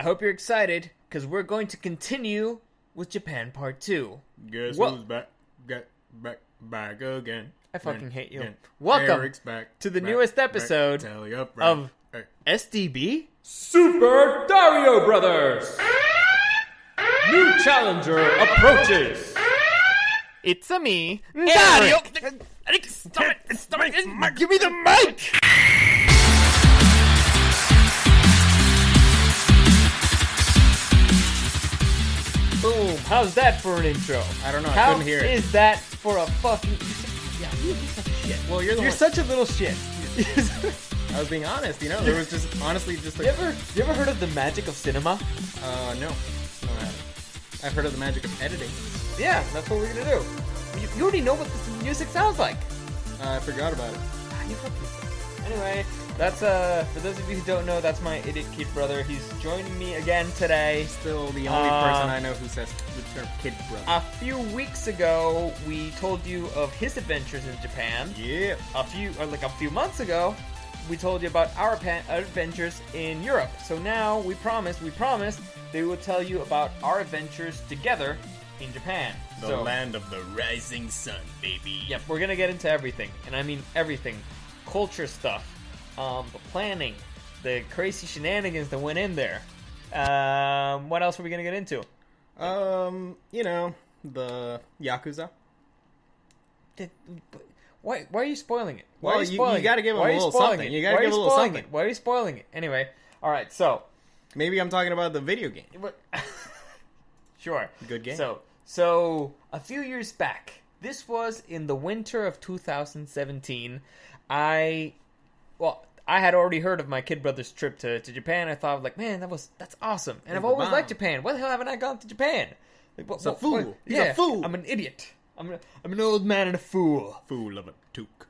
I hope you're excited, because we're going to continue with Japan Part 2. Guess who's back? Back again. I fucking hate you. Again. Welcome Eric's back, to the newest episode Tell you up, of Hey. SDB? Super Dario Brothers! New challenger approaches! It's a me, Dario! Eric, stop it! Give me the mic! Boom. How's that for an intro? I don't know. I How couldn't hear it. is that for a fucking... Yeah, you're such a shit. Well, you're the You're one. such a little shit. I was being honest. There was just honestly just like. You ever heard of the magic of cinema? No, I haven't. I've heard of the magic of editing. Yeah, that's what we're gonna do. You already know what this music sounds like. I forgot about it. You fucking suck. Anyway, that's for those of you who don't know, that's my idiot kid brother. He's joining me again today. Still the only person I know who says the term kid brother. A few weeks ago, we told you of his adventures in Japan. Yeah. A few months ago, we told you about our adventures in Europe. So now we promised that we will tell you about our adventures together in Japan. The land of the rising sun, baby. Yep, we're gonna get into everything, and I mean everything. Culture stuff, the planning, the crazy shenanigans that went in there. What else are we gonna get into? The Yakuza. Why are you spoiling it? Why Well, are you spoiling you gotta give them Why a are you little spoiling something. it? You gotta Why are give a little spoiling something. it? Why are you spoiling it? Anyway, all right, so Maybe I'm talking about the video game. sure, Good game. So a few years back, this was in the winter of 2017. I had already heard of my kid brother's trip to Japan. I thought, like, man, that's awesome. And I've always liked Japan. Why the hell haven't I gone to Japan? Like, He's a fool. He's a fool. I'm an idiot. I'm an old man and a fool. Fool of a toque.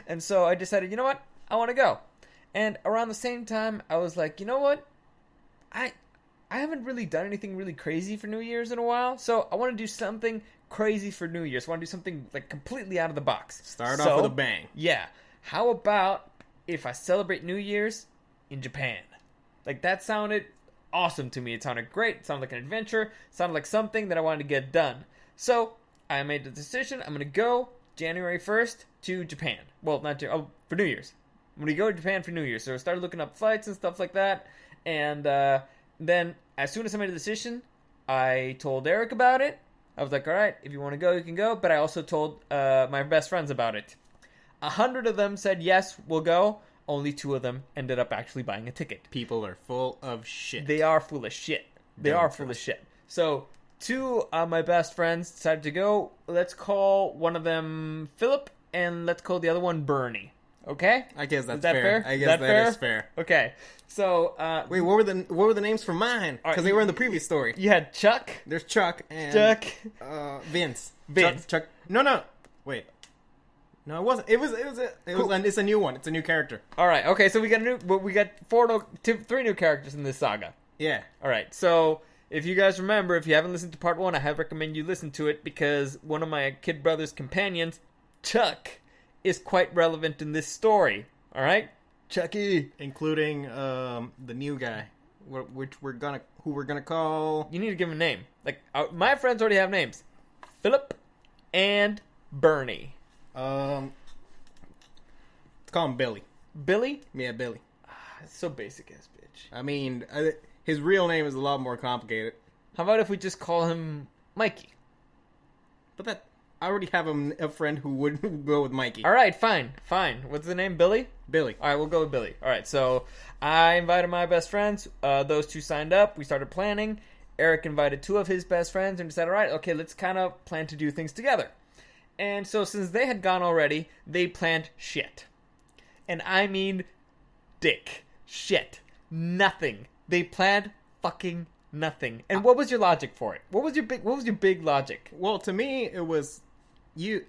And so I decided, you know what? I want to go. And around the same time, I was like, you know what? I haven't really done anything really crazy for New Year's in a while. So I want to do something crazy for New Year's. I want to do something like completely out of the box. Start off with a bang. Yeah. How about if I celebrate New Year's in Japan? Like, that sounded awesome to me. It sounded great. It sounded like an adventure. It sounded like something that I wanted to get done. So I made the decision. I'm going to go January 1st to Japan. Well, for New Year's. I'm going to go to Japan for New Year's. So I started looking up flights and stuff like that. And then as soon as I made a decision, I told Eric about it. I was like, all right, if you want to go, you can go. But I also told my best friends about it. 100 of them said, yes, we'll go. Only 2 of them ended up actually buying a ticket. People are full of shit. They are full of shit. Full of shit. So 2 of my best friends decided to go. Let's call one of them Philip, and let's call the other one Bernie. Okay? I guess that's Is that fair? I guess that is fair. Okay. So Wait, what were the names for mine? Because they were in the previous story. you had Chuck. There's Chuck and Vince. Vince. Chuck. No. Wait. No, it wasn't. It's a new one. It's a new character. All right. Okay. So we got 3 new characters in this saga. Yeah. All right. So if you guys remember, if you haven't listened to part 1, I recommend you listen to it because one of my kid brother's companions, Chuck, is quite relevant in this story. All right, Chucky, Including the new guy, who we're gonna call. you need to give him a name. Like my friends already have names, Philip and Bernie. Let's call him Billy. Billy? Yeah, Billy. So basic ass bitch. I mean, his real name is a lot more complicated. How about if we just call him Mikey? But I already have a friend who would go with Mikey. All right, fine. What's the name? Billy? Billy. All right, we'll go with Billy. All right, so I invited my best friends. Those 2 signed up. We started planning. Eric invited 2 of his best friends and decided, all right, okay, let's kind of plan to do things together. And so since they had gone already, they planned shit. And I mean dick. Shit. Nothing. They planned fucking nothing. And what was your logic for it? What was your big logic? Well, to me, it was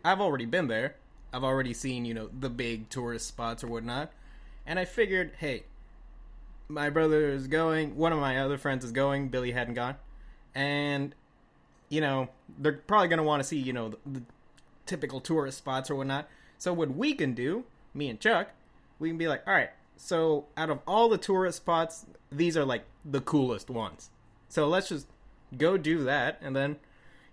I've already been there. I've already seen, the big tourist spots or whatnot. And I figured, hey, my brother is going. One of my other friends is going. Billy hadn't gone. And, they're probably going to want to see, the typical tourist spots or whatnot. So what we can do, me and Chuck, we can be like, all right, so out of all the tourist spots these are like the coolest ones. So let's just go do that, and then,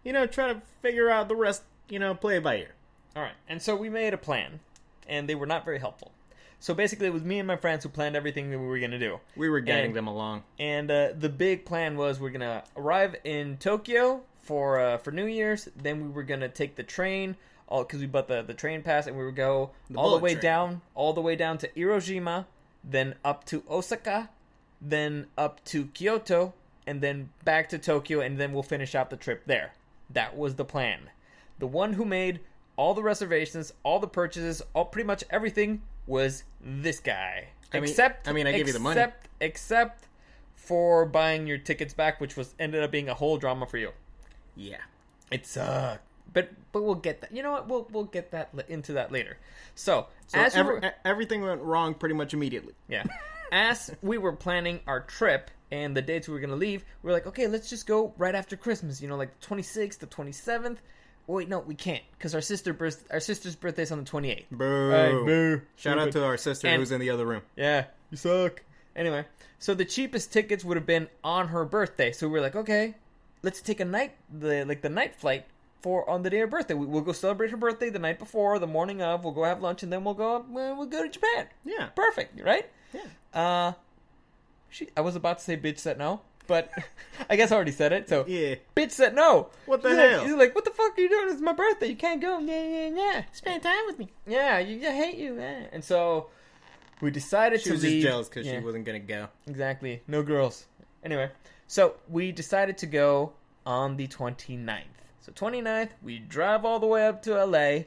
try to figure out the rest, play it by ear. All right. And so we made a plan, and they were not very helpful. So basically, it was me and my friends who planned everything that we were going to do. We were getting them along. And the big plan was we're going to arrive in Tokyo for New Year's. Then we were going to take the train, because we bought the train pass, and we would go all the way down to Hiroshima, then up to Osaka, then up to Kyoto, and then back to Tokyo, and then we'll finish out the trip there. That was the plan. The one who made all the reservations, all the purchases, pretty much everything was this guy. I gave you the money. Except for buying your tickets back, which ended up being a whole drama for you. Yeah. It sucked. But we'll get that. You know what? We'll get into that later. So everything went wrong pretty much immediately. Yeah. As we were planning our trip and the dates we were going to leave, we were like, okay, let's just go right after Christmas. Like the 26th, the 27th. Wait, no, we can't, because our sister's birthday's on the 28th. Boo. Right, boo. Shout out to our sister who's in the other room. Yeah, you suck. Anyway, so the cheapest tickets would have been on her birthday. So we were like, okay, let's take the night flight on the day of her birthday. We'll go celebrate her birthday the night before, the morning of. We'll go have lunch, and then we'll go to Japan. Yeah. Perfect, right? Yeah. I was about to say bitch said no. But I guess I already said it, so... Yeah. Bitch said no. What the hell? He's like, what the fuck are you doing? It's my birthday. You can't go. Yeah. Spend time with me. Yeah, I hate you. And so, we decided to leave. She was just jealous because she wasn't going to go. Exactly. No girls. Anyway, so we decided to go on the 29th. So 29th, we drive all the way up to LA,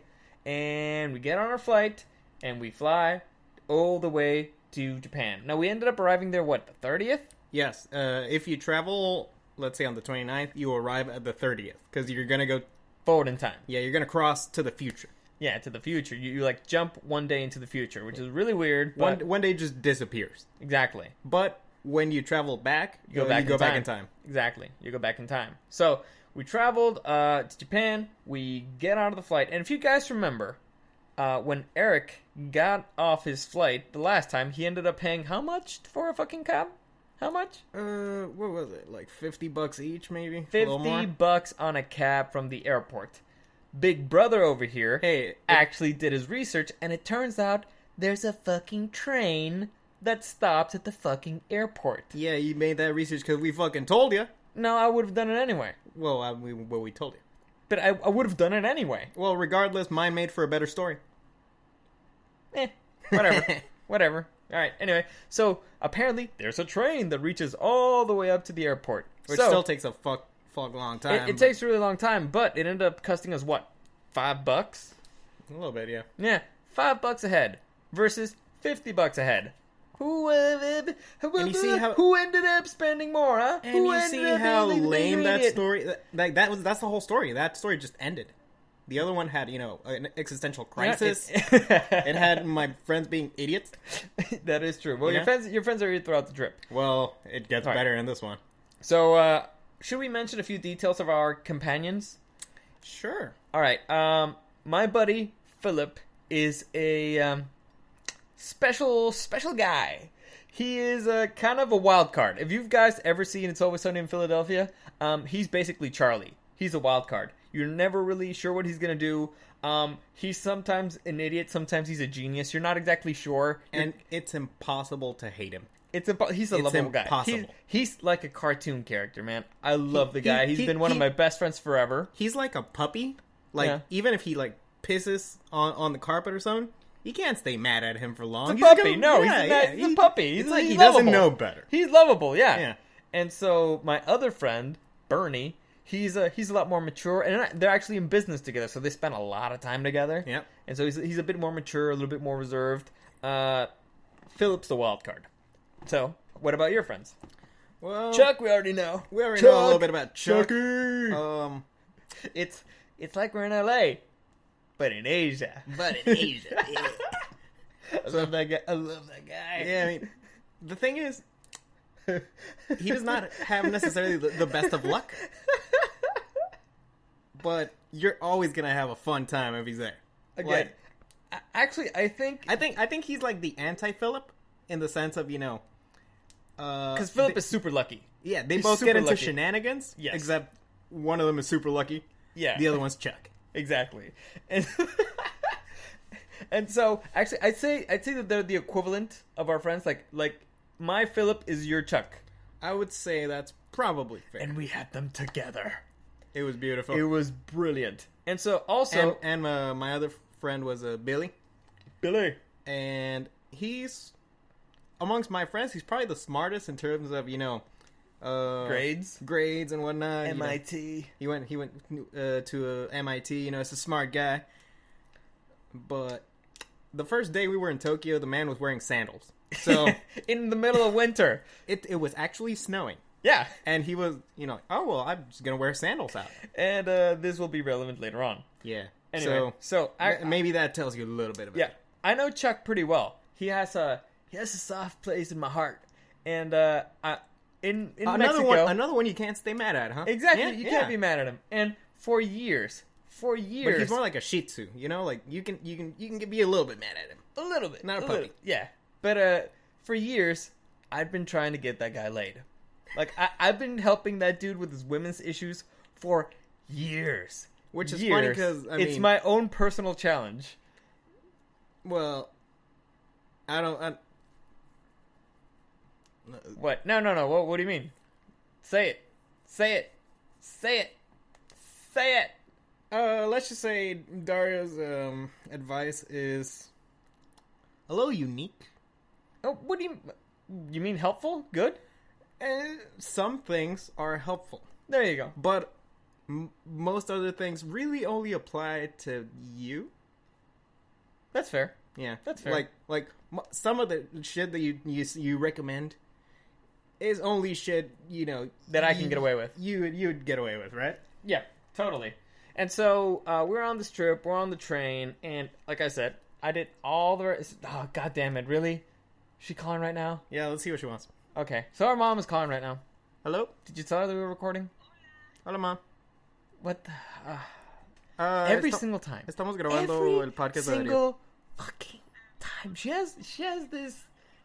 and we get on our flight, and we fly all the way to Japan. Now, we ended up arriving there, the 30th? Yes, if you travel, let's say on the 29th, you arrive at the 30th, because you're going to go... forward in time. Yeah, you're going to cross to the future. Yeah, to the future. You jump one day into the future, which is really weird. But... One day just disappears. Exactly. But when you travel back, you go back in time. Exactly. You go back in time. So, we traveled to Japan, we get out of the flight, and if you guys remember, when Eric got off his flight the last time, he ended up paying how much for a fucking cab? How much? What was it? Like $50 each, maybe? $50 on a cab from the airport. Big brother over here actually did his research, and it turns out there's a fucking train that stops at the fucking airport. Yeah, you made that research because we fucking told you. No, I would have done it anyway. Well, we told you. But I would have done it anyway. Well, regardless, mine made for a better story. Whatever. All right, anyway, so apparently there's a train that reaches all the way up to the airport. Which still takes a fuck long time. It takes a really long time, but it ended up costing us, $5? A little bit, yeah. Yeah, $5 a head versus $50 a head. Who ended up spending more, huh? And you see how lame that story... That's the whole story. That story just ended. The other one had, an existential crisis. It had my friends being idiots. That is true. Well, your friends are throughout the trip. Well, it gets better in this one. So, should we mention a few details of our companions? Sure. All right. My buddy Philip is a special guy. He is kind of a wild card. If you guys ever seen It's Always Sunny in Philadelphia, he's basically Charlie. He's a wild card. You're never really sure what he's going to do. He's sometimes an idiot, sometimes he's a genius. You're not exactly sure. And it's impossible to hate him. He's a lovable guy. He's like a cartoon character, man. I love the guy. He's been one of my best friends forever. He's like a puppy. Even if he pisses on the carpet or something, you can't stay mad at him for long. He's a puppy. He's a puppy. It's like he doesn't know better. He's lovable, yeah. And so my other friend, Bernie... He's a lot more mature, and they're actually in business together, so they spend a lot of time together. Yep. And so he's a bit more mature, a little bit more reserved. Philip's the wild card. So, what about your friends? Well, Chuck, we already know. We already know a little bit about Chuck. Chucky. It's like we're in LA, but in Asia. Yeah. I love that guy. Yeah, I mean, the thing is, he does not have necessarily the best of luck. But you're always gonna have a fun time if he's there. Again, actually, I think he's like the anti-Philip in the sense of Because Philip is super lucky. Yeah, they He's both super get into lucky. shenanigans. Yes. Except one of them is super lucky. Yeah. The other one's Chuck. Exactly. And and so actually I'd say that they're the equivalent of our friends. Like my Philip is your Chuck. I would say that's probably fair. And we had them together. It was beautiful. It was brilliant. And so also and my other friend was Billy. Billy. And he's amongst my friends, he's probably the smartest in terms of, grades and whatnot. MIT. He went to MIT. It's a smart guy. But the first day we were in Tokyo, the man was wearing sandals. So in the middle of winter, it was actually snowing. yeah. And he was, oh well, I'm just gonna wear sandals out. And this will be relevant later on. Yeah. Anyway, so maybe that tells you a little bit about yeah, it. I know Chuck pretty well. He has a soft place in my heart, and in Mexico, another one you can't stay mad at, huh? exactly, Yeah, you yeah. can't be mad at him. And for years, But he's more like a Shih Tzu, like you can be a little bit mad at him. a little bit, Not a little puppy. bit, yeah. But for years, I've been trying to get that guy laid. Like I've been helping that dude with his women's issues for years. Which is years. funny because it's my own personal challenge. Well, I don't. What? No. What do you mean? Say it. Say it. Say it. Say it. Let's just say Dario's advice is a little unique. Oh, what do you mean helpful? Good? Some things are helpful, There you go. but most other things really only apply to you. That's fair. Yeah, That's fair. Like some of the shit that you recommend is only shit That I can get away with. You'd get away with, right? Yeah, totally. And so we're on this trip, we're on the train, and like I said, I did all the rest. Oh, God damn it, really? Is she calling right now? Yeah, let's see what she wants. Okay, so our mom is calling right now. Hello, Did you tell her that we were recording? hola, mom. What the... every esta- single time. Estamos grabando Every el podcast de Dario. single fucking time. She has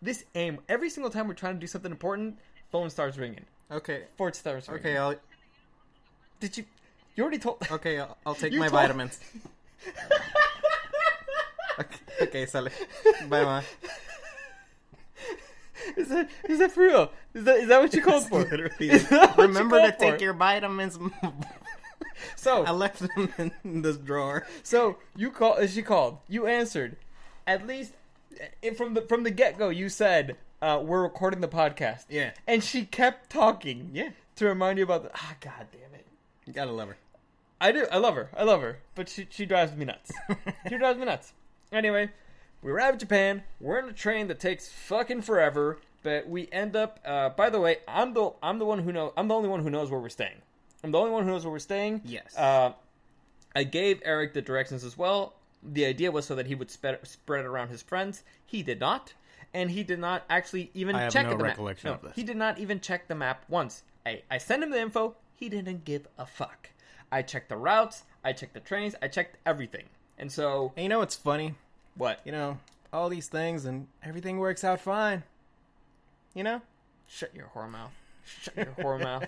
this aim. Every single time we're trying to do something important, phone starts ringing. Okay, Fort starts ringing. okay, Did you... You already told... I'll take You my told- vitamins. Okay, sale. Bye, ma. Is that for real? Is that what you called for? Literally. Is that what you Remember to called for? take your vitamins. I So left them in this drawer. you call. She called. You answered. At least from the get go, you said we're recording the podcast. Yeah. And she kept talking. Yeah. To remind you about the. Ah, God damn it. You gotta love her. I do. I love her. But she drives me nuts. She drives me nuts. Anyway, we arrive at Japan. We're in a train that takes fucking forever. But we end up. By the way, I'm the one who know. I'm the only one who knows where we're staying. I'm the only one who knows where we're staying. Yes. I gave Eric the directions as well. The idea was so that he would spread it around his friends. He did not, and he did not actually even I have check no the map. recollection of this. He did not even check the map once. I sent him the info. He didn't give a fuck. I checked the routes. I checked the trains. I checked everything. And so, And you know what's funny? what? All these things and everything works out fine. Shut your whore mouth. Shut your whore mouth.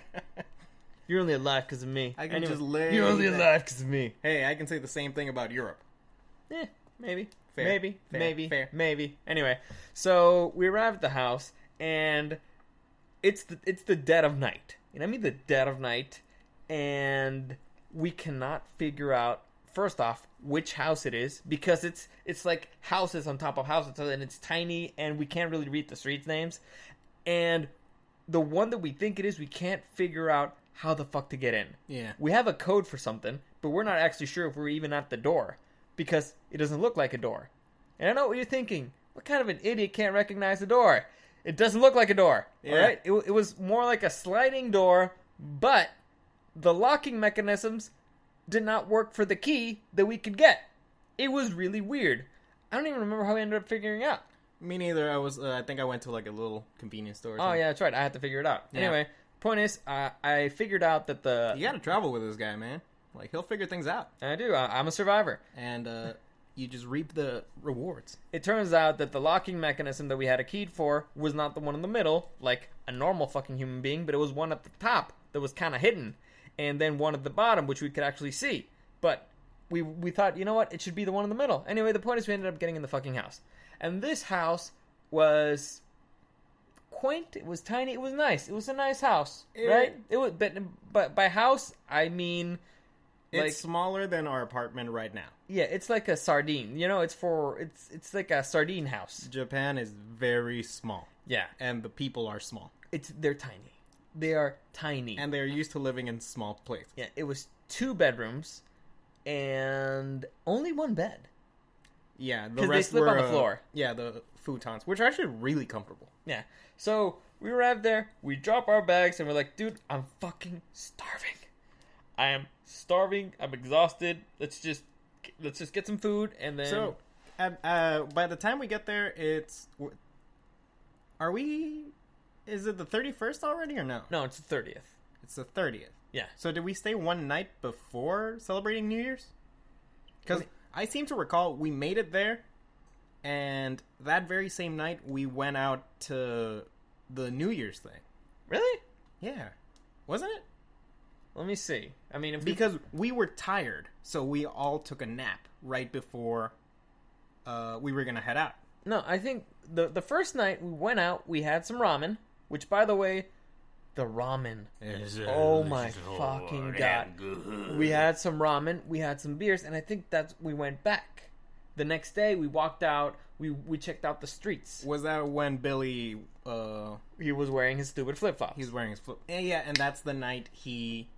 You're only alive because of me. I can just lay You're only back. alive because of me. Hey, I can say the same thing about Europe. Maybe. Fair. Maybe. Fair. Maybe. Fair. Maybe. Anyway, so we arrive at the house, and it's the dead of night. And I mean the dead of night, and we cannot figure out, first off, which house it is, because it's like houses on top of houses, and it's tiny, and we can't really read the streets names. And the one that we think it is, we can't figure out how the fuck to get in. Yeah. We have a code for something, but we're not actually sure if we're even at the door, because it doesn't look like a door. And I know what you're thinking. What kind of an idiot can't recognize a door? It doesn't look like a door. Yeah. All right? It was more like a sliding door, but the locking mechanisms did not work for the key that we could get. It was really weird. I don't even remember how we ended up figuring it out. Me neither. I think I went to like a little convenience store. Or Oh, something. yeah, that's right. I had to figure it out. Yeah. Anyway, point is, I figured out that the... You gotta travel with this guy, man. Like, he'll figure things out. I do. I'm a survivor. And you just reap the rewards. It turns out that the locking mechanism that we had a key for was not the one in the middle, like a normal fucking human being, but it was one at the top that was kind of hidden, and then one at the bottom, which we could actually see. But we thought, you know what, it should be the one in the middle. Anyway, the point is we ended up getting in the fucking house. And this house was quaint, it was tiny, it was nice. It was a nice house, right? It was, but by house, I mean... It's smaller than our apartment right now. Yeah, it's like a sardine. You know, it's like a sardine house. Japan is very small. Yeah. And the people are small. They're tiny. They are tiny. And they're used to living in small places. Yeah, it was 2 bedrooms and only 1 bed. Yeah, the Because rest they sleep were on the floor. Yeah, the futons, which are actually really comfortable. Yeah. So we arrived there, we drop our bags, and we're like, dude, I'm fucking starving. I am starving. I'm exhausted. Let's just get some food, and then. So, by the time we get there, is it the 31st already or no? No, it's the 30th. It's the 30th. Yeah. So did we stay one night before celebrating New Year's? Because I seem to recall we made it there, and that very same night we went out to the New Year's thing. Really? Yeah. Wasn't it? Let me see. I mean, because we were tired, so we all took a nap right before we were gonna head out. No, I think the first night we went out, we had some ramen, which, by the way, the ramen. Oh my fucking god. Good. We had some ramen, we had some beers, and I think we went back. The next day, we walked out, we checked out the streets. Was that when Billy... he was wearing his stupid flip-flops. He was wearing his flip... Yeah, and that's the night he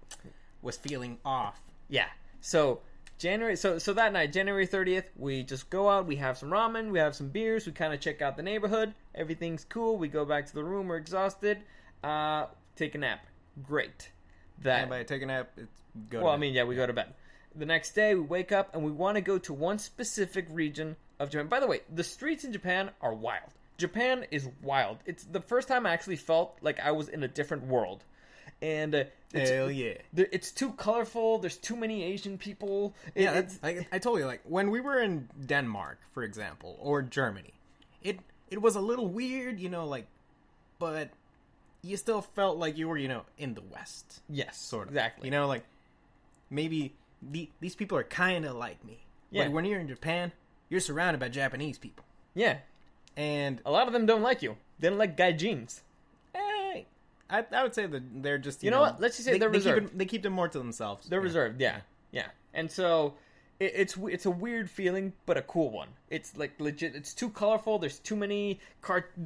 was feeling off. Yeah. So... So that night, January 30th, we just go out, we have some ramen, we have some beers, we kind of check out the neighborhood, everything's cool, we go back to the room, we're exhausted, take a nap. Great. And by take a nap, it's go to Well, bed. I mean, yeah, we go to bed. The next day, we wake up, and we want to go to one specific region of Japan. By the way, the streets in Japan are wild. Japan is wild. It's the first time I actually felt like I was in a different world. And hell yeah, it's too colorful. There's too many Asian people. I told you, like when we were in Denmark, for example, or Germany, it was a little weird, like, but you still felt like you were, in the West. Yes, sort of, exactly. Like maybe these people are kind of like me. Yeah. But when you're in Japan, you're surrounded by Japanese people. Yeah, and a lot of them don't like you. They don't like gaijins. I would say that they're just you know what? Let's just say they're reserved. They keep them more to themselves. They're reserved, yeah. And so it's a weird feeling, but a cool one. It's like legit. It's too colorful. There's too many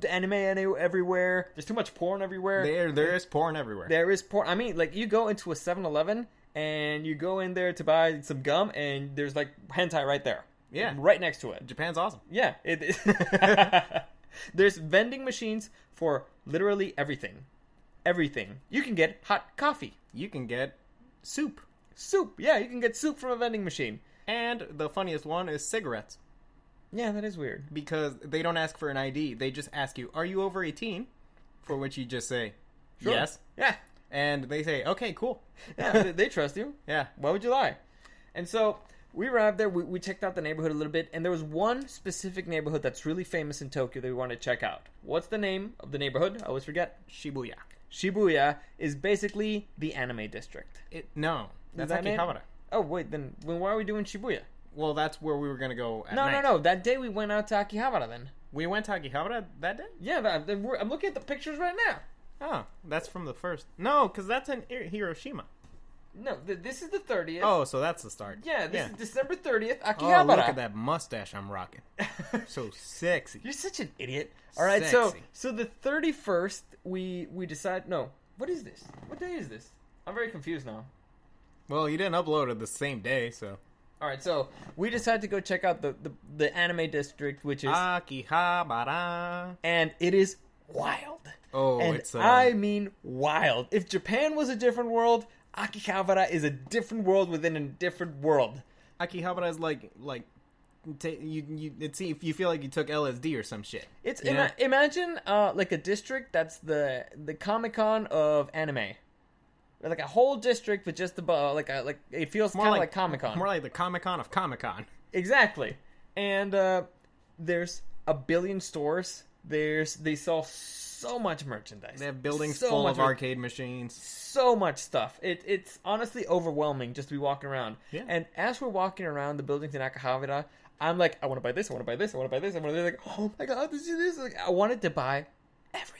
anime everywhere. There's too much porn everywhere. There is porn everywhere. There is porn. I mean, like you go into a 7-Eleven and you go in there to buy some gum, and there's like hentai right there. Yeah, right next to it. Japan's awesome. Yeah, there's vending machines for literally everything. Everything. You can get hot coffee. You can get soup. Soup. Yeah, you can get soup from a vending machine. And the funniest one is cigarettes. Yeah, that is weird. Because they don't ask for an ID. They just ask you, are you over 18? For which you just say, sure. Yes. Yeah. And they say, okay, cool. Yeah, they trust you. Yeah. Why would you lie? And so we arrived there. We checked out the neighborhood a little bit. And there was one specific neighborhood that's really famous in Tokyo that we wanted to check out. What's the name of the neighborhood? I always forget. Shibuya. Shibuya is basically the anime district. No, that's that Akihabara. Oh, wait, then why are we doing Shibuya? Well, that's where we were going to go at night. No. That day we went out to Akihabara then. We went to Akihabara that day? Yeah, I'm looking at the pictures right now. Oh, that's from the first. No, because that's in Hiroshima. No, this is the 30th. Oh, so that's the start. Yeah, this is December 30th, Akihabara. Oh, look at that mustache I'm rocking. So sexy. You're such an idiot. All right, sexy. so the 31st, we decide. No, what is this? What day is this? I'm very confused now. Well, you didn't upload it the same day, so. All right, so we decided to go check out the anime district, which is Akihabara, and it is wild. Oh, and it's I mean wild. If Japan was a different world, Akihabara is a different world within a different world. Akihabara is like you feel like you took LSD or some shit. It's imagine like a district that's the Comic-Con of anime. Like a whole district with just it feels kind of like Comic-Con. More like the Comic-Con of Comic-Con. Exactly. And there's a billion stores. They sell so much merchandise. They have buildings So full much of arcade machines. So much stuff. It's honestly overwhelming just to be walking around. Yeah. And as we're walking around the buildings in Akihabara, I'm like, I want to buy this, I want to buy this, I want to buy this, I want to like, oh my god, this is this. Like, I wanted to buy everything.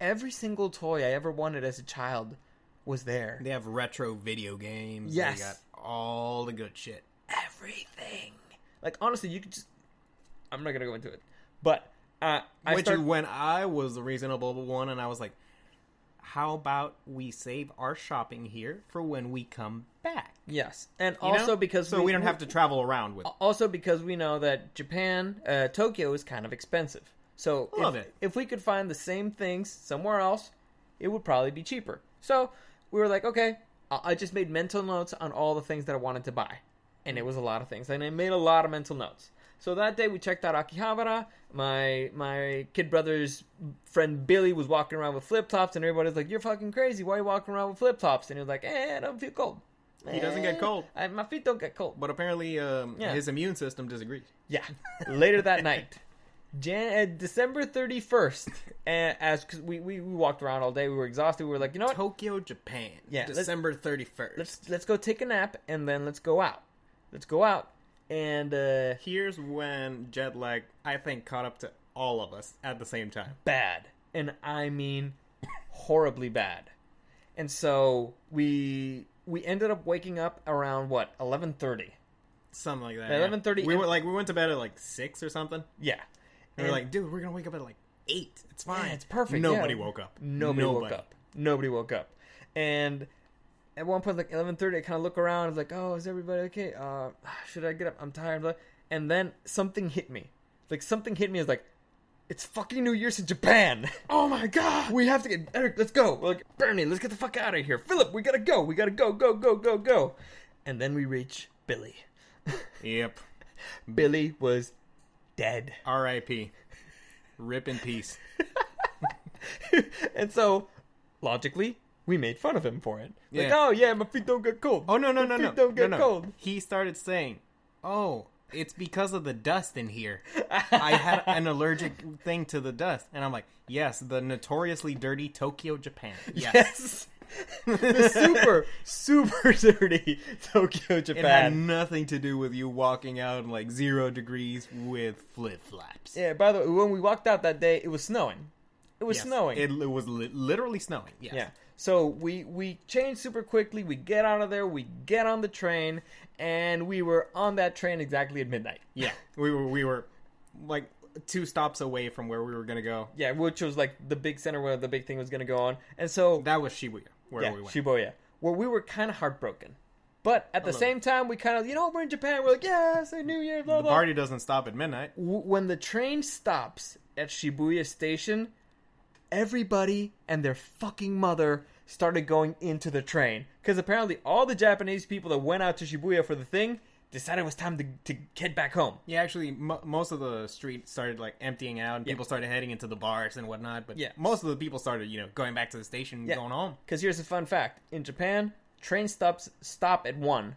Every single toy I ever wanted as a child was there. They have retro video games. Yes. They got all the good shit. Everything. Like, honestly, you could just... I'm not going to go into it. But, when I was the reasonable one, and I was like, how about we save our shopping here for when we come back? Yes. And You also know? because... So we don't have to travel around with it. Also because we know that Japan, Tokyo is kind of expensive. So if we could find the same things somewhere else, it would probably be cheaper. So we were like, okay, I just made mental notes on all the things that I wanted to buy. And it was a lot of things. And I made a lot of mental notes. So that day we checked out Akihabara. My kid brother's friend Billy was walking around with flip-flops. And everybody's like, you're fucking crazy. Why are you walking around with flip-flops? And he was like, I don't feel cold. He doesn't get cold. My feet don't get cold. But apparently his immune system disagrees. Yeah. Later that night. December 31st, cause we walked around all day. We were exhausted. We were like, you know what? Tokyo, Japan. Yeah, December 31st. Let's go take a nap and then let's go out. And here's when jet lag, I think, caught up to all of us at the same time. Bad, and I mean horribly bad. And so we ended up waking up around 11:30. Something like that. 11:30. We went to bed at 6 or something. Yeah. And we were like, dude, we're gonna wake up at 8. It's fine. Yeah, it's perfect. Nobody woke up. Nobody woke up. And at one point, 11:30, I kind of look around. I was like, oh, is everybody okay? Should I get up? I'm tired. And then something hit me. Something hit me. It's it's fucking New Year's in Japan. Oh my god. We have to get... Eric, let's go. We're like, Bernie, let's get the fuck out of here. Philip, we gotta go. Go. And then we reach Billy. Yep. Billy was dead. R.I.P. Rip in peace. And so, logically, we made fun of him for it. Yeah. Oh yeah, my feet don't get cold. Oh, no. My feet don't get cold. He started saying, oh, it's because of the dust in here. I had an allergic thing to the dust. And I'm like, yes, the notoriously dirty Tokyo, Japan. Yes. The super dirty Tokyo, Japan. It had nothing to do with you walking out in 0 degrees with flip-flops. Yeah, by the way, when we walked out that day, it was snowing. It was snowing. It was literally snowing. Yes. Yeah. So we changed super quickly. We get out of there. We get on the train, and we were on that train exactly at midnight. Yeah. We were 2 stops away from where we were gonna go. Yeah, which was the big center where the big thing was gonna go on. And so that was Shibuya, where we went. Shibuya, where we were kind of heartbroken. But at the same time, we kind of, we're in Japan. We're like, yeah, it's a New Year, blah, blah. The party doesn't stop at midnight. When the train stops at Shibuya Station, everybody and their fucking mother started going into the train. Because apparently all the Japanese people that went out to Shibuya for the thing decided it was time to head back home. Yeah, actually, most of the street started emptying out, and people started heading into the bars and whatnot. But most of the people started, going back to the station and going home. Because here's a fun fact: in Japan, train stops stop at 1,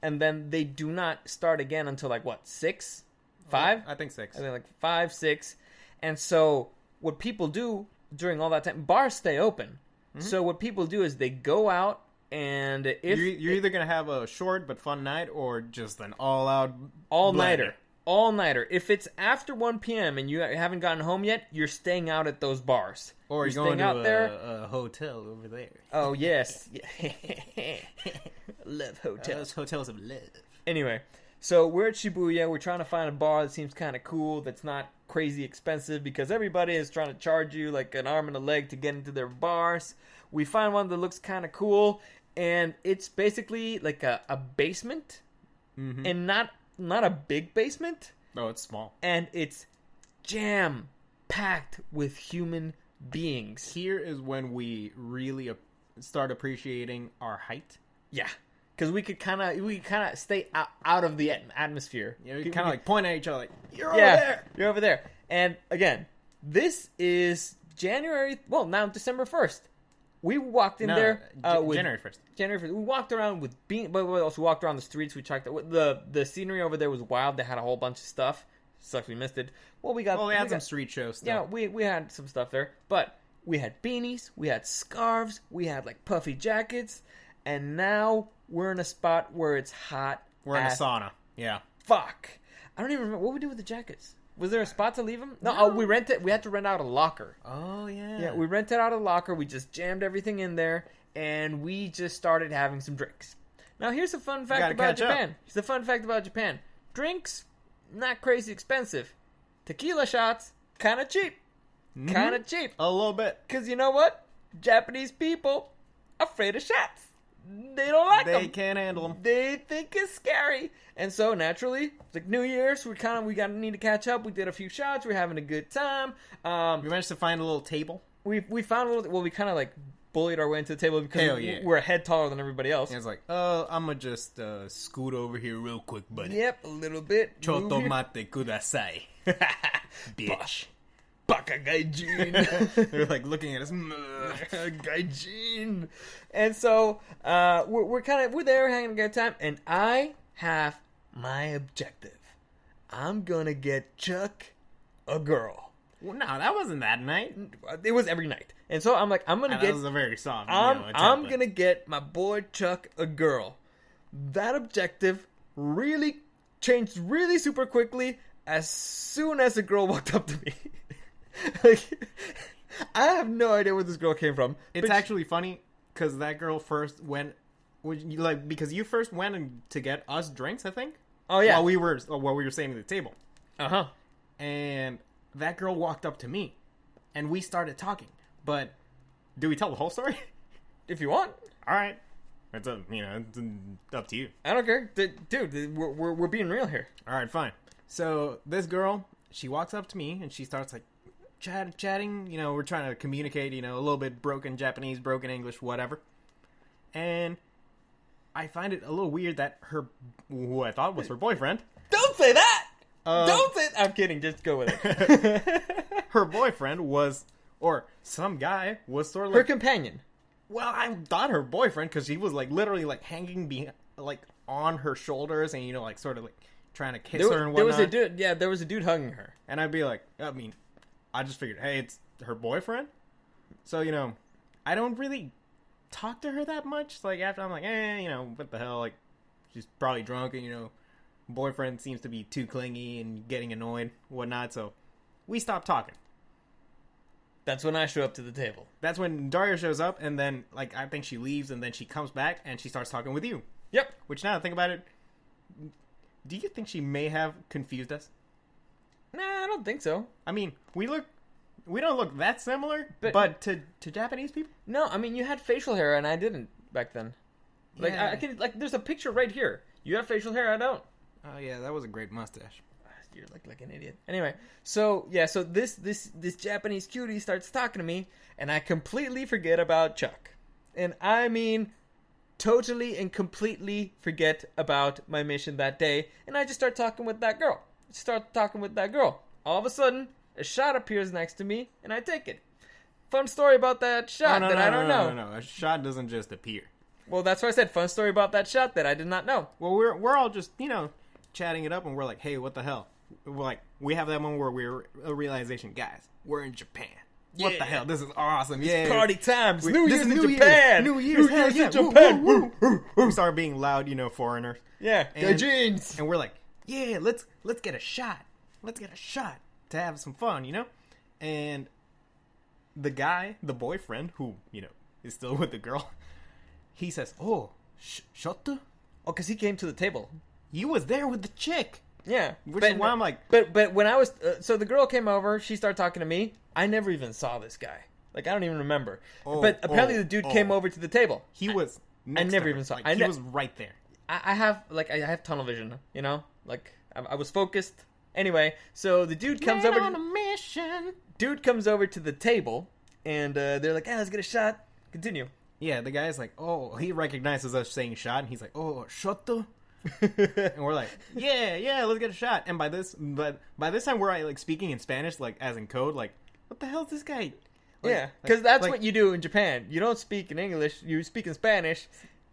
and then they do not start again until 6, 5? I think 6. I think 5, 6. And so what people do during all that time, bars stay open. Mm-hmm. So what people do is they go out. And if you're either gonna have a short but fun night, or just an all-out all-nighter. If it's after 1 p.m. and you haven't gotten home yet, you're staying out at those bars, or you're going to a hotel over there. Oh yes, love hotels. Hotels of love. Anyway, so we're at Shibuya. We're trying to find a bar that seems kind of cool, that's not crazy expensive, because everybody is trying to charge you an arm and a leg to get into their bars. We find one that looks kind of cool. And it's basically a basement, and not a big basement. No, it's small. And it's jam-packed with human beings. Here is when we really start appreciating our height. Yeah, because we could kind of stay out of the atmosphere. Yeah, we kind of point at each other you're over there. You're over there. And again, this is December 1st. We walked in No, there with January 1st. January 1st. We walked around with but we also walked around the streets. We checked the scenery over there was wild. They had a whole bunch of stuff. Sucks we missed it. Well, we had some street shows stuff. Yeah, we had some stuff there, but we had beanies, we had scarves, we had like puffy jackets, and now we're in a spot where it's hot. We're in a sauna. Yeah. Fuck. I don't even remember what we did with the jackets. Was there a spot to leave them? No. We rented. We had to rent out a locker. Oh yeah. Yeah, we rented out a locker. We just jammed everything in there, and we just started having some drinks. Now, here's a fun fact about Japan. Here's a fun fact about Japan. Drinks, not crazy expensive. Tequila shots, kind of cheap. Mm-hmm. Kind of cheap. A little bit. Because you know what? Japanese people afraid of shots. They don't like them. They can't handle them. They think it's scary. And so, naturally, it's like New Year's. We need to catch up. We did a few shots. We're having a good time. We managed to find a little table. We found a little... Well, we kind of, like, bullied our way into the table because we're a head taller than everybody else. And it's like, I'm going to just scoot over here real quick, buddy. Yep, a little bit. Choto mate kudasai. Bitch. Baka gaijin. They're like looking at us. Gaijin. And so we're there having a good time, and I have my objective. I'm gonna get Chuck a girl. Well, no, that wasn't that night. It was every night, and so I'm like, I'm gonna get. That was a very soft. I'm gonna get my boy Chuck a girl. That objective really changed really super quickly as soon as a girl walked up to me. Like, I have no idea where this girl came from. It's actually funny because that girl first went, because you first went to get us drinks, I think. Oh yeah, while we were sitting at the table. Uh-huh. And that girl walked up to me, and we started talking. But do we tell the whole story? If you want. All right. It's up to you. I don't care, dude. We're being real here. All right, fine. So this girl, she walks up to me and she starts like chatting. You know, we're trying to communicate. You know, a little bit broken Japanese, broken English, whatever. And I find it a little weird that who I thought was her boyfriend. Don't say that. Don't say. I'm kidding. Just go with it. Her boyfriend was, or some guy was sort of like her companion. Well, I thought her boyfriend because he was like literally like hanging like on her shoulders and like sort of like trying to kiss her and whatnot. There was a dude. Yeah, there was a dude hugging her. And I'd be like, I just figured, hey, it's her boyfriend. So I don't really talk to her that much. Like after I'm like, what the hell? Like she's probably drunk and boyfriend seems to be too clingy and getting annoyed, whatnot. So we stopped talking. That's when I show up to the table. That's when Dario shows up, and then, like, I think she leaves, and then she comes back, and she starts talking with you. Yep. Which, now that I think about it, do you think she may have confused us? Nah, I don't think so. I mean, we don't look that similar, but to Japanese people? No, I mean, you had facial hair, and I didn't back then. Like, yeah. I can, like, there's a picture right here. You have facial hair, I don't. Oh, yeah, that was a great mustache. You're like an idiot. Anyway, so this Japanese cutie starts talking to me, and I completely forget about Chuck. And I mean, totally and completely forget about my mission that day, and I just start talking with that girl. All of a sudden, a shot appears next to me, and I take it. Fun story about that shot I don't know. No, a shot doesn't just appear. Well, that's why I said fun story about that shot that I did not know. Well, we're all just, chatting it up, and we're like, hey, what the hell? We're like, we have that one where we're a realization, guys, we're in Japan. What the hell? This is awesome. It's party times. New Year's in Japan. New Year's in Japan. Woo, woo, woo. We start being loud, foreigners. Yeah, gaijins. And we're like, yeah, let's get a shot. Let's get a shot to have some fun, And the guy, the boyfriend, who, is still with the girl, he says, oh, shotto? Oh, because he came to the table. You was there with the chick. Yeah, which is why I'm like, but when I was so the girl came over, she started talking to me. I never even saw this guy. Like I don't even remember. But apparently the dude came over to the table. He was. I never even saw. He was right there. I have tunnel vision. Like I was focused. Anyway, so the dude comes over on a mission. Dude comes over to the table, and they're like, let's get a shot. Continue. Yeah, the guy's like, he recognizes us saying shot, and he's like, shotto. And we're like, yeah, let's get a shot. And by this time we're like speaking in Spanish, like as in code, like, what the hell is this guy? Yeah, because that's like- what you do in Japan. You don't speak in English, you speak in Spanish.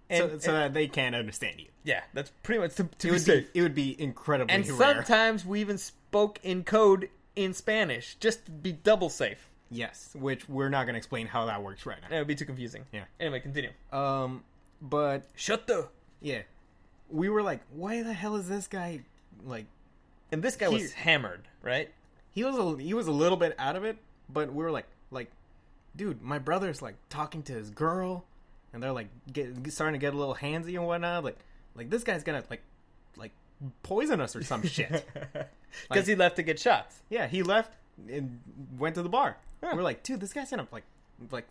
And, so that they can't understand you. yeah, that's pretty much to It be would safe. be, it would be incredibly And rare. sometimes we even spoke in code in Spanish, just to be double safe. Yes, which we're not going to explain how that works right That would be too confusing. Yeah. Anyway, continue. now. But Shut the... yeah, we were like, why the hell is this guy like? And this guy was hammered, right? He was a little bit out of it, but we were like, dude, my brother's like talking to his girl, and they're like starting to get a little handsy and whatnot. Like this guy's gonna like poison us or some shit. Because he left to get shots. Yeah, he left and went to the bar. Huh. We're like, dude, this guy's gonna like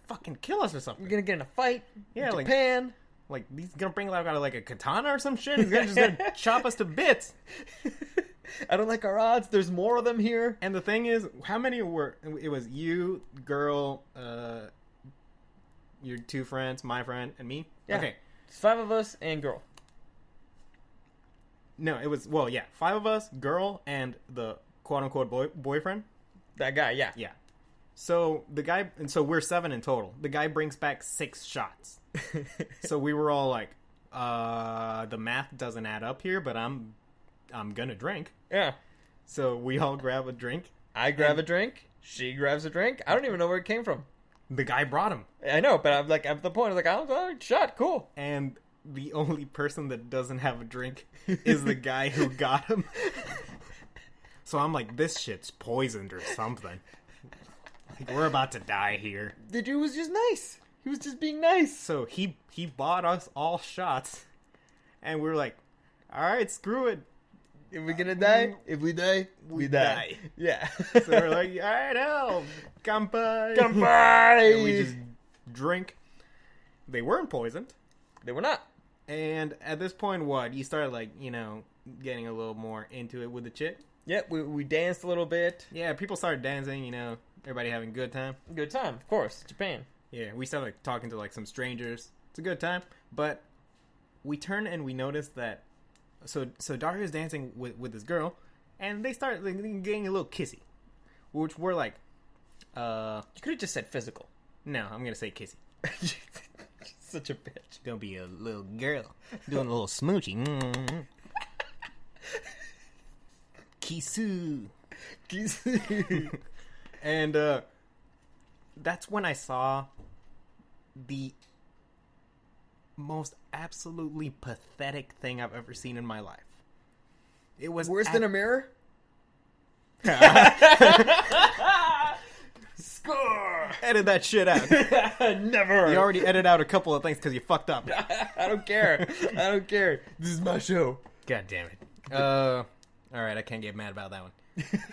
fucking kill us or something. You're gonna get in a fight. Yeah, in like- Japan. Like he's gonna bring out like a katana or some shit. He's just gonna chop us to bits. I don't like our odds. There's more of them here. And the thing is, how many were? It was you, girl, your two friends, my friend, and me. Yeah. Okay. It's 5 of us and girl. No, it was 5 of us, girl, and the quote unquote boyfriend. That guy, yeah. Yeah. So the guy, and so we're 7 in total. The guy brings back 6 shots. So we were all like, the math doesn't add up here, but I'm gonna drink. Yeah. So we all grab a drink. I grab a drink. She grabs a drink. I don't even know where it came from. The guy brought him. I know, but I'm like, at the point, I'm like, oh, shot, cool. And the only person that doesn't have a drink is the guy who got him. So I'm like, this shit's poisoned or something. Like, we're about to die here. The dude was just nice. He was just being nice. So he bought us all shots, and we were like, all right, screw it. If we're gonna die, if we die, we die. Yeah. So we're like, all right, hell, kanpai. Kanpai! And we just drink. They weren't poisoned. They were not. And at this point, you started like, getting a little more into it with the chick. Yep, we danced a little bit. Yeah, people started dancing, everybody having a good time. Good time, of course. Japan. Yeah, we started like talking to like some strangers. It's a good time. But we turn and we notice that so Dario's dancing with this girl, and they start like, getting a little kissy. Which we're like, You could have just said physical. no, I'm gonna say kissy. Such a bitch. Don't be a little girl doing a little smoochy. Kisu. And that's when I saw the most absolutely pathetic thing I've ever seen in my life. It was Worse than a mirror? Score! edit that shit out. Never. You already edited out a couple of things because you fucked up. I don't care. I don't care. This is my show. God damn it. All right, I can't get mad about that one.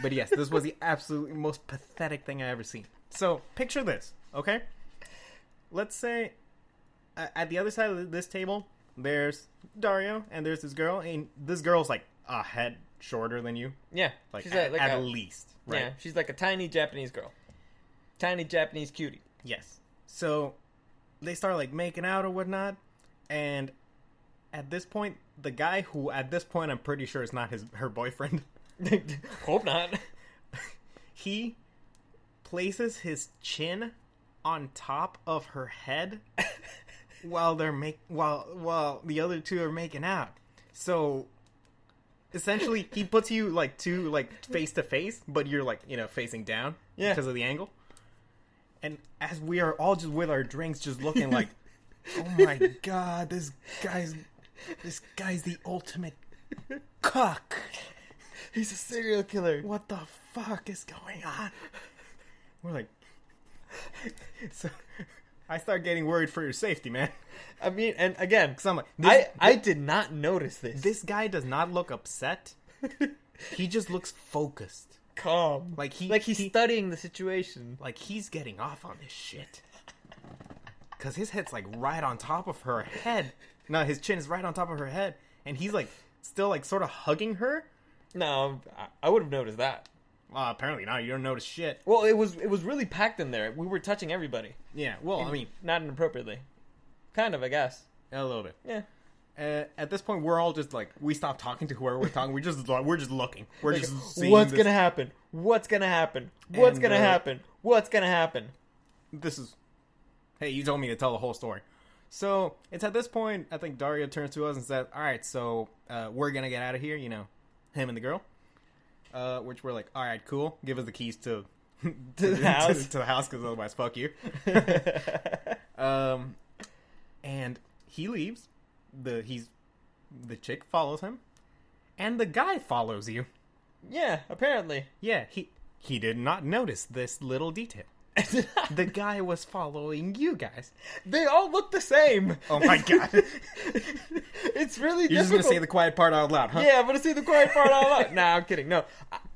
But yes, this was the absolutely most pathetic thing I ever seen. So picture this, okay? Let's say at the other side of this table, there's Dario and there's this girl, and this girl's like a head shorter than you, Yeah. like she's at least, right? Yeah, she's like a tiny Japanese girl. Tiny Japanese cutie. Yes. So they start like making out or whatnot, and at this point, the guy who at this point I'm pretty sure is not her boyfriend, Hope not. he places his chin on top of her head while while the other two are making out. So essentially, he puts you like face to face, but you're like facing down, Yeah. because of the angle. And as we are all just with our drinks, just looking like, oh my god, this guy's the ultimate cuck. He's a serial killer. What the fuck is going on? We're like, so I start getting worried for your safety, man. I mean, and again, Because I'm like, I did not notice this. this guy does not look upset. He just looks focused. calm. Like he's studying the situation. like he's getting off on this shit. Because his head's like right on top of her head. No, his chin is right on top of her head. And he's like still like sort of hugging her. No, I would have noticed that. Apparently not. You don't notice shit. Well, it was really packed in there. We were touching everybody. Yeah, well, I mean, Not inappropriately. Kind of, I guess. a little bit. Yeah. At this point, we're all just like, we stop talking to whoever we're talking. We're just looking. We're Like, just seeing what's this. gonna happen? What's gonna happen? What's And, gonna happen? What's gonna happen? this is... Hey, you told me to tell the whole story. So, it's at this point, I think Dario turns to us and says, alright, so, we're gonna get out of here, you know, him and the girl. Which we're like, alright, cool. Give us the keys to the house. To the house, because otherwise, fuck you. And he leaves. The chick follows him. And the guy follows you. Yeah, apparently. Yeah, he did not notice this little detail. The guy was following you guys. They all look the same. Oh my god. It's really You're difficult. just gonna say the quiet part out loud, huh? Yeah, I'm gonna say the quiet part out loud. Nah, I'm kidding. No,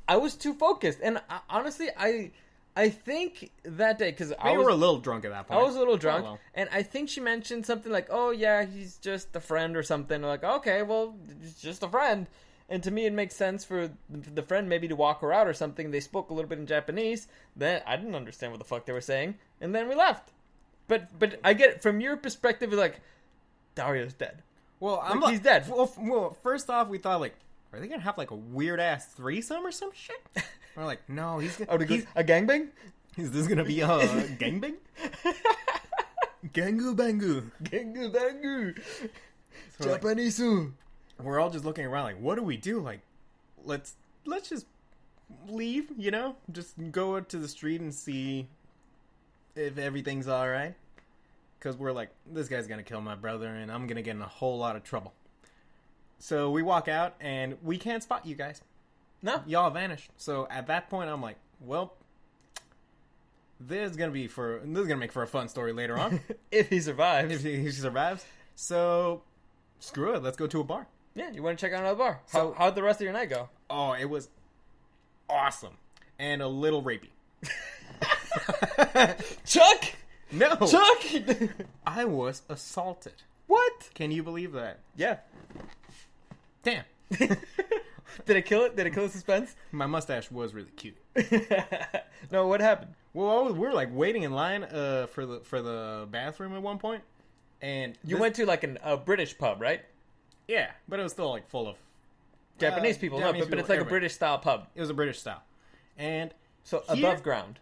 I was too focused. And honestly, I think that day, because We were a little drunk at that point. I was a little drunk, Oh, well. and I think she mentioned something like, "Oh yeah, he's just a friend" or something. Like, okay, well, he's just a friend. And to me, it makes sense for the friend maybe to walk her out or something. They spoke a little bit in Japanese. Then I didn't understand what the fuck they were saying, and then we left. But I get it from your perspective. It's like Dario's dead. Well, He's dead. Well, first off, we thought, like, are they gonna have, like, a weird-ass threesome or some shit? We're like, no, he's gonna... A gangbang? Is this gonna be a gangbang? Gangu bangu. Gangu bangu. So like, Japanese. we're all just looking around like, what do we do? Like, let's just leave, you know? Just go out to the street and see if everything's alright. Because we're like, this guy's gonna kill my brother and I'm gonna get in a whole lot of trouble. So we walk out and we can't spot you guys. No. Y'all vanished. So at that point, I'm like, well, this is gonna make for a fun story later on. If he survives. if he survives. So screw it. Let's go to a bar. Yeah, you want to check out another bar. So- How'd the rest of your night go? Oh, it was awesome and a little rapey. Chuck! No, Chuck! I was assaulted. What? Can you believe that? Yeah. Damn, Did it kill it? Did it kill the suspense? my mustache was really cute. No, what happened? Well, we were like waiting in line for the bathroom at one point, and You went to like a British pub, right? yeah, but it was still like full of Japanese people, Japanese no, but it's people like a everywhere. British style pub. It was a British style, and So Here- above ground.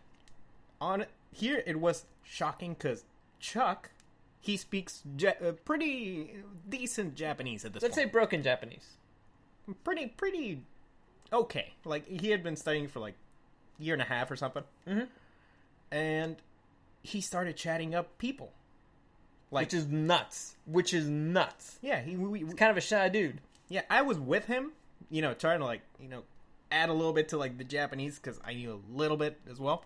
on here it was shocking because Chuck, he speaks pretty decent Japanese at this Let's say point. broken Japanese. Pretty okay. Like he had been studying for like a year and a half or something, and he started chatting up people. Like, Which is nuts. yeah, we Kind of a shy dude. yeah, I was with him, you know, trying to like, you know, add a little bit to like the Japanese because I knew a little bit as well.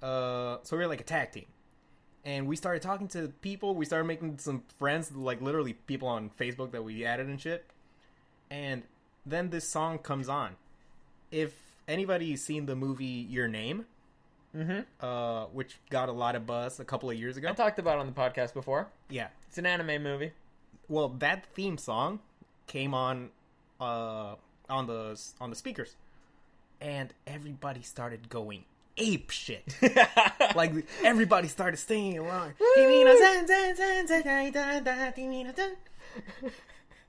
So we were like a tag team, and we started talking to people. We started making some friends, like literally people on Facebook that we added and shit. And then this song comes on. If anybody's seen the movie Your Name, which got a lot of buzz a couple of years ago, I talked about it on the podcast before. yeah. It's an anime movie. Well, that theme song came on the speakers, and everybody started going ape shit. Like everybody started singing along.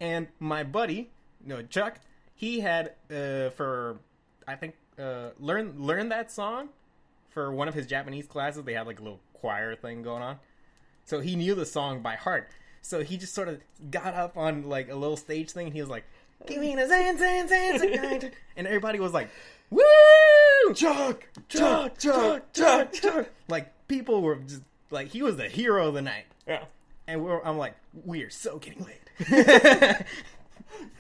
And my buddy, no Chuck, he had learned that song for one of his Japanese classes. They had like a little choir thing going on, so he knew the song by heart. So he just sort of got up on like a little stage thing and he was like, "Give me the zan zan zan zan," and everybody was like, "Woo! Chuck! Like people were just like, he was the hero of the night. Yeah. And I'm like, we're so getting laid.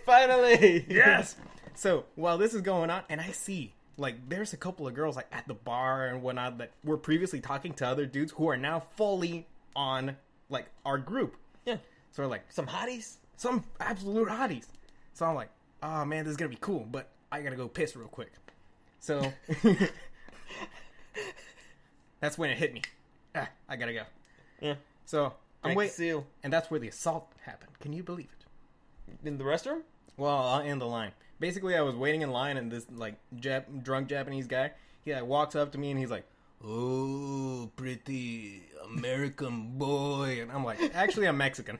Finally! Yes. So while this is going on, and I see like there's a couple of girls like at the bar and whatnot that were previously talking to other dudes who are now fully on like our group. Yeah. So we're like Some hotties? some absolute hotties. So I'm like, oh man, this is gonna be cool, but I gotta go piss real quick. So that's when it hit me. I gotta go. Yeah. So I'm Break waiting, the seal. and that's where the assault happened. Can you believe it? In the restroom? Well, I'll end the line. Basically, I was waiting in line, and this like drunk Japanese guy, he like walks up to me, and he's like, "Oh, pretty American boy," and I'm like, "Actually, I'm Mexican."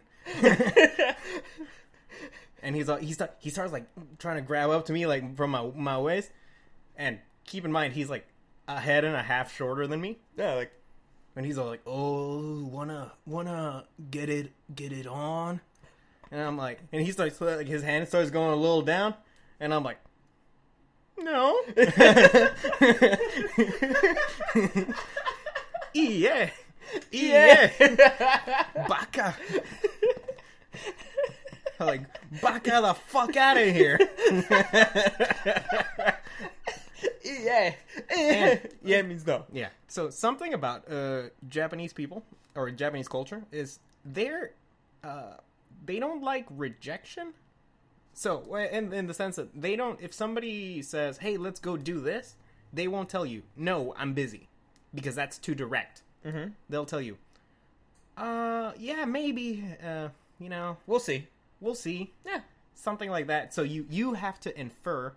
And he starts like trying to grab up to me like from my waist, and keep in mind he's like a head and a half shorter than me. Yeah, like And he's all like, "Oh, wanna get it on?" And I'm like, and he starts like his hand starts going a little down, and I'm like, "No." Yeah. Baka. I'm like, Baka the fuck out of here. Yeah means no. Yeah. So something about Japanese people or Japanese culture is they don't like rejection. So in the sense that they don't, if somebody says, "Hey, let's go do this," they won't tell you, "No, I'm busy," because that's too direct. Mm-hmm. They'll tell you, yeah, maybe, We'll see. we'll see." Yeah. Something like that. So you have to infer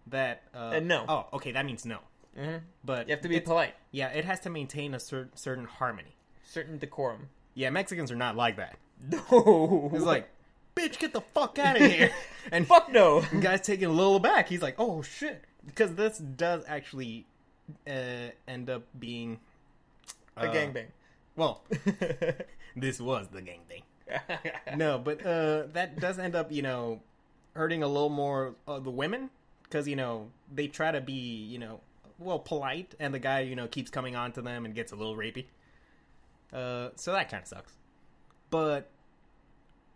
that. No. Oh, okay, that means no. Mm-hmm. But You have to be polite. Yeah, it has to maintain a certain harmony. Certain decorum. Yeah, Mexicans are not like that. No. It's like, "Bitch, get the fuck out of here!" And Fuck no. the guy's taking a little aback. He's like, "Oh shit," because this does actually end up being A gangbang. Well, this was the gangbang. No, but that does end up, hurting a little more the women because they try to be polite, and the guy keeps coming on to them and gets a little rapey. So that kind of sucks. But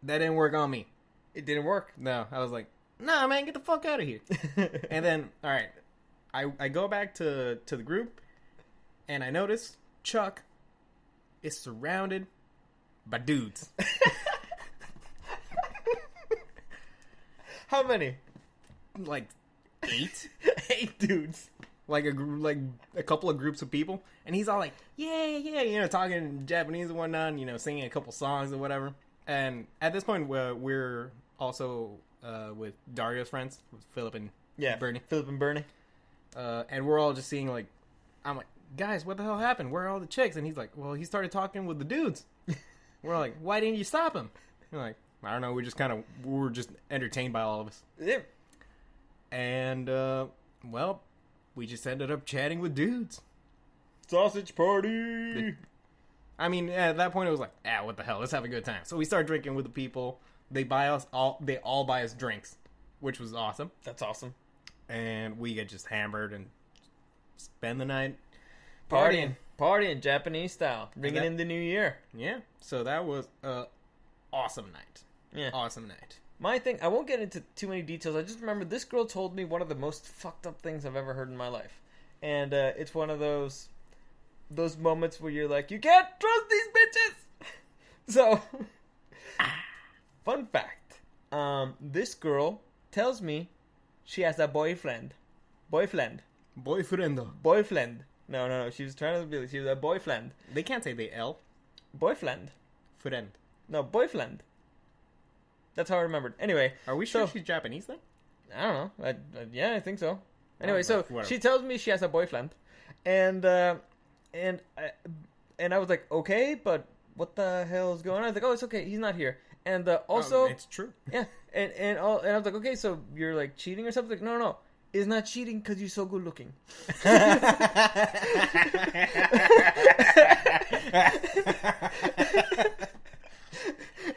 that didn't work on me. It didn't work. No, I was like, "Nah, man, get the fuck out of here." And then, all right, I go back to the group, and I notice Chuck is surrounded by dudes. How many? Like 8. 8 dudes. Like a couple of groups of people, and he's all like, yeah, talking in Japanese and whatnot, singing a couple songs or whatever. And at this point, we're also with Dario's friends, with Philip and Bernie. Philip and Bernie. And we're all just seeing I'm like, "Guys, what the hell happened? Where are all the chicks?" And he's like, "Well, he started talking with the dudes." We're like, "Why didn't you stop him?" We're like, "I don't know. We were just entertained by all of us." Yeah. And well, we just ended up chatting with dudes. Sausage party. I mean, at that point, it was like, what the hell? Let's have a good time. So we start drinking with the people. They all buy us drinks, which was awesome. That's awesome. And we get just hammered and spend the night Partying Japanese style. Bringing in the new year. Yeah. So that was a awesome night. Yeah. Awesome night. My thing, I won't get into too many details. I just remember this girl told me one of the most fucked up things I've ever heard in my life. And it's one of those moments where you're like, you can't trust these bitches! So, fun fact. This girl tells me she has a boyfriend. Boyfriend. No. She was trying to be, she was a boyfriend. They can't say the L. Boyfriend. Friend. No, boyfriend. That's how I remembered. Anyway. Are we sure she's Japanese then? I don't know. Yeah, I think so. Anyway, so whatever. She tells me she has a boyfriend, and I was like, okay, but what the hell is going on? I was like, oh, it's okay, he's not here. And also, it's true. Yeah, and I was like, okay, so you're like cheating or something? Like, no, it's not cheating because you're so good looking.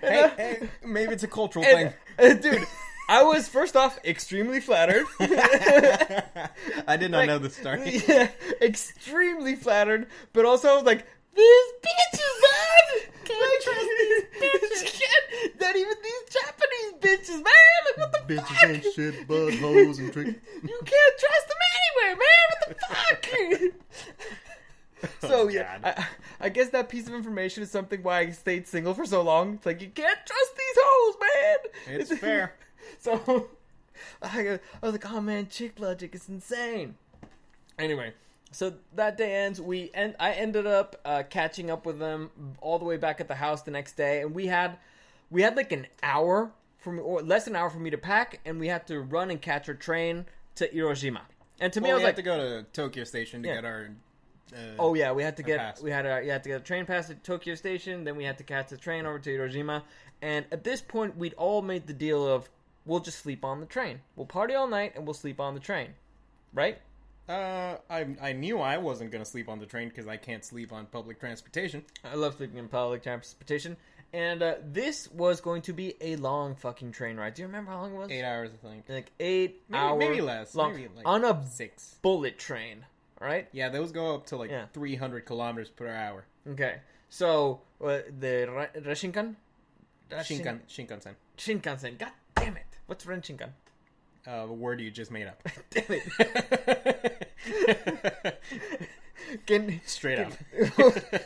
Hey, maybe it's a cultural thing. Dude, I was, first off, extremely flattered. I did not know the story. Yeah, extremely flattered, but also I was like, these bitches, man! Can't trust these bitches. Not even these Japanese bitches, man! Like, what the bitches fuck? ain't shit but hoes and tricks. You can't trust them anywhere, man! What the fuck? So, yeah, I guess that piece of information is something why I stayed single for so long. It's like, you can't trust these hoes, man! It's fair. So, I was like, oh man, chick logic is insane. Anyway, so that day ends. I ended up catching up with them all the way back at the house the next day, and we had like an hour or less than an hour for me to pack, and we had to run and catch our train to Hiroshima. And to me, I was we like, had to go to Tokyo Station to get our. We had to get a train pass at Tokyo Station. Then we had to catch the train over to Hiroshima. And at this point, we'd all made the deal of we'll just sleep on the train. We'll party all night and we'll sleep on the train, right? I knew I wasn't gonna sleep on the train because I can't sleep on public transportation. I love sleeping in public transportation. And this was going to be a long fucking train ride. Do you remember how long it was? 8 hours, I think. Like 8 hours. Maybe less. Long. Maybe like on a 6. bullet train. All right? Yeah, those go up to like Yeah. 300 kilometers per hour. Okay. So, the Reshinkan? Shinkansen. Shinkansen. God damn it. What's Renshinkan? A word you just made up. Damn it. Straight up.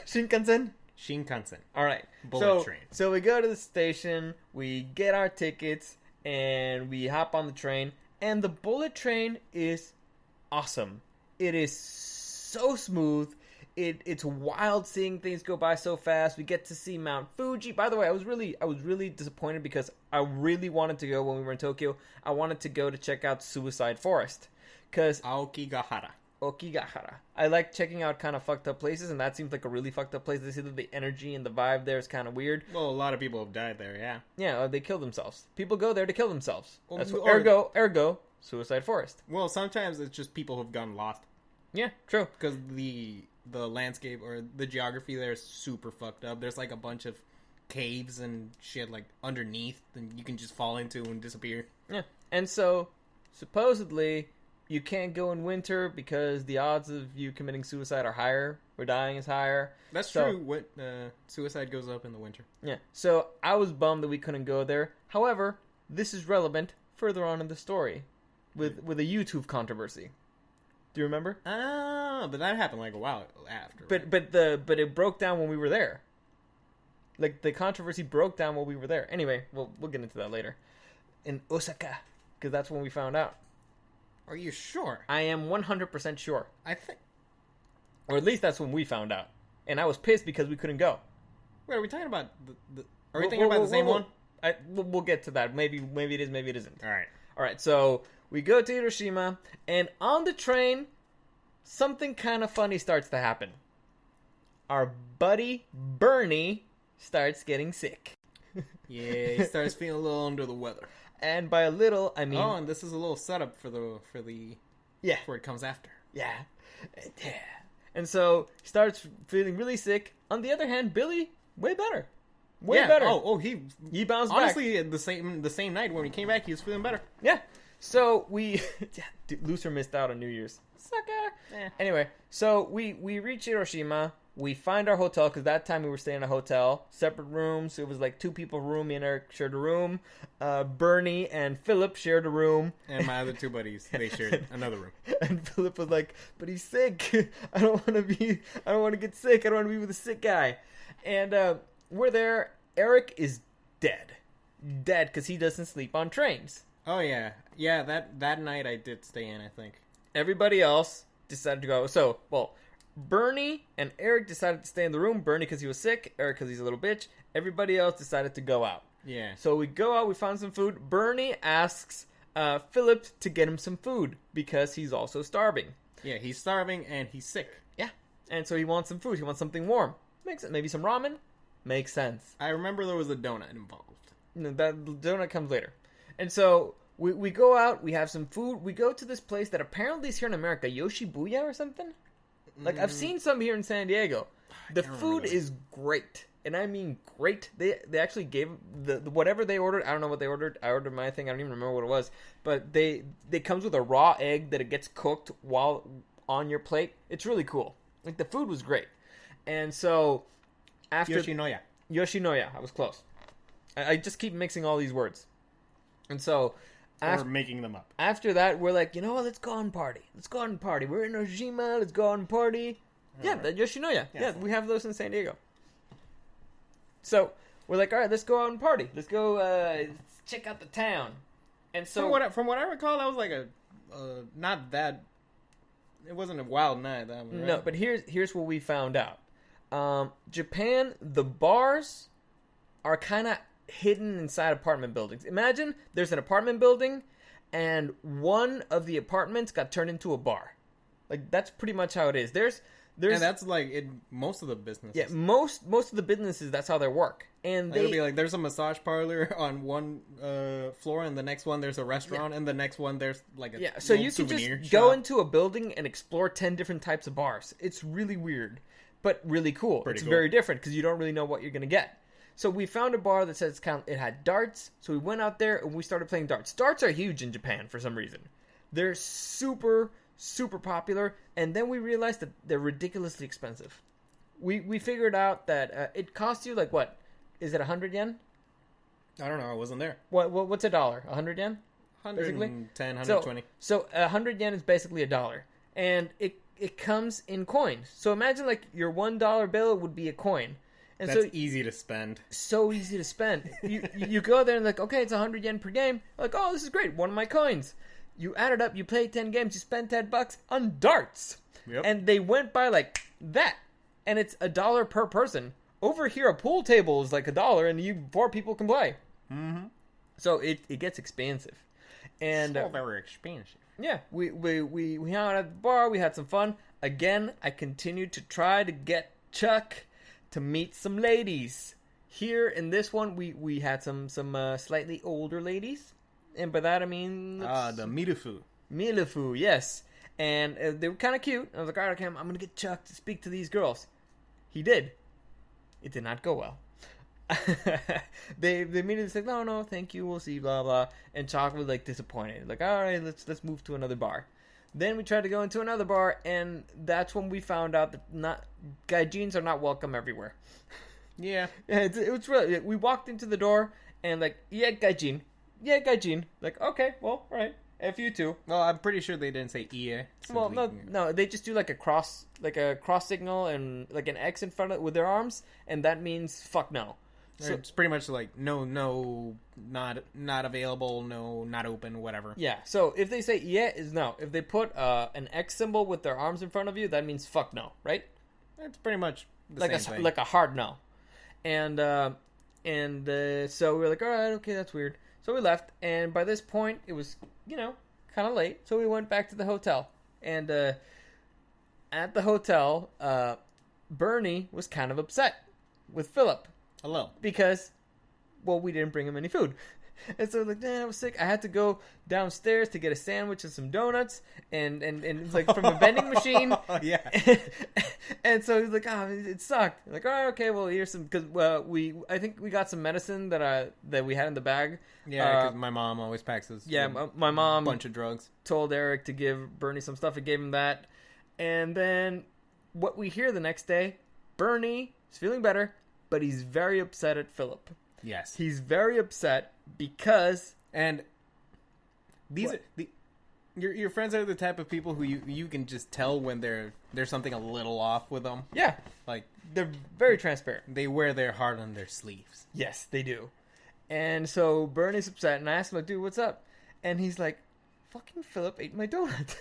Shinkansen? Shinkansen. All right. Bullet train. So we go to the station, we get our tickets, and we hop on the train. And the bullet train is awesome. It is so smooth. It's wild seeing things go by so fast. We get to see Mount Fuji. By the way, I was really disappointed because I really wanted to go when we were in Tokyo. I wanted to go to check out Suicide Forest because Aokigahara. Okigahara. I like checking out kind of fucked up places, and that seems like a really fucked up place. They see that the energy and the vibe there is kind of weird. Well, a lot of people have died there, yeah. Yeah, they kill themselves. People go there to kill themselves. Well, That's what, or- ergo, Suicide Forest. Well, sometimes it's just people who've gone lost. Yeah, true. Because the landscape or the geography there is super fucked up. There's like a bunch of caves and shit like underneath and you can just fall into and disappear. Yeah, and so supposedly you can't go in winter because the odds of you committing suicide are higher or dying is higher. That's So- true. What suicide goes up in the winter. Yeah, so I was bummed that we couldn't go there. However, this is relevant further on in the story with a YouTube controversy. Do you remember? Ah, but that happened like a while after. But right? but it broke down when we were there. Like the controversy broke down while we were there. Anyway, we'll get into that later. In Osaka, because that's when we found out. Are you sure? I am 100% sure, I think. or at least that's when we found out. And I was pissed because we couldn't go. Wait, are we talking about the are we thinking about the same one? We'll get to that. Maybe it is. Maybe it isn't. All right. All right. So we go to Hiroshima, and on the train, something kind of funny starts to happen. Our buddy Bernie starts getting sick. Yeah, he starts feeling a little under the weather. And by a little, I mean... Oh, and this is a little setup for the yeah. where it comes after. Yeah. Yeah. And so, he starts feeling really sick. On the other hand, Billy, way better. Way better. Oh, he bounced back. honestly the same night when he came back, he was feeling better. Yeah. So, we... yeah, dude, Lucer missed out on New Year's. Sucker. Anyway, so we reach Hiroshima. We find our hotel, because that time we were staying in a hotel. Separate rooms. It was like 2 people room. Me and Eric shared a room. Bernie and Philip shared a room. And my other 2 buddies, they shared another room. And Philip was like, but he's sick. I don't want to get sick. I don't want to be with a sick guy. And we're there. Eric is dead. Dead because he doesn't sleep on trains. Oh, yeah. Yeah, that night I did stay in, I think. Everybody else decided to go. So, well, Bernie and Eric decided to stay in the room. Bernie because he was sick. Eric because he's a little bitch. Everybody else decided to go out. Yeah. So we go out. We found some food. Bernie asks Philip to get him some food because he's also starving. Yeah, he's starving and he's sick. Yeah. And so he wants some food. He wants something warm. Makes sense. Maybe some ramen. Makes sense. I remember there was a donut involved. No, that donut comes later. And so we go out. We have some food. We go to this place that apparently is here in America. Yoshibuya or something? Like, I've seen some here in San Diego. The food is great. And I mean great. They actually gave the whatever they ordered. I don't know what they ordered. I ordered my thing. I don't even remember what it was. But they comes with a raw egg that it gets cooked while on your plate. It's really cool. Like, the food was great. And so after Yoshinoya, I was close. I just keep mixing all these words. And so Or making them up. after that, we're like, you know what? Let's go out and party. Let's go out and party. We're in Ojima. Let's go out and party. Yeah, the Yoshinoya. Yeah, we have those in San Diego. So we're like, all right, let's go out and party. Let's go check out the town. And so From what I recall, that was like a not that. It wasn't a wild night. That one, right? no, but here's what we found out. Japan, the bars are kind of hidden inside apartment buildings. Imagine there's an apartment building, and one of the apartments got turned into a bar. Like, that's pretty much how it is. And that's like in most of the businesses. Yeah, most of the businesses, that's how they work. And It'll be like there's a massage parlor on one floor, and the next one there's a restaurant, and the next one there's like a so you can souvenir just shop. go into a building and explore 10 different types of bars. It's really weird, but really cool. It's cool. very different because you don't really know what you're gonna get. So we found a bar that says it had darts. So we went out there and we started playing darts. Darts are huge in Japan for some reason. They're super popular, and then we realized that they're ridiculously expensive. We figured out that it costs you like what? Is it 100 yen? I don't know. I wasn't there. What's $1? 100 yen? 110, 120. So 100 yen is basically $1, and it comes in coins. So imagine like your $1 bill would be a coin, and That's so easy to spend. so easy to spend. You go there and like, okay, it's 100 yen per game. Like, oh, this is great. One of my coins. You add it up. You play 10 games. You spend $10 on darts, and they went by like that, and it's $1 per person. Over here, a pool table is like $1, and 4 people can play. Mm-hmm. So it gets expensive, and So very expensive. yeah, we hung out at the bar. We had some fun. Again, I continued to try to get Chuck to meet some ladies. Here in this one, we had some slightly older ladies, and by that I mean The Mirufu. Milufu, yes, and they were kind of cute. I was like, all right, okay, I'm gonna get Chuck to speak to these girls. He did. It did not go well. they immediately said, no, thank you, we'll see, blah blah. And Chuck was like disappointed, like, all right, let's move to another bar. Then we tried to go into another bar, and that's when we found out that gaijins are not welcome everywhere. Yeah. It was really. We walked into the door and like, yeah, gaijin. Like, okay, well, all right, F you too. Well, I'm pretty sure they didn't say "ie." Well, no, they just do like a cross signal and like an X in front of with their arms, and that means fuck no. So it's pretty much like no, not available, no, not open, whatever. Yeah. So if they say yeah is no. If they put an X symbol with their arms in front of you, that means fuck no, right? It's pretty much the Like same thing. like a hard no. And so we were like, all right, okay, that's weird. So we left, and by this point it was kind of late. So we went back to the hotel, and at the hotel, Bernie was kind of upset with Philip. Hello. Because, well, we didn't bring him any food. And so I was like, I was sick. I had to go downstairs to get a sandwich and some donuts, and it's like from a vending machine. Yeah. And so he's like, it sucked. I'm like, all right, okay, well, here's some, because I think we got some medicine that we had in the bag. Yeah, because my mom always packs us. Yeah, my mom a bunch of drugs. Told Eric to give Bernie some stuff. I gave him that, and then what we hear the next day, Bernie is feeling better, but he's very upset at Philip. Yes. He's very upset because... And these your friends are the type of people who you can just tell when there's something a little off with them. Yeah. Like, they're very transparent. They wear their heart on their sleeves. Yes, they do. And so Bernie's upset, and I asked him, like, dude, what's up? And he's like, fucking Philip ate my donut.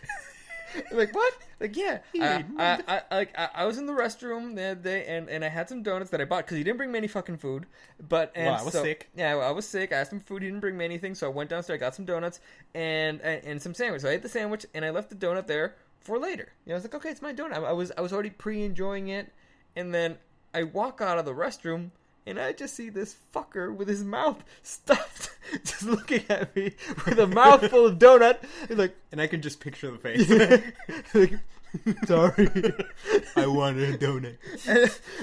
Like, what? Like, yeah. I was in the restroom the other day, and I had some donuts that I bought because he didn't bring me any fucking food. I was sick. Yeah, I was sick. I asked him for food. He didn't bring me anything, so I went downstairs. I got some donuts and some sandwich. So I ate the sandwich, and I left the donut there for later. I was like, okay, it's my donut. I was already pre-enjoying it, and then I walk out of the restroom, and I just see this fucker with his mouth stuffed, just looking at me with a mouthful of donut. He's like, and I can just picture the face. like, sorry, I wanted a donut.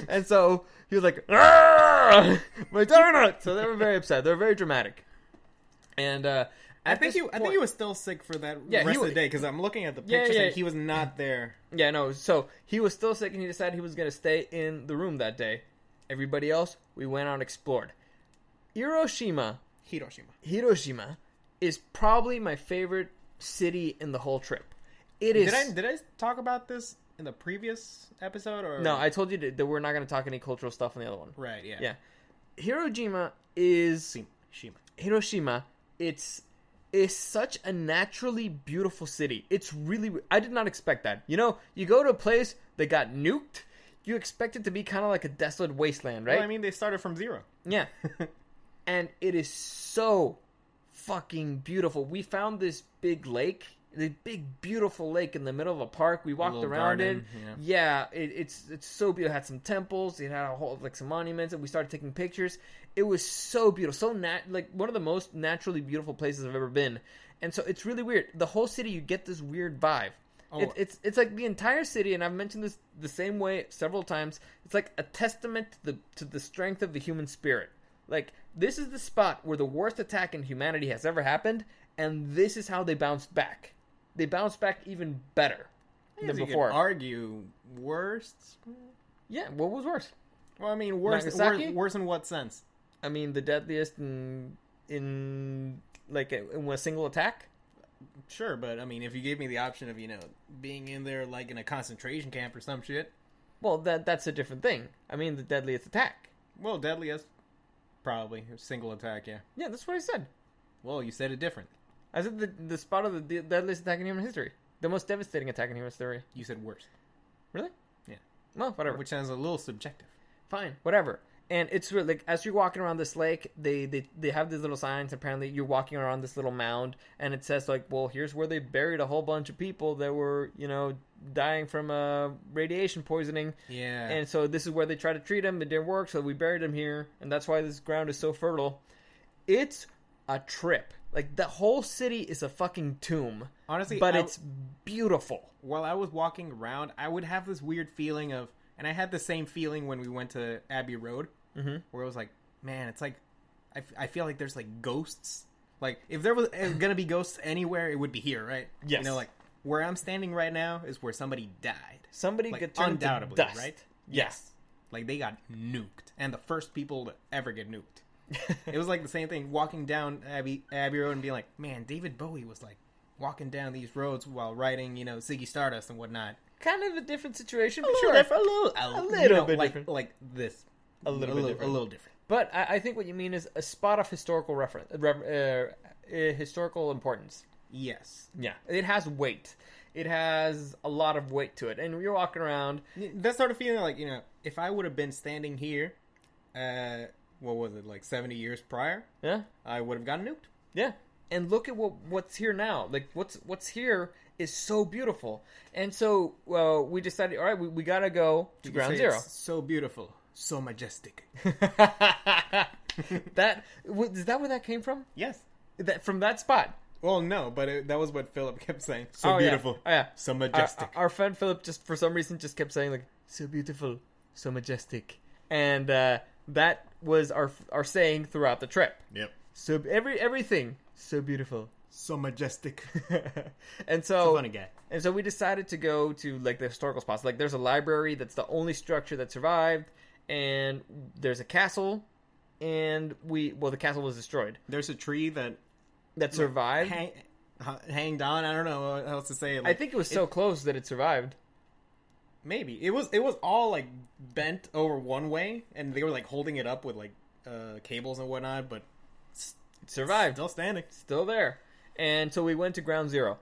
And so he was like, "Arrgh! My donut!" So they were very upset. They were very dramatic. And I think he was still sick for that rest of the day because I'm looking at the pictures and he was not there. Yeah, no. So he was still sick, and he decided he was going to stay in the room that day. Everybody else, we went out and explored. Hiroshima is probably my favorite city in the whole trip. It is. Did I talk about this in the previous episode? Or no? I told you that we're not going to talk any cultural stuff in the other one. Right. Yeah. Yeah. Hiroshima is Hiroshima. It's such a naturally beautiful city. It's really. I did not expect that. You go to a place that got nuked. You expect it to be kind of like a desolate wasteland, right? Well, I mean, they started from zero. Yeah. And it is so fucking beautiful. We found this big lake The big, beautiful lake in the middle of a park. We walked little around garden, it. Yeah, it's so beautiful. It had some temples. It had a whole like some monuments, and we started taking pictures. It was so beautiful, like one of the most naturally beautiful places I've ever been. And so it's really weird. The whole city, you get this weird vibe. Oh. It's like the entire city, and I've mentioned this the same way several times. It's like a testament to the strength of the human spirit. Like, this is the spot where the worst attack in humanity has ever happened, and this is how they bounced back. They bounced back even better than before. You could argue worst. Yeah, what was worse? Well, I mean, worse in what sense? I mean, the deadliest in a single attack. Sure, but I mean, if you gave me the option of being in there like in a concentration camp or some shit. Well, that's a different thing. I mean, the deadliest attack. Well, deadliest, probably a single attack. Yeah. Yeah, that's what I said. Well, you said it different. I said the spot of the deadliest attack in human history, the most devastating attack in human history. You said worst. Really? Yeah. Well, whatever. Which sounds a little subjective. Fine, whatever. And it's really, like, as you're walking around this lake, they have these little signs. Apparently, you're walking around this little mound, and it says, like, well, here's where they buried a whole bunch of people that were, dying from radiation poisoning. Yeah. And so this is where they tried to treat them. It didn't work, so we buried them here, and that's why this ground is so fertile. It's a trip. Like, the whole city is a fucking tomb. Honestly, but it's beautiful. While I was walking around, I would have this weird feeling of, and I had the same feeling when we went to Abbey Road, where it was like, man, it's like, I feel like there's like ghosts. Like, if there was gonna be ghosts anywhere, it would be here, right? Yes. Like where I'm standing right now is where somebody died. Somebody like, got turned undoubtedly, to dust. right? Yes. Like, they got nuked, and the first people to ever get nuked. It was like the same thing, walking down Abbey Road and being like, man, David Bowie was like walking down these roads while writing, Ziggy Stardust and whatnot. Kind of a different situation, but A sure. little bit different. Like this. A little bit different. A little different. But I think what you mean is a spot of historical historical importance. Yes. Yeah. It has weight. It has a lot of weight to it. And you're walking around. That sort of feeling like, if I would have been standing here, what was it, like 70 years prior? Yeah. I would have gotten nuked. Yeah. And look at what's here now. Like, what's here is so beautiful. And so, we decided, all right, we got to go to Ground Zero. It's so beautiful. So majestic. Is that where that came from? Yes. From that spot? Well, no, but that was what Philip kept saying. So Oh, beautiful. Yeah. Oh, yeah. So majestic. Our friend Philip just, for some reason, just kept saying, like, so beautiful, so majestic. And that was our saying throughout the trip. Yep. So everything, so beautiful. So majestic. And so, It's a funny guy. And so we decided to go to, like, the historical spots. Like, there's a library that's the only structure that survived. And there's a castle. And the castle was destroyed. There's a tree that survived. Hanged on. I don't know what else to say. I think it was so close that it survived. Maybe it was all like bent over one way, and they were like holding it up with like cables and whatnot, but it survived. Still standing, still there. And so we went to Ground Zero.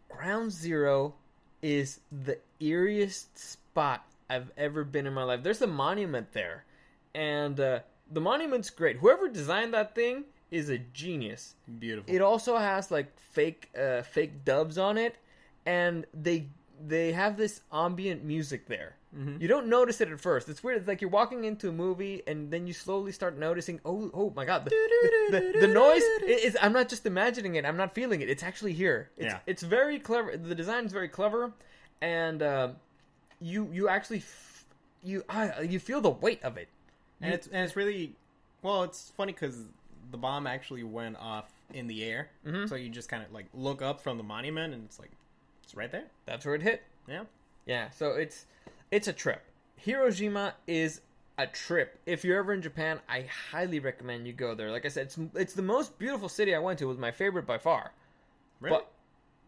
Ground Zero is the eeriest spot I've ever been in my life. There's a monument there, and the monument's great. Whoever designed that thing is a genius. Beautiful. It also has like fake doves on it, and they have this ambient music there. Mm-hmm. You don't notice it at first. It's weird. It's like you're walking into a movie, and then you slowly start noticing, oh my god, the noise is. I'm not just imagining it. I'm not feeling it. It's actually here. It's very clever. The design is very clever, and you actually you feel the weight of it. And it's really, well, it's funny because the bomb actually went off in the air, so you just kind of like look up from the monument, and it's like it's right there. That's where it hit. Yeah. So it's a trip. Hiroshima is a trip. If you're ever in Japan, I highly recommend you go there. Like I said, it's the most beautiful city I went to. It was my favorite by far. Really? But,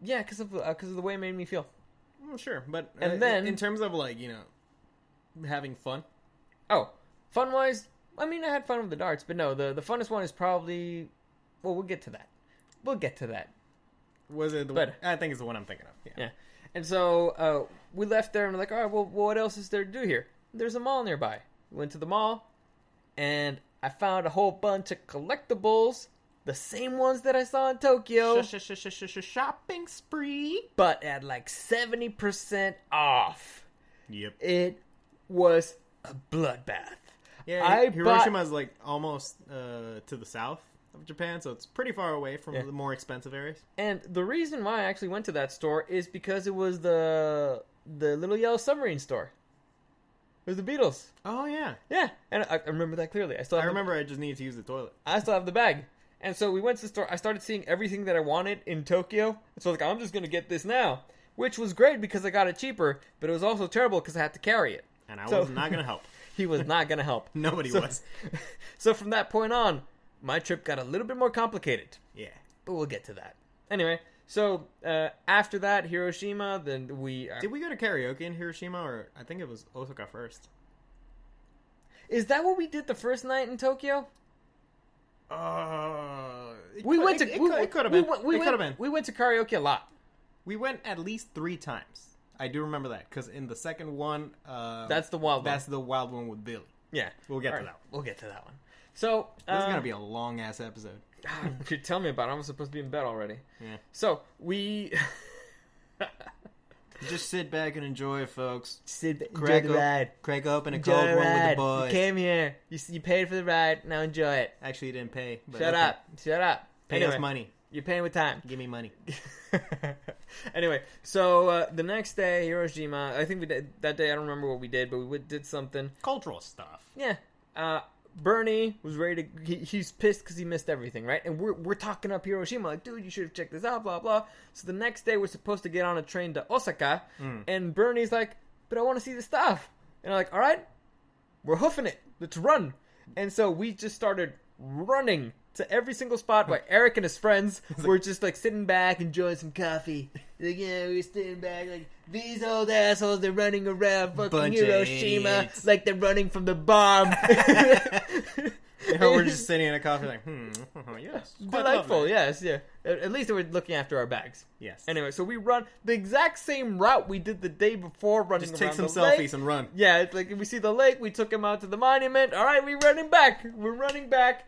yeah, because of the way it made me feel. Well, sure, but and then in terms of like having fun. Oh, fun wise, I mean, I had fun with the darts, but no, the funnest one is probably. Well, we'll get to that. Was it the one? I think it's the one I'm thinking of. Yeah. And so we left there and we're like, all right, well, what else is there to do here? There's a mall nearby. We went to the mall, and I found a whole bunch of collectibles the same ones that I saw in Tokyo, Shopping spree. but at like 70% off. Yep. It was a bloodbath. Yeah, Hiroshima's like almost to the south of Japan, so it's pretty far away from the more expensive areas. And the reason why I actually went to that store is because it was the Little Yellow Submarine store. It was the Beatles. Oh yeah, Yeah, and I remember that clearly. I just needed to use the toilet. I still have the bag. And so we went to the store. I started seeing everything that I wanted in Tokyo. So I was like, I'm just going to get this now. Which was great because I got it cheaper, but it was also terrible because I had to carry it. And I was not going to help. He was not going to help. Nobody was. So from that point on, my trip got a little bit more complicated. Yeah. But we'll get to that. Anyway, so after that, Hiroshima, then Did we go to karaoke in Hiroshima, or I think it was Osaka first? Is that what we did the first night in Tokyo? It could have been. We went to karaoke a lot. We went at least 3 times. I do remember that because in the second one, that's the wild one. That's the wild one with Billy. Yeah, we'll get to that one. We'll get to that one. So this is gonna be a long ass episode. Tell me about it. I'm supposed to be in bed already. Yeah. So we just sit back and enjoy, folks. Enjoy the ride. Crack open a cold one with the boys. You came here. You paid for the ride. Now enjoy it. Actually, you didn't pay. But Shut up. Pay us money. You're paying with time. Give me money. Anyway, so the next day, Hiroshima. I think we did that day. I don't remember what we did, but we did something. Cultural stuff. Yeah. Bernie was ready to. He's pissed because he missed everything, right? And we're talking up Hiroshima, like, dude, you should have checked this out, blah blah. So the next day, we're supposed to get on a train to Osaka, and Bernie's like, but I want to see the stuff. And I'm like, all right, we're hoofing it. Let's run. And so we just started running to every single spot where Eric and his friends were just like sitting back enjoying some coffee. Like, yeah, we're sitting back like these old assholes. They're running around fucking Bunch Hiroshima like they're running from the bomb. We're just sitting in a coffee like, yes, delightful. Yes, yeah. At least they were looking after our bags. Yes. Anyway, so we run the exact same route we did the day before, running just around take some the selfies lake. and run. Yeah, it's like we see the lake, we took him out to the monument. All right, we're running back.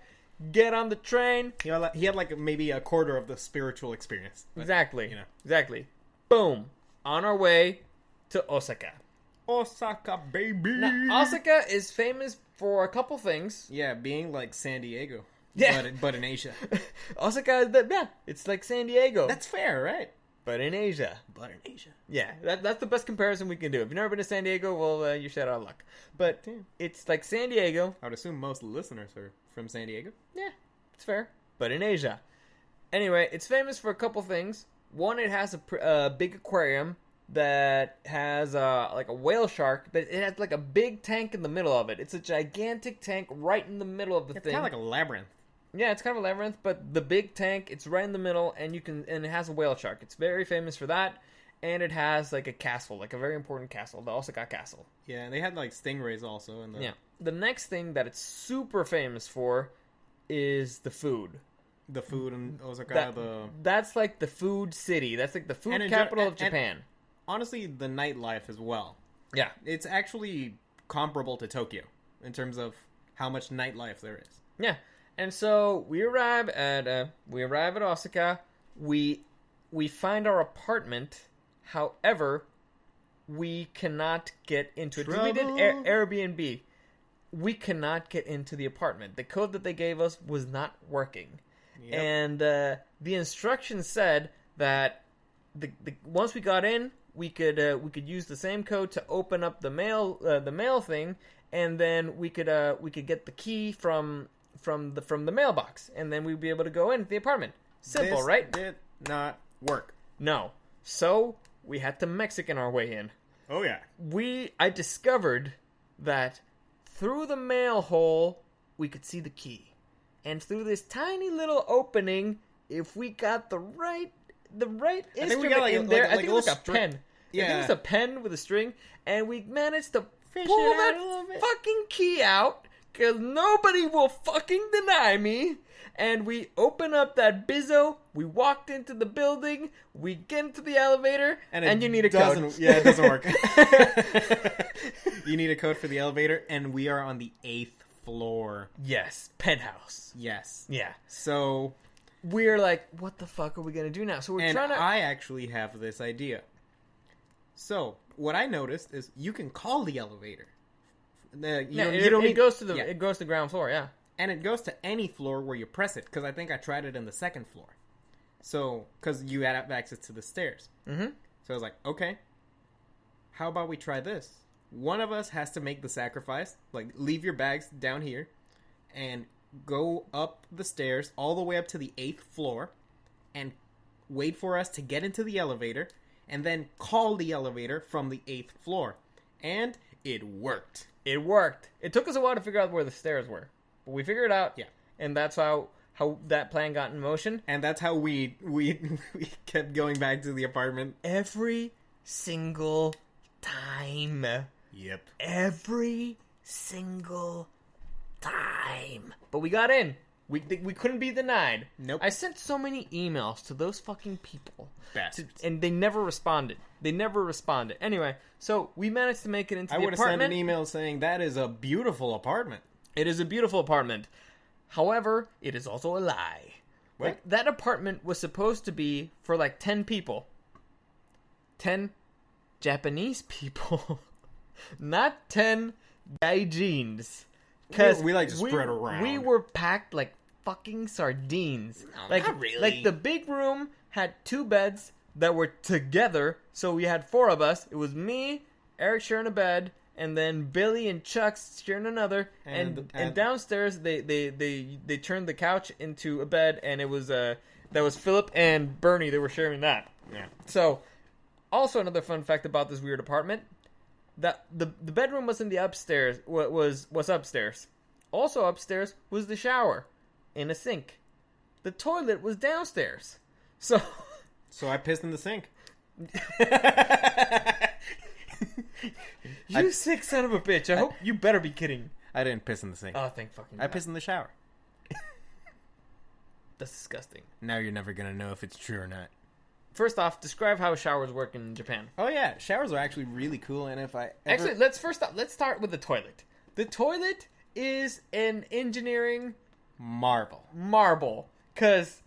Get on the train. He had like maybe a quarter of the spiritual experience. But, exactly. Exactly. Boom. On our way to Osaka. Osaka, baby. Now, Osaka is famous for a couple things. Yeah, being like San Diego. Yeah. But in Asia. Osaka, it's like San Diego. That's fair, right? But in Asia. Yeah, that's the best comparison we can do. If you've never been to San Diego, well, you're shut out of luck. But it's like San Diego. I would assume most listeners are from San Diego. Yeah, it's fair. But in Asia. Anyway, it's famous for a couple things. One, it has a big aquarium that has like a whale shark, but it has like a big tank in the middle of it. It's a gigantic tank right in the middle of the thing. It's kind of like a labyrinth. Yeah, it's kind of a labyrinth, but the big tank, it's right in the middle, and it has a whale shark. It's very famous for that, and it has like a castle, like a very important castle, the Osaka Castle. Yeah, and they had like stingrays also. Yeah. The next thing that it's super famous for is the food. The food in Osaka. That's like the food city. That's like the food capital of Japan. And honestly, the nightlife as well. Yeah. It's actually comparable to Tokyo in terms of how much nightlife there is. Yeah. And so we arrive at Osaka. We find our apartment. However, we cannot get into it. We did Airbnb. We cannot get into the apartment. The code that they gave us was not working. Yep. And the instructions said that once we got in, we could use the same code to open up the mail thing, and then we could get the key from the mailbox, and then we'd be able to go into the apartment. Simple, right? Did not work. No. So we had to Mexican our way in. Oh yeah. I discovered that through the mail hole we could see the key, and through this tiny little opening, if we got the right instrument in there, I think it was a pen. Yeah. I think it was a pen with a string, and we managed to pull that fucking key out. Because nobody will fucking deny me. And we open up that bizzo. We walked into the building. We get into the elevator. And you need a code. Yeah, it doesn't work. You need a code for the elevator. And we are on the 8th floor. Yes. Penthouse. Yes. Yeah. So we're like, what the fuck are we gonna do now? So we're And trying to. I actually have this idea. So what I noticed is you can call the elevator. It goes to the yeah. it goes to the ground floor. Yeah. And it goes to any floor where you press it, because I think I tried it in the second floor. So, because you have access to the stairs. Mm-hmm. So I was like, okay, how about we try this? One of us has to make the sacrifice, like leave your bags down here, and go up the stairs all the way up to the 8th floor, and wait for us to get into the elevator, and then call the elevator from the 8th floor. And it worked. It worked. It took us a while to figure out where the stairs were, but we figured it out. Yeah. And that's how that plan got in motion. And that's how we kept going back to the apartment. Every single time. Yep. Every single time. But we got in. We couldn't be denied. Nope. I sent so many emails to those fucking people. Bastards. And they never responded. Anyway, so we managed to make it into the apartment. I would have sent an email saying, that is a beautiful apartment. It is a beautiful apartment. However, it is also a lie. What? Like, that apartment was supposed to be for like 10 people. 10 Japanese people. Not 10 gaijins. We like to spread around. We were packed like fucking sardines. No, like, not really. Like the big room had 2 beds that were together. So we had 4 of us. It was me, Eric sharing a bed, and then Billy and Chuck sharing another. And downstairs they turned the couch into a bed, and it was that was Philip and Bernie. They were sharing that. Yeah. So, also another fun fact about this weird apartment, that the bedroom was in the upstairs. Was upstairs. Also upstairs was the shower, and a sink. The toilet was downstairs. So I pissed in the sink. You sick son of a bitch. I hope you better be kidding. I didn't piss in the sink. Oh, thank fucking I God. pissed in the shower. That's disgusting. Now you're never going to know if it's true or not. First off, describe how showers work in Japan. Oh yeah, showers are actually really cool, and if I ever... Actually, let's start with the toilet. The toilet is an engineering marvel. Because,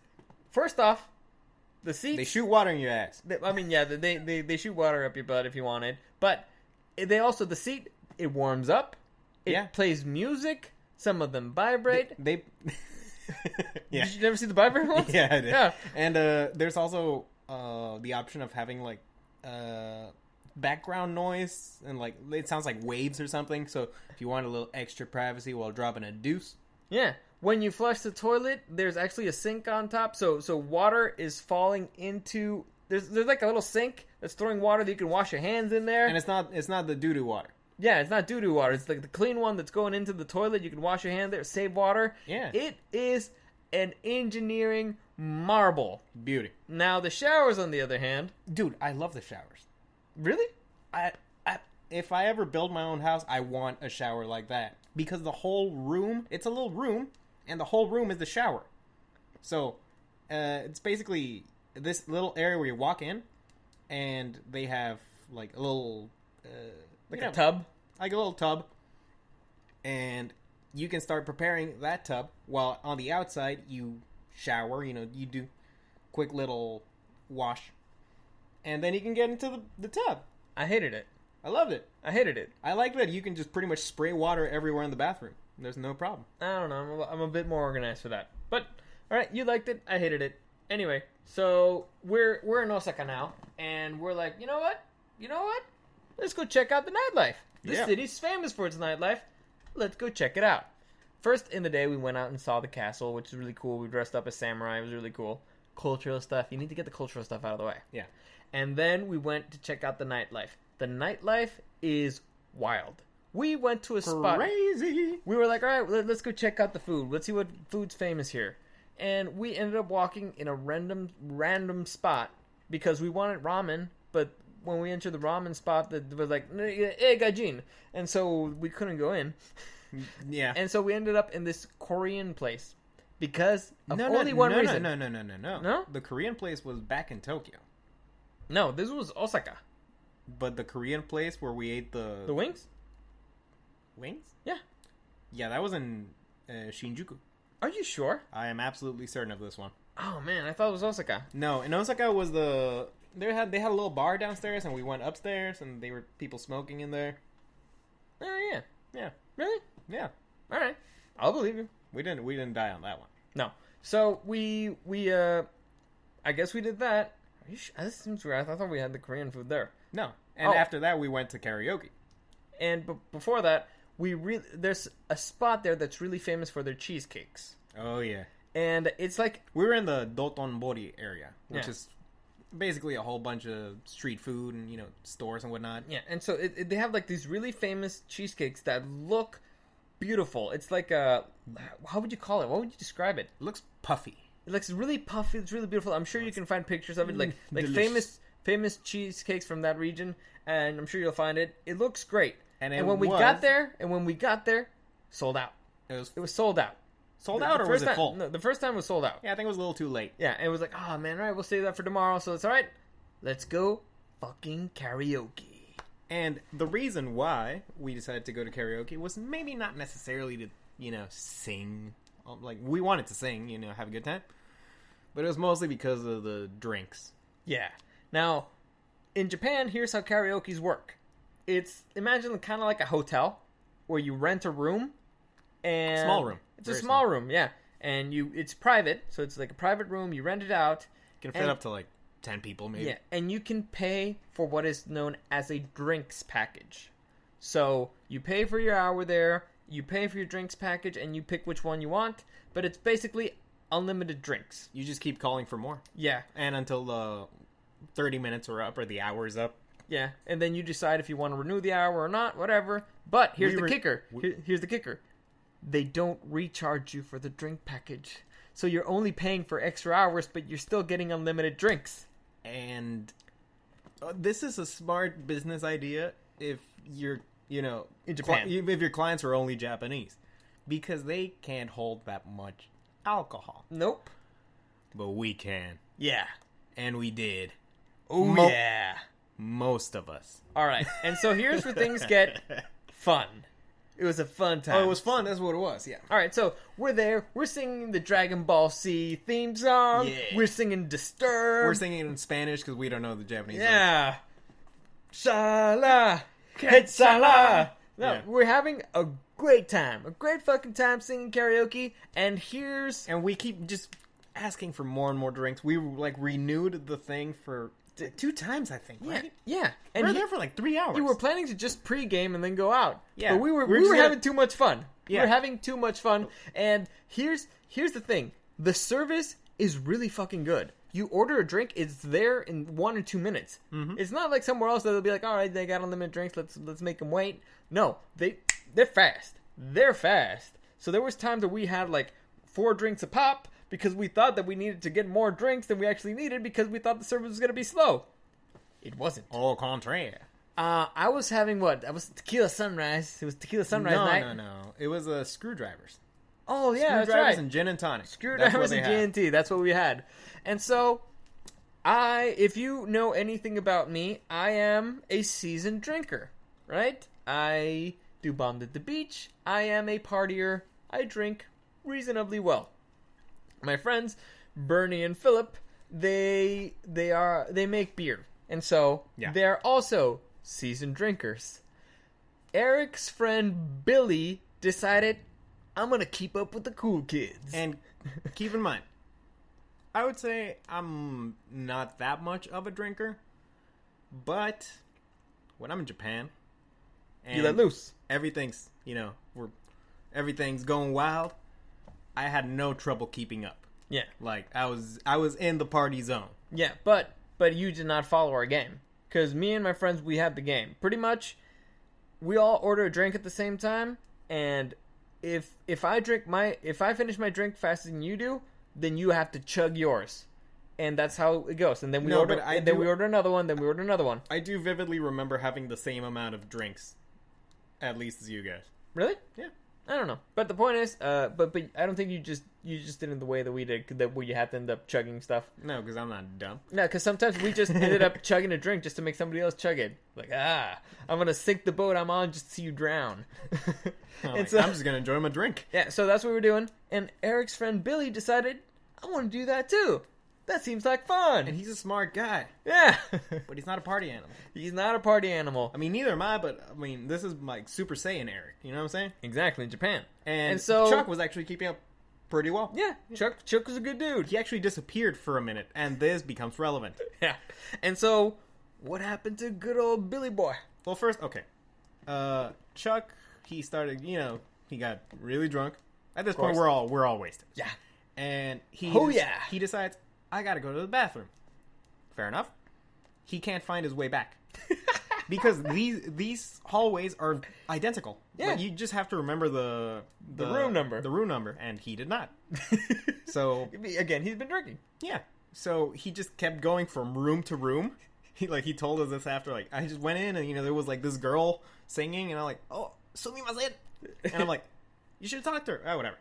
first off, the seats... They shoot water in your ass. They shoot water up your butt if you want it. But they also, the seat, it warms up. It plays music. Some of them vibrate. They yeah. Did you never see the vibrate ones? Yeah, I did. Yeah. And there's also the option of having, like, background noise. And, like, it sounds like waves or something. So if you want a little extra privacy while dropping a deuce. Yeah. When you flush the toilet, there's actually a sink on top. So water is falling into... There's like a little sink that's throwing water that you can wash your hands in there. And it's not the doo-doo water. Yeah, it's not doo-doo water. It's like the clean one that's going into the toilet. You can wash your hand there, save water. Yeah. It is an engineering marvel. Beauty. Now, the showers, on the other hand... Dude, I love the showers. Really? If I ever build my own house, I want a shower like that. Because the whole room, it's a little room, and the whole room is the shower. So, it's basically this little area where you walk in, and they have, like, a little... a tub? Like a little tub. And you can start preparing that tub, while on the outside, you shower, you do quick little wash. And then you can get into the tub. I hated it. I loved it. I hated it. I like that you can just pretty much spray water everywhere in the bathroom. There's no problem. I don't know. I'm a bit more organized for that. But, alright, you liked it. I hated it. Anyway, so we're in Osaka now, and we're like, you know what? Let's go check out the nightlife. This city's famous for its nightlife. Let's go check it out. First in the day, we went out and saw the castle, which is really cool. We dressed up as samurai. It was really cool. Cultural stuff. You need to get the cultural stuff out of the way. Yeah. And then we went to check out the nightlife. The nightlife is wild. We went to a spot. Crazy. We were like, all right, let's go check out the food. Let's see what food's famous here. And we ended up walking in a random spot because we wanted ramen, but when we entered the ramen spot, that was like, hey, gaijin. And so we couldn't go in. Yeah. And so we ended up in this Korean place because of only one reason. No. No? The Korean place was back in Tokyo. No, this was Osaka. But the Korean place where we ate the wings? Wings? Yeah. Yeah, that was in Shinjuku. Are you sure? I am absolutely certain of this one. Oh man, I thought it was Osaka. No, in Osaka was they had a little bar downstairs, and we went upstairs, and they were people smoking in there. Oh yeah. Yeah, Really? yeah. All right. I'll believe you. We didn't die on that one. No. So we I guess we did that. Are you sure? That seems weird. I thought we had the Korean food there. No, and after that we went to karaoke. And before that, there's a spot there that's really famous for their cheesecakes. Oh yeah. And it's like We were in the Dotonbori area, which Yeah. is basically a whole bunch of street food and stores and whatnot. yeah, and so they have like these really famous cheesecakes that look beautiful. It's like how would you call it? What would you describe it? It looks puffy. It looks really puffy. It's really beautiful. I'm sure you can find pictures of it, like delicious. famous cheesecakes from that region, and I'm sure you'll find it. It looks great. And when we got there, sold out. It was It was sold out. sold The out, or was first it time- full? No, the first time was sold out. Yeah, I think it was a little too late. Yeah, and it was like, oh man, all right, we'll save that for tomorrow. So it's all right. Let's go fucking karaoke. And the reason why we decided to go to karaoke was maybe not necessarily to, sing. Like, we wanted to sing, have a good time. But it was mostly because of the drinks. Yeah. Now, in Japan, here's how karaoke's work. Imagine kind of like a hotel where you rent a room. And Small room. It's a Very small room, yeah. And it's private, so it's like a private room. You rent it out. Can fit up to like 10 people, maybe. Yeah, and you can pay for what is known as a drinks package. So you pay for your hour there, you pay for your drinks package, and you pick which one you want. But it's basically unlimited drinks. You just keep calling for more. Yeah, And until the 30 minutes are up or the hour is up. yeah. And then you decide if you want to renew the hour or not, whatever. But here's the kicker. Here's the kicker. They don't recharge you for the drink package. So you're only paying for extra hours, but you're still getting unlimited drinks. And this is a smart business idea if you're, In Japan. if your clients are only Japanese. Because they can't hold that much alcohol. Nope. But we can. Yeah. And we did. Oh, yeah. Most of us. All right. And so here's where things get fun. It was a fun time. Oh, it was fun. That's what it was, yeah. All right, so we're there. We're singing the Dragon Ball Z theme song. Yeah. We're singing Disturbed. We're singing in Spanish because we don't know the Japanese. Yeah. Shala. Quetzala. No, Yeah. we're having a great time. A great fucking time singing karaoke. And here's... And we keep just asking for more and more drinks. We, renewed the thing for 2 times, I think, right? Yeah. We And were there for, 3 hours. we were planning to just pregame and then go out. Yeah. But we were We're just gonna- having too much fun. Yeah. We were having too much fun. And here's the thing. The service is really fucking good. You order a drink, it's there in 1 or 2 minutes. Mm-hmm. It's not like somewhere else that they'll be like, all right, they got unlimited drinks, let's make them wait. No, they're fast. They're fast. So there was times that we had 4 drinks a pop because we thought that we needed to get more drinks than we actually needed because we thought the service was going to be slow. It wasn't. Au contraire. I was having what? I was Tequila Sunrise. It was Tequila Sunrise night. No. It was screwdrivers. Oh, yeah, that's Screwdrivers right. and gin and tonic. That's Screwdrivers what they and had. G&T. That's what we had. And so, if you know anything about me, I am a seasoned drinker, right? I do Bombed at the Beach. I am a partier. I drink reasonably well. My friends, Bernie and Philip, they make beer. And so, Yeah. they're also seasoned drinkers. Eric's friend Billy decided, I'm going to keep up with the cool kids. And keep in mind, I would say I'm not that much of a drinker, but when I'm in Japan, and you let loose. everything's everything's going wild, I had no trouble keeping up. Yeah. I was in the party zone. Yeah, but you did not follow our game. Because me and my friends, we had the game. Pretty much, we all order a drink at the same time, and if I finish my drink faster than you do, then you have to chug yours. And that's how it goes. And then we No, order but I and then do- we order another one, then we order another one. I do vividly remember having the same amount of drinks, at least as you guys. Really? Yeah. I don't know. But the point is, but I don't think you just did it the way that we did, where you had to end up chugging stuff. No, because I'm not dumb. No, because sometimes we just ended up chugging a drink just to make somebody else chug it. I'm going to sink the boat I'm on just to see you drown. I'm And like, so- I'm just gonna enjoy my drink. Yeah, so that's what we were doing. And Eric's friend Billy decided, I want to do that too. That seems like fun. And he's a smart guy. Yeah. But he's not a party animal. He's not a party animal. I mean, neither am I, but I mean, this is like Super Saiyan Eric. You know what I'm saying? Exactly, in Japan. And so Chuck was actually keeping up pretty well. Yeah, Chuck was a good dude. He actually disappeared for a minute, and this becomes relevant. Yeah. And so, what happened to good old Billy Boy? Well, first, okay. Chuck, he started, he got really drunk. At this point, we're all wasted. Yeah. And he yeah. he decides, I gotta go to the bathroom. Fair enough. He can't find his way back. Because these hallways are identical. Yeah. Like, you just have to remember the room number. The room number, and he did not. So again, he's been drinking. yeah. So he just kept going from room to room. He told us this after, like, I just went in and there was like this girl singing, and I'm like, oh, sumimasen. And I'm like, you should talk to her. Oh, whatever.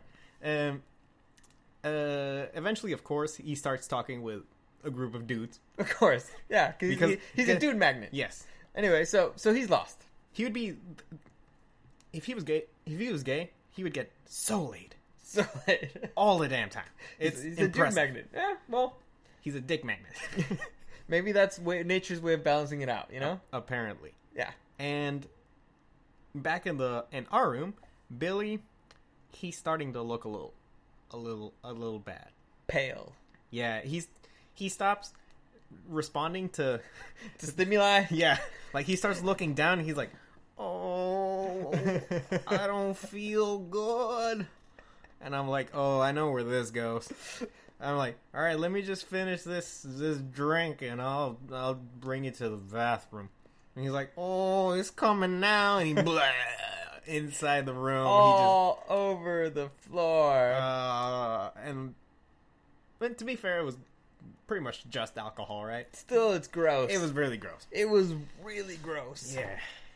Eventually, of course, he starts talking with a group of dudes. Of course, yeah, because he's a dude magnet. Yes. Anyway, so he's lost. He would be, if he was gay, he would get so laid So all the damn time. It's he's impressive. a dude magnet. Yeah, well, He's a dick magnet. maybe that's nature's way of balancing it out. You know? Apparently. Yeah. And back in our room, Billy, he's starting to look a little bad. Pale. Yeah, he stops responding to stimuli. Yeah, like he starts looking down and he's like, oh, I don't feel good. And I'm like, oh, I know where this goes. I'm like, all right, let me just finish this drink and I'll bring you to the bathroom. And he's like, oh, it's coming now. And he blah, inside the room. All over the floor. But to be fair, it was pretty much just alcohol, right? Still, it's gross. It was really gross. It was really gross. Yeah.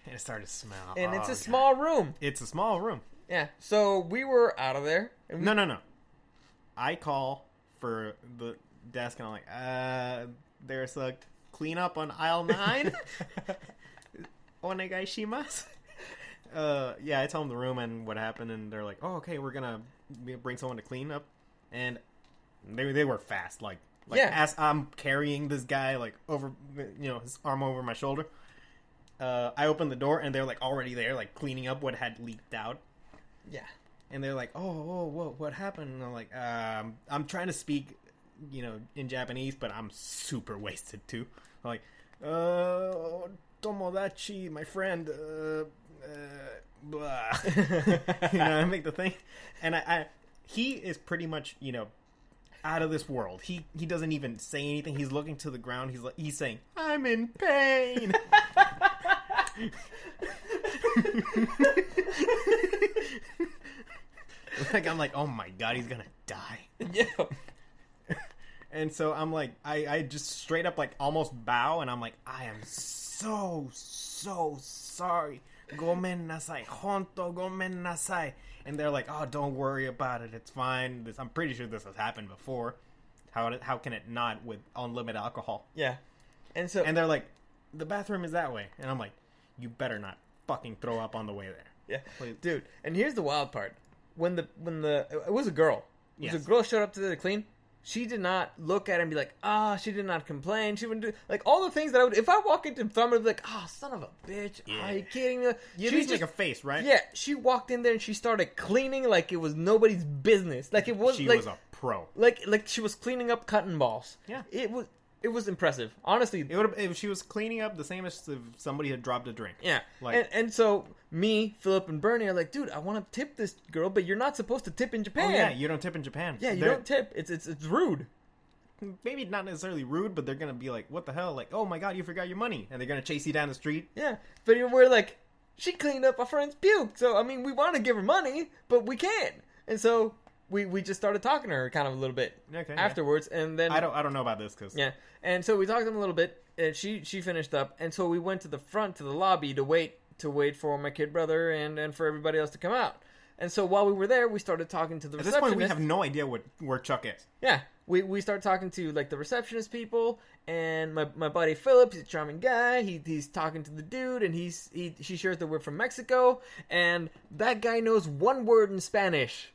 And it started to smell. And it's a small room. It's a small room. Yeah. So we were out of there. And No. I call for the desk and I'm like, there's a cleanup on aisle 9. Onegaishimasu. Yeah, I tell them the room and what happened, and they're like, oh, okay, we're gonna bring someone to clean up. And they were fast, like yeah. As I'm carrying this guy, like, over, his arm over my shoulder. I opened the door, and they're, like, already there, like, cleaning up what had leaked out. Yeah. And they're like, whoa, what happened? And I'm like, I'm trying to speak, in Japanese, but I'm super wasted, too. I'm like, Tomodachi, my friend, blah. I make the thing. And he is pretty much, out of this world. He doesn't even say anything. He's looking to the ground. He's saying, I'm in pain. I'm like, oh my god, he's gonna die. Yeah. And so I'm like, I just straight up like almost bow, and I'm like, I am so sorry. Gomen nasai, honto gomen nasai. And they're like, oh, don't worry about it. It's fine. I'm pretty sure this has happened before. How can it not with unlimited alcohol? Yeah. And they're like, the bathroom is that way. And I'm like, you better not fucking throw up on the way there. Yeah. Please. Dude, and here's the wild part. When it was a girl. Yes. A girl showed up to clean. She did not look at it and be like, she did not complain. She wouldn't do, like, all the things that I would, if I walk into Thumb, I'd be like, son of a bitch. Yeah. Are you kidding me? You just make a face, right? Yeah, she walked in there and she started cleaning like it was nobody's business. Like it was, she like, was a pro. Like she was cleaning up cotton balls. Yeah. It was impressive. Honestly. It would if she was cleaning up the same as if somebody had dropped a drink. Yeah. Like, and so me, Philip, and Bernie are like, dude, I want to tip this girl, but you're not supposed to tip in Japan. oh yeah, you don't tip in Japan. Yeah, you don't tip. It's rude. Maybe not necessarily rude, but they're gonna be like, what the hell? Like, oh my god, you forgot your money. And they're gonna chase you down the street. Yeah. But we're like, she cleaned up our friend's puke. So, I mean, we want to give her money, but we can't. And so we just started talking to her kind of a little bit afterwards. Yeah. And then I don't know about this because yeah. And so we talked to them a little bit, and she finished up, and so we went to the front to the lobby to wait for my kid brother and for everybody else to come out. And so while we were there, we started talking to the receptionist. At this point, we have no idea where Chuck is. Yeah, we started talking to like the receptionist people, and my buddy Philip, he's a charming guy. He's talking to the dude, and she shares that we're from Mexico, and that guy knows one word in Spanish,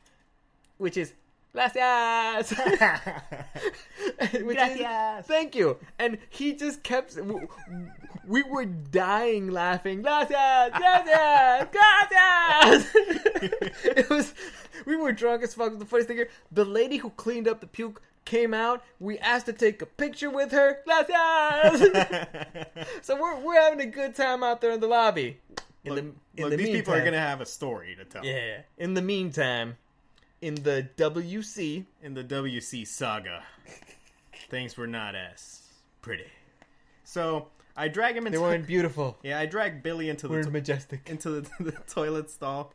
which is Gracias. Which is, Gracias. thank you. And he just kept. We were dying laughing. Gracias, gracias, gracias. It was. We were drunk as fuck. The funniest thing here, the lady who cleaned up the puke came out. We asked to take a picture with her. Gracias. So we're having a good time out there in the lobby. Look, these people are gonna have a story to tell. Yeah. In the meantime, in the WC, In the WC saga, things were not as pretty. So I drag him into. they weren't beautiful. Yeah, I drag Billy into We're the majestic. into the toilet stall,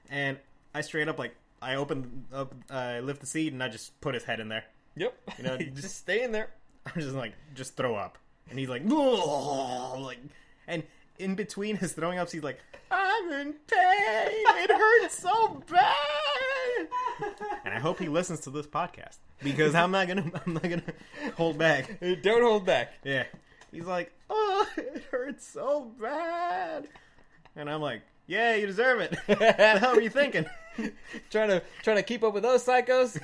and I straight up I open up, I lift the seat, and I just put his head in there. Yep. You know, just stay in there. I'm just just throw up, and he's like, "Ugh," and in between his throwing ups, he's like, I'm in pain. It hurts so bad. And I hope he listens to this podcast because I'm not gonna hold back. Don't hold back. Yeah, he's like, oh, it hurts so bad, and I'm like, yeah, you deserve it. What the hell were you thinking? trying to keep up with those psychos.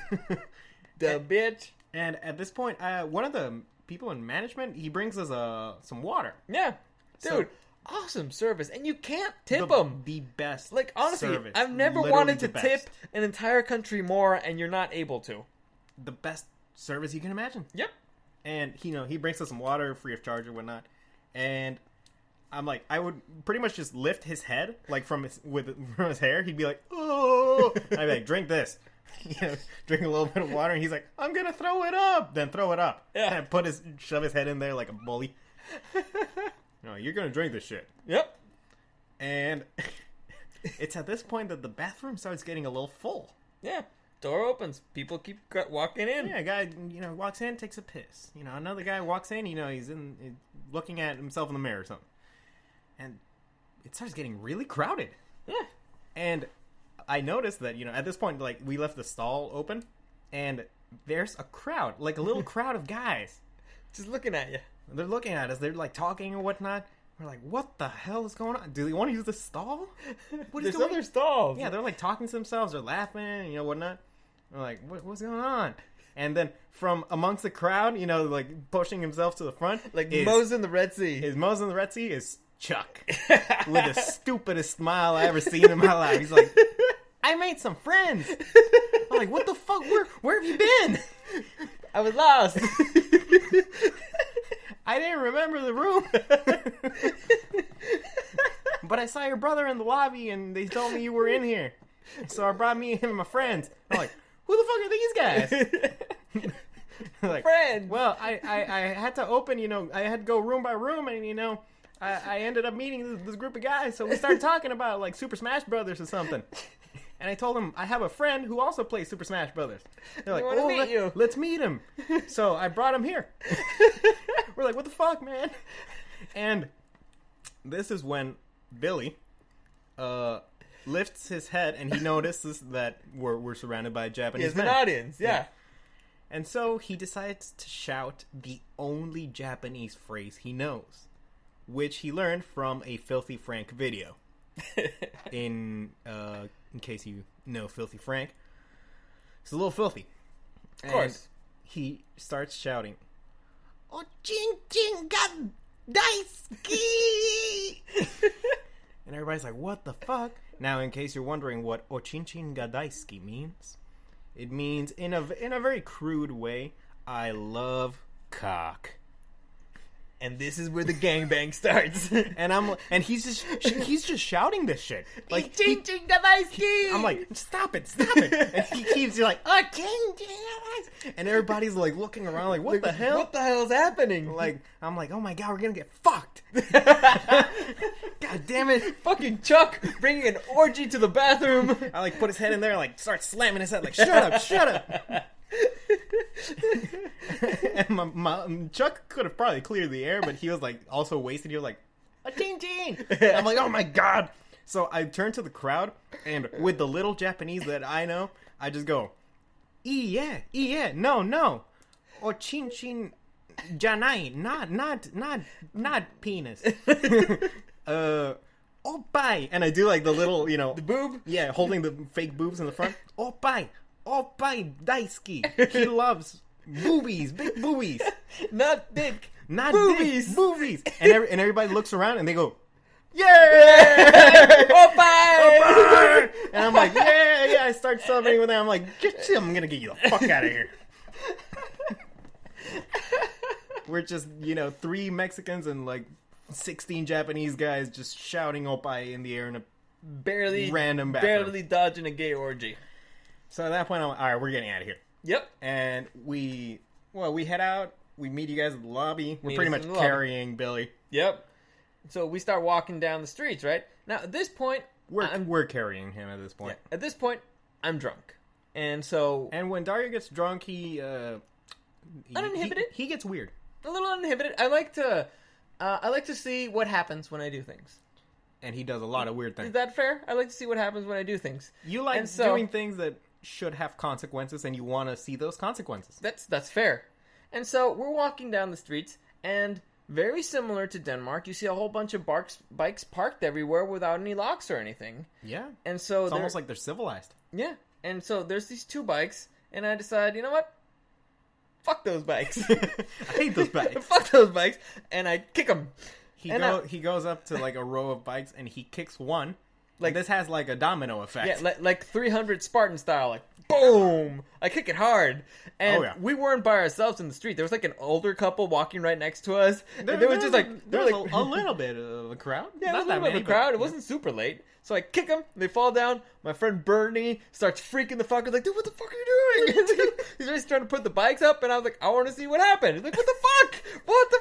The bitch. And at this point, one of the people in management, he brings us some water. Yeah, dude. So- Awesome service, and you can't tip them. The best. Like, honestly, service. I've never Literally wanted to the best. tip an entire country more, and you're not able to. The best service you can imagine. Yep. And he brings us some water free of charge or whatnot. And I'm like, I would pretty much just lift his head from his hair. He'd be like, oh, I'd be like, drink this. Drink a little bit of water, and he's like, I'm gonna throw it up. Then throw it up. Yeah. And shove his head in there like a bully. No, you're gonna drink this shit. Yep. And it's at this point that the bathroom starts getting a little full. Yeah. Door opens. People keep walking in. Yeah, a guy, walks in, takes a piss. Another guy walks in, he's looking at himself in the mirror or something. And it starts getting really crowded. Yeah. And I noticed that, at this point, we left the stall open, and there's a crowd, a little crowd of guys. Just looking at you. They're looking at us. They're, talking or whatnot. We're like, what the hell is going on? Do they want to use the stall? What is There's other stalls. Yeah, they're, talking to themselves. They're laughing, whatnot. We're like, what's going on? And then from amongst the crowd, pushing himself to the front. Moses in the Red Sea. His Moses in the Red Sea is Chuck. With the stupidest smile I ever seen in my life. He's like, I made some friends. I'm like, what the fuck? Where have you been? I was lost. I didn't remember the room. But I saw your brother in the lobby, and they told me you were in here. So I brought me and my friends. I'm like, who the fuck are these guys? Friends. Well, I had to open, I had to go room by room, and, I ended up meeting this group of guys. So we started talking about, Super Smash Brothers or something. And I told them, I have a friend who also plays Super Smash Brothers. They're like, let's meet him. So I brought him here. We're like, what the fuck, man? And this is when Billy lifts his head, and he notices that we're surrounded by Japanese men. An audience, yeah. And so he decides to shout the only Japanese phrase he knows, which he learned from a Filthy Frank video. In case you know Filthy Frank, it's a little filthy. Of course. He starts shouting, "Ochin-chin ga daisuki!" And everybody's like, what the fuck? Now, in case you're wondering what Ochin-chin ga daisuki means, it means, in a very crude way, I love cock. And this is where the gangbang starts. And he's just shouting this shit. Ching ching daisuki. I'm like, stop it. And he keeps like, oh, ching ching daisuki. And everybody's looking around what the hell? What the hell is happening? I'm like, oh my god, we're gonna get fucked. God damn it. Fucking Chuck bringing an orgy to the bathroom. I put his head in there and start slamming his head shut up. And my Chuck could have probably cleared the air, but he was also wasted. He was like, a ting ting. I'm like, oh my god. So I turn to the crowd, and with the little Japanese that I know, I just go, yeah, no, or chin chin janai, not penis. Oppai, and I do the little, the boob. Yeah, holding the fake boobs in the front. Oppai. Oppai Daisuki. He loves boobies, big boobies. Not dick. Not Boobies. dick, boobies. And everybody looks around and they go, Yeah! Oh, bye! and I'm like, yeah. I start celebrating with them. I'm like, I'm gonna get you the fuck out of here. We're just, 3 Mexicans and like 16 Japanese guys just shouting oppai in the air in a random bathroom. Barely dodging a gay orgy. So at that point, I'm like, all right, we're getting out of here. Yep. And we head out. We meet you guys at the lobby. We're Meet pretty us much in the lobby. carrying Billy. Yep. So we start walking down the streets, right? Now, at this point... We're carrying him at this point. Yeah, at this point, I'm drunk. And so... And when Dario gets drunk, he Uninhibited? He gets weird. A little uninhibited. I like to see what happens when I do things. And he does a lot of weird Is things. that fair? I like to see what happens when I do things. You like And so- doing things that should have consequences, and you want to see those consequences. That's fair. And so we're walking down the streets, and very similar to Denmark, you see a whole bunch of bikes parked everywhere without any locks or anything. Yeah. And so It's almost like they're civilized. yeah. And so there's these 2 bikes, and I decide, you know what? Fuck those bikes. I hate those bikes. Fuck those bikes, and I kick them. He goes up to like a row of bikes and he kicks one. Like this has like a domino effect. Yeah, like 300 Spartan style, like boom! I kick it hard, and we weren't by ourselves in the street. There was like an older couple walking right next to us. There was just like there was a little bit of a crowd. Yeah, Not it was a little bit of a crowd. It wasn't super late. So I kick them, they fall down. My friend Bernie starts freaking the fuck out, like, dude, what the fuck are you doing? He's just trying to put the bikes up, and I was like, I want to see what happened. He's like, what the fuck?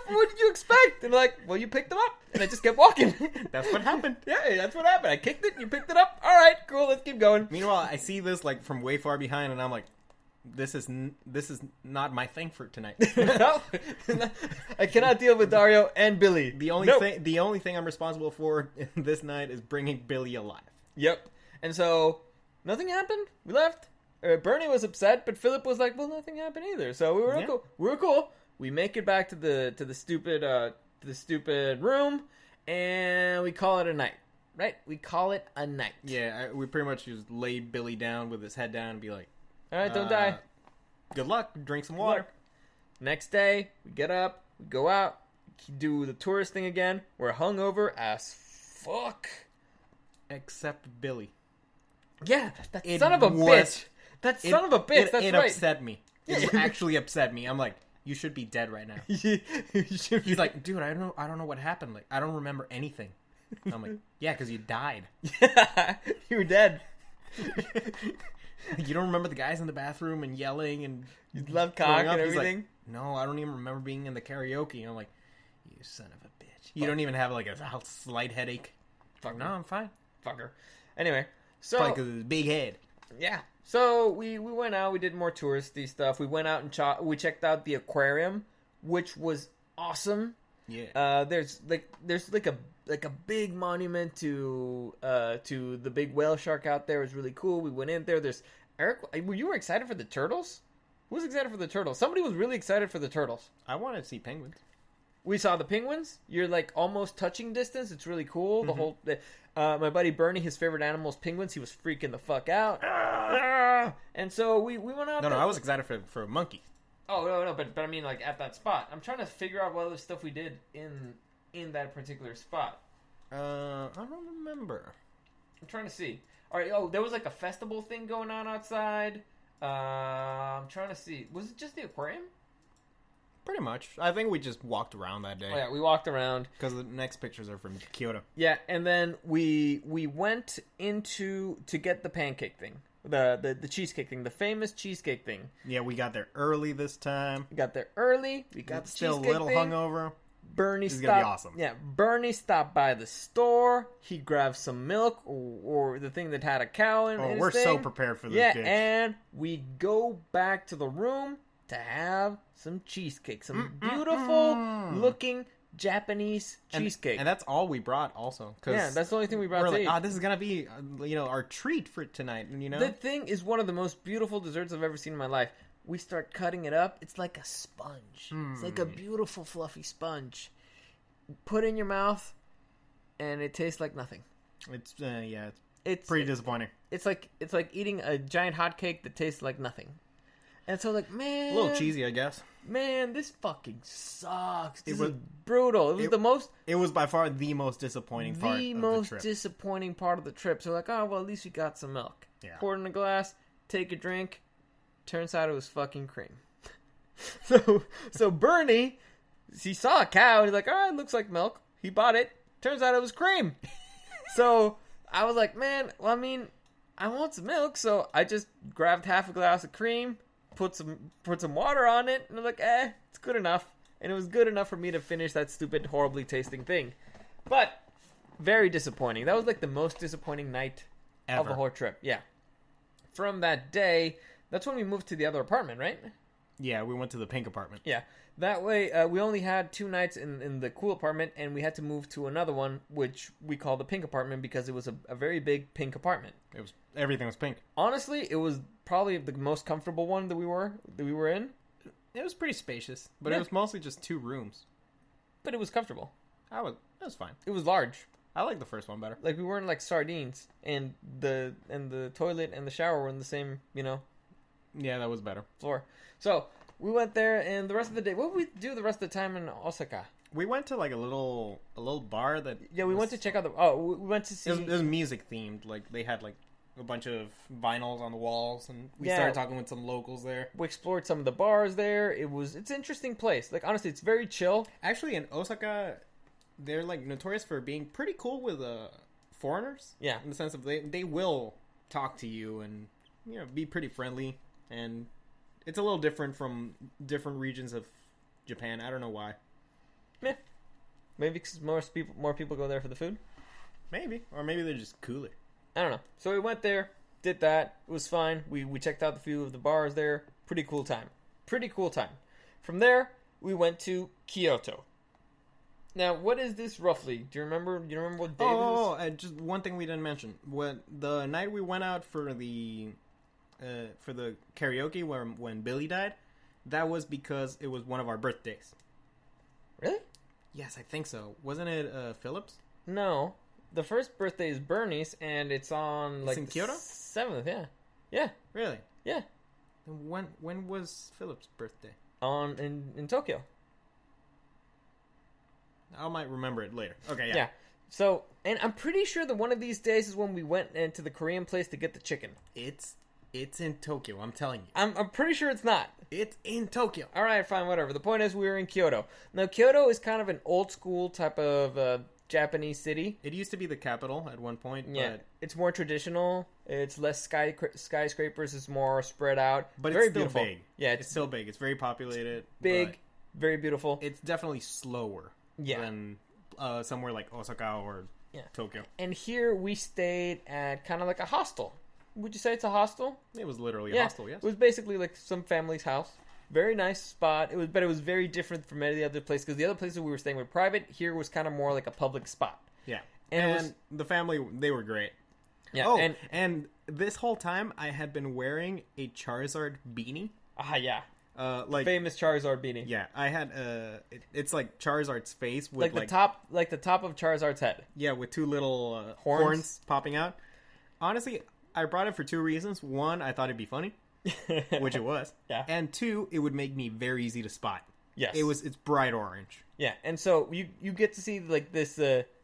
What did you expect? And they're like, well, you picked them up. And I just kept walking. That's what happened. Yeah, that's what happened. I kicked it, you picked it up. All right, cool, let's keep going. Meanwhile, I see this like from way far behind, and I'm like, this is not my thing for tonight. No, I cannot deal with Dario and Billy. The only thing I'm responsible for this night is bringing Billy alive. Yep. And so nothing happened. We left. Bernie was upset, but Philip was like, "Well, nothing happened either." So we were cool. We were cool. We make it back to the stupid room, and we call it a night. Right? We call it a night. Yeah, we pretty much just lay Billy down with his head down and be like, all right, don't die. Good luck. Drink some water. Next day, we get up, we go out, do the tourist thing again. We're hungover as fuck. Except Billy. Yeah, that son of a bitch. That son of a bitch. That's it right. upset me. It actually upset me. I'm like, you should be dead right now. He's like, dude, I don't know what happened. Like, I don't remember anything. I'm like, yeah, because you died. You were dead. You don't remember the guys in the bathroom and yelling and you love cock and everything? Like, no, I don't even remember being in the karaoke. I'm like, you son of a bitch. You don't even have like a slight headache. Fuck no, I'm fine. Fucker. Anyway, so probably because of his big head. Yeah. So we went out. We did more touristy stuff. We went out and we checked out the aquarium, which was awesome. Yeah. There's like a big monument to the big whale shark out there. It was really cool. We went in there. There's Eric. You were excited for the turtles? Who was excited for the turtles? Somebody was really excited for the turtles. I wanted to see penguins. We saw the penguins. You're like almost touching distance. It's really cool. The whole. My buddy Bernie, his favorite animal is penguins. He was freaking the fuck out. And so we went out. No, I was excited for a monkey. Oh no, but I mean like at that spot. I'm trying to figure out what other stuff we did in that particular spot. I don't remember. I'm trying to see. All right. Oh, there was like a festival thing going on outside. I'm trying to see. Was it just the aquarium? Pretty much. I think we just walked around that day. Oh, yeah, we walked around. Because the next pictures are from Kyoto. Yeah, and then we went to get the pancake thing. The cheesecake thing. The famous cheesecake thing. Yeah, we got there early this time. We got there early. We got the still a cheesecake little thing. hungover. Bernie this is stopped. gonna be awesome. Yeah, Bernie stopped by the store. He grabbed some milk or the thing that had a cow in it. We're so prepared for this. Yeah, dish. and we go back to the room to have some cheesecake, some beautiful looking Japanese cheesecake. And that's all we brought, also. Yeah, that's the only thing we brought. We're to like, eat. This is gonna be, our treat for tonight. The thing is one of the most beautiful desserts I've ever seen in my life. We start cutting it up. It's like a sponge. It's like a beautiful, fluffy sponge. Put it in your mouth, and it tastes like nothing. It's It's Pretty disappointing. It's like eating a giant hot cake that tastes like nothing. And so like, man, A little cheesy, I guess. Man, this fucking sucks. This was is brutal. It was It was by far the most disappointing part of the trip. Disappointing part of the trip. So like, oh well, at least we got some milk. Yeah. Pour it in a glass, take a drink. Turns out it was fucking cream. so Bernie, he saw a cow. He's like, all right, looks like milk. He bought it. Turns out it was cream. So I was like, man, well, I mean, I want some milk, so I just grabbed half a glass of cream, put some water on it, and I'm like, it's good enough. And it was good enough for me to finish that stupid, horribly tasting thing. But very disappointing. That was like the most disappointing night of the whole trip. Yeah. From that day, that's when we moved to the other apartment, right? Yeah, we went to the pink apartment. Yeah. That way, we only had 2 nights in the cool apartment, and we had to move to another one, which we call the pink apartment because it was a very big pink apartment. Everything was pink. Honestly, it was probably the most comfortable one that we were in. It was pretty spacious, but it was mostly just 2 rooms. But it was comfortable. It was fine. It was large. I like the first one better. Like we weren't like sardines, and the toilet and the shower were in the same, Yeah, that was better. floor. So we went there, and the rest of the day, what did we do the rest of the time in Osaka? We went to like a little bar that. Yeah, we was, went to check out we went to see. It was music themed. Like they had like a bunch of vinyls on the walls, and we Yeah. started talking with some locals there. We explored some of the bars there. It's an interesting place. Like honestly, it's very chill. Actually, in Osaka, they're like notorious for being pretty cool with foreigners. Yeah. In the sense of they will talk to you and be pretty friendly, and it's a little different from different regions of Japan. I don't know why. Yeah. Maybe because more people go there for the food. Maybe, or maybe they're just cooler. I don't know. So we went there, did that. It was fine. We checked out a few of the bars there. Pretty cool time. From there, we went to Kyoto. Now, what is this roughly? Do you remember what day it is? Just one thing we didn't mention. When the night we went out for the karaoke when Billy died, that was because it was one of our birthdays. Really? Yes, I think so. Wasn't it Phillips? No. The first birthday is Bernie's, and it's on like in Kyoto? 7th. Yeah. Yeah. Really? Yeah. And when was Phillips' birthday? In Tokyo. I might remember it later. Okay, yeah. Yeah. So, and I'm pretty sure that one of these days is when we went into the Korean place to get the chicken. It's in Tokyo, I'm telling you. I'm pretty sure it's not. It's in Tokyo. All right, fine, whatever. The point is we were in Kyoto. Now, Kyoto is kind of an old school type of Japanese city. It used to be the capital at one point. Yeah, it's more traditional. It's less skyscrapers. It's more spread out. But very it's still beautiful. big. Yeah, it's still big. It's very populated. Big, very beautiful. It's definitely slower than somewhere like Osaka or Tokyo. And here we stayed at kind of like a hostel. Would you say it's a hostel? It was literally a hostel, yes. It was basically like some family's house. Very nice spot. But it was very different from any other place because the other places we were staying were private. Here was kind of more like a public spot. Yeah, and the family, they were great. Yeah. Oh, and this whole time I had been wearing a Charizard beanie. Yeah. Like famous Charizard beanie. Yeah, I had it's like Charizard's face with the top of Charizard's head. Yeah, with 2 little horns popping out. Honestly, I brought it for 2 reasons. One, I thought it'd be funny, which it was. Yeah. And 2, it would make me very easy to spot. Yes. It's bright orange. Yeah, and so you get to see like this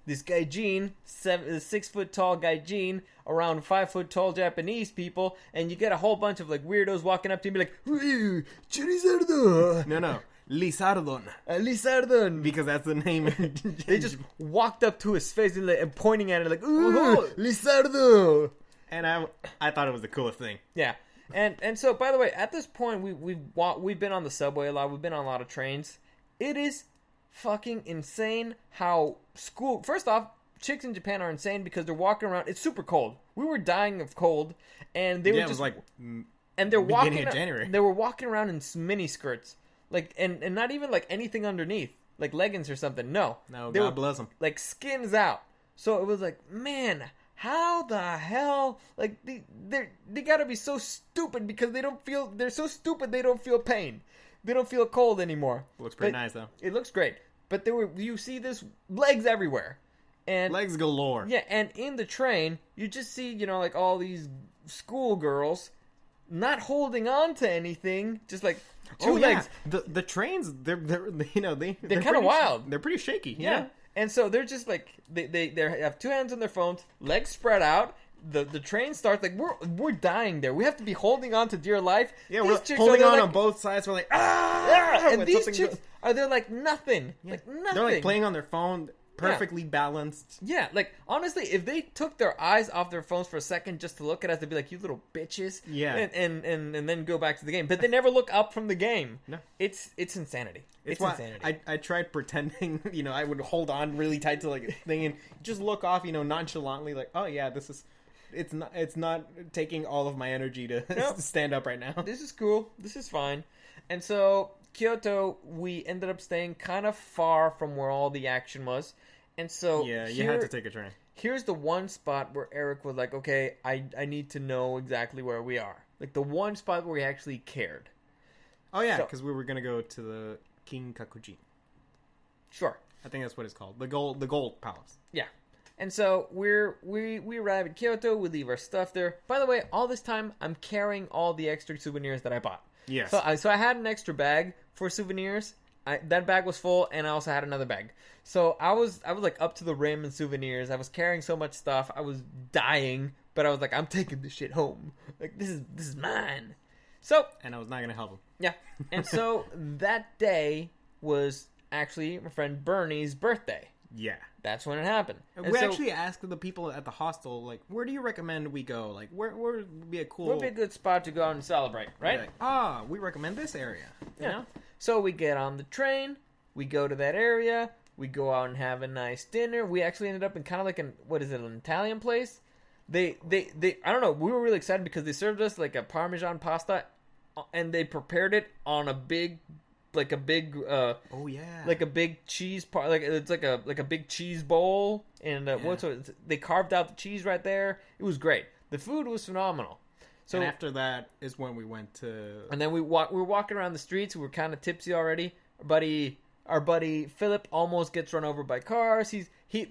gaijin, 6 foot tall gaijin, around 5 foot tall Japanese people, and you get a whole bunch of like weirdos walking up to you and be like, Charizard! No, Lizardon. Lizardon! Because that's the name. They just walked up to his face and pointing at it like, ooh, Lizardo! And I thought it was the coolest thing. Yeah. And so, by the way, at this point, we've been on the subway a lot. We've been on a lot of trains. It is fucking insane how First off, chicks in Japan are insane because they're walking around. It's super cold. We were dying of cold, and they were just it was like. And they're walking of January. They were walking around in mini skirts, like and not even like anything underneath, like leggings or something. No, God bless them. Like skins out. So it was like, man. How the hell? Like they gotta be so stupid because they're so stupid they don't feel pain. They don't feel cold anymore. Looks pretty nice though. It looks great. But you see this legs everywhere. And legs galore. yeah, and in the train, you just see, like all these schoolgirls not holding on to anything, just like two legs. The trains, they're They're kind of wild. They're pretty shaky. Yeah. And so they're just like they have two hands on their phones, legs spread out. The train starts like we're dying there. We have to be holding on to dear life. Yeah, these we're holding on like, both sides. We're like and these chicks are there like nothing, like nothing. They're like playing on their phone, perfectly balanced. Yeah, like honestly, if they took their eyes off their phones for a second just to look at us, they'd be like, "You little bitches." Yeah, and then go back to the game. But they never look up from the game. No, it's insanity. It's why insanity. I tried pretending, I would hold on really tight to like a thing and just look off, nonchalantly, like, oh yeah, this is. It's not taking all of my energy to stand up right now. This is cool. This is fine. And so Kyoto, we ended up staying kind of far from where all the action was. And so yeah, you had to take a train. Here's the one spot where Eric was like, okay, I need to know exactly where we are. Like the one spot where he actually cared. Oh yeah, because we were gonna go to the Kinkakuji. Sure. I think that's what it's called. The gold palace. Yeah. And so we arrive at Kyoto. We leave our stuff there. By the way, all this time I'm carrying all the extra souvenirs that I bought. Yes. So I had an extra bag for souvenirs. That bag was full, and I also had another bag. So I was like up to the rim in souvenirs. I was carrying so much stuff. I was dying, but I was like, I'm taking this shit home. Like this is mine. So and I was not gonna help him. Yeah. And so that day was actually my friend Bernie's birthday. Yeah. That's when it happened. We actually asked the people at the hostel, like, where do you recommend we go? Like, where would be a cool... Would be a good spot to go out and celebrate, right? Like, we recommend this area. You know? So we get on the train, we go to that area, we go out and have a nice dinner. We actually ended up in kind of like an Italian place? They I don't know, we were really excited because they served us like a Parmesan pasta, and they prepared it on a big... like a big like a big cheese like it's like a big cheese bowl, and they carved out the cheese right there. It was great. The food was phenomenal. So and after that is when we went to, and then we were walking around the streets. We were kind of tipsy already. Our buddy Philip almost gets run over by cars.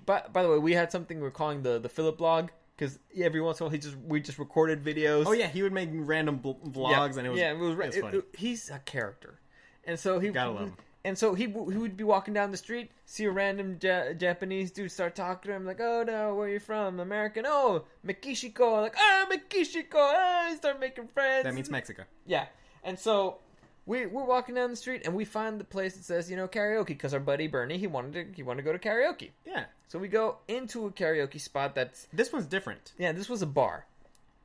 By the way, we had something we're calling the Philip vlog, because every once in a while we just recorded videos. Oh yeah, he would make random vlogs, and it was funny. He's a character. And so he gotta love him. And so he would be walking down the street, see a random Japanese dude start talking to him, like, "Oh no, where are you from? American? Oh, Mekishiko." Like, "Ah, Mekishiko." He start making friends. That means Mexico. Yeah. And so we're walking down the street, and we find the place that says, karaoke, because our buddy Bernie, he wanted to go to karaoke. Yeah. So we go into a karaoke spot that's... This one's different. Yeah, this was a bar.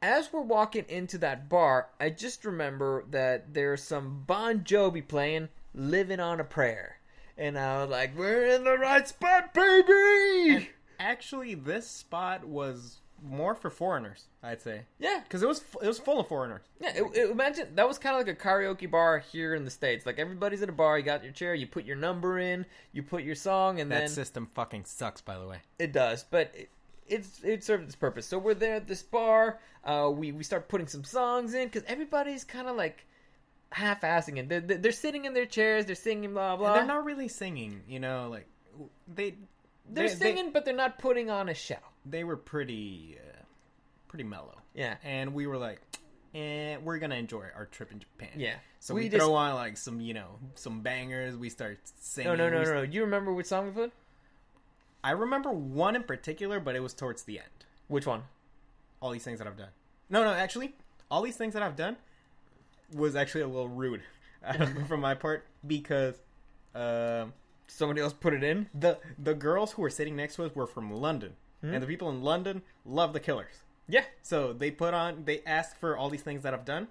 As we're walking into that bar, I just remember that there's some Bon Jovi playing "Living on a Prayer." And I was like, we're in the right spot, baby! And actually, this spot was more for foreigners, I'd say. Yeah. Because it was full of foreigners. Yeah, imagine, that was kind of like a karaoke bar here in the States. Like, everybody's at a bar, you got your chair, you put your number in, you put your song, and then... That system fucking sucks, by the way. It does, but... It served its purpose. So we're there at this bar. We start putting some songs in because everybody's kind of like half-assing it. They're sitting in their chairs. They're singing blah blah. And they're not really singing, like they're singing, but they're not putting on a show. They were pretty mellow. Yeah, and we were like, we're gonna enjoy our trip in Japan. Yeah, so we throw on like some bangers. We start singing. No. You remember which song we put? I remember one in particular, but it was towards the end. Which one? All These Things That I've Done. No, actually, All These Things That I've Done was actually a little rude from my part, because somebody else put it in. The girls who were sitting next to us were from London, and the people in London love the Killers. Yeah. So they asked for All These Things That I've Done,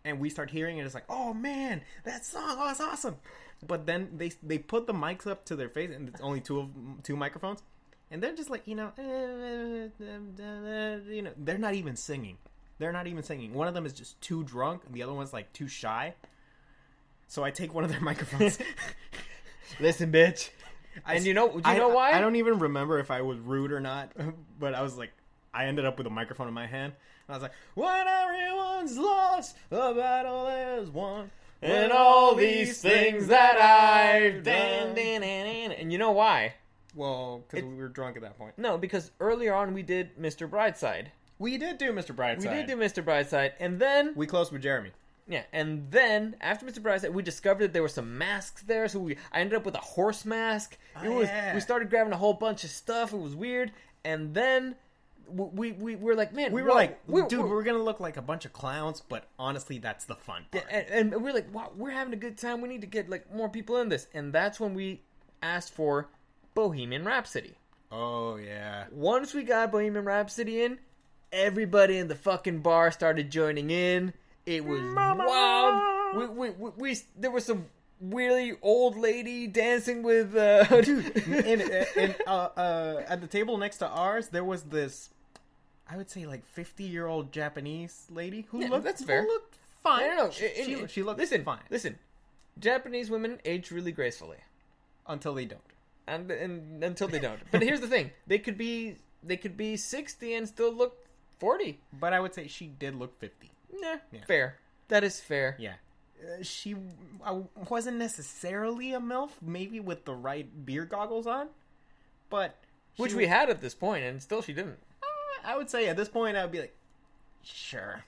and we start hearing it. It's like, oh man, that song, that's awesome. But then they put the mics up to their face, and it's only two microphones, and they're just like, they're not even singing. One of them is just too drunk, and the other one's like too shy. So I take one of their microphones. Listen, bitch. And you know why? I don't even remember if I was rude or not, but I was like, I ended up with a microphone in my hand, and I was like, when everyone's lost, the battle is won. And all these things that I've done. And you know why? Well, because we were drunk at that point. No, because earlier on we did Mr. Brightside. We did do Mr. Brightside. We did do Mr. Brightside, and then We closed with Jeremy. yeah, and then after Mr. Brightside, we discovered that there were some masks there. So I ended up with a horse mask. Yeah. We started grabbing a whole bunch of stuff. It was weird, and then we were like, man, We were like, dude, we're gonna look like a bunch of clowns, but honestly, that's the fun part. and we're like, wow, we're having a good time. We need to get like more people in this, and that's when we asked for Bohemian Rhapsody. Oh yeah. Once we got Bohemian Rhapsody in, everybody in the fucking bar started joining in. It was wild. We there was some really old lady dancing with Dude, at the table next to ours, there was this, I would say, like 50-year-old Japanese lady who looked that's fair. Who looked fine. No. She looked fine. Listen, Japanese women age really gracefully. Until they don't. And until they don't. But here's the thing: they could be 60 and still look 40. But I would say she did look 50. Yeah, fair. That is fair. Yeah. She wasn't necessarily a MILF, maybe with the right beer goggles on, but Which we had at this point, and still she didn't. I would say at this point I would be like, sure.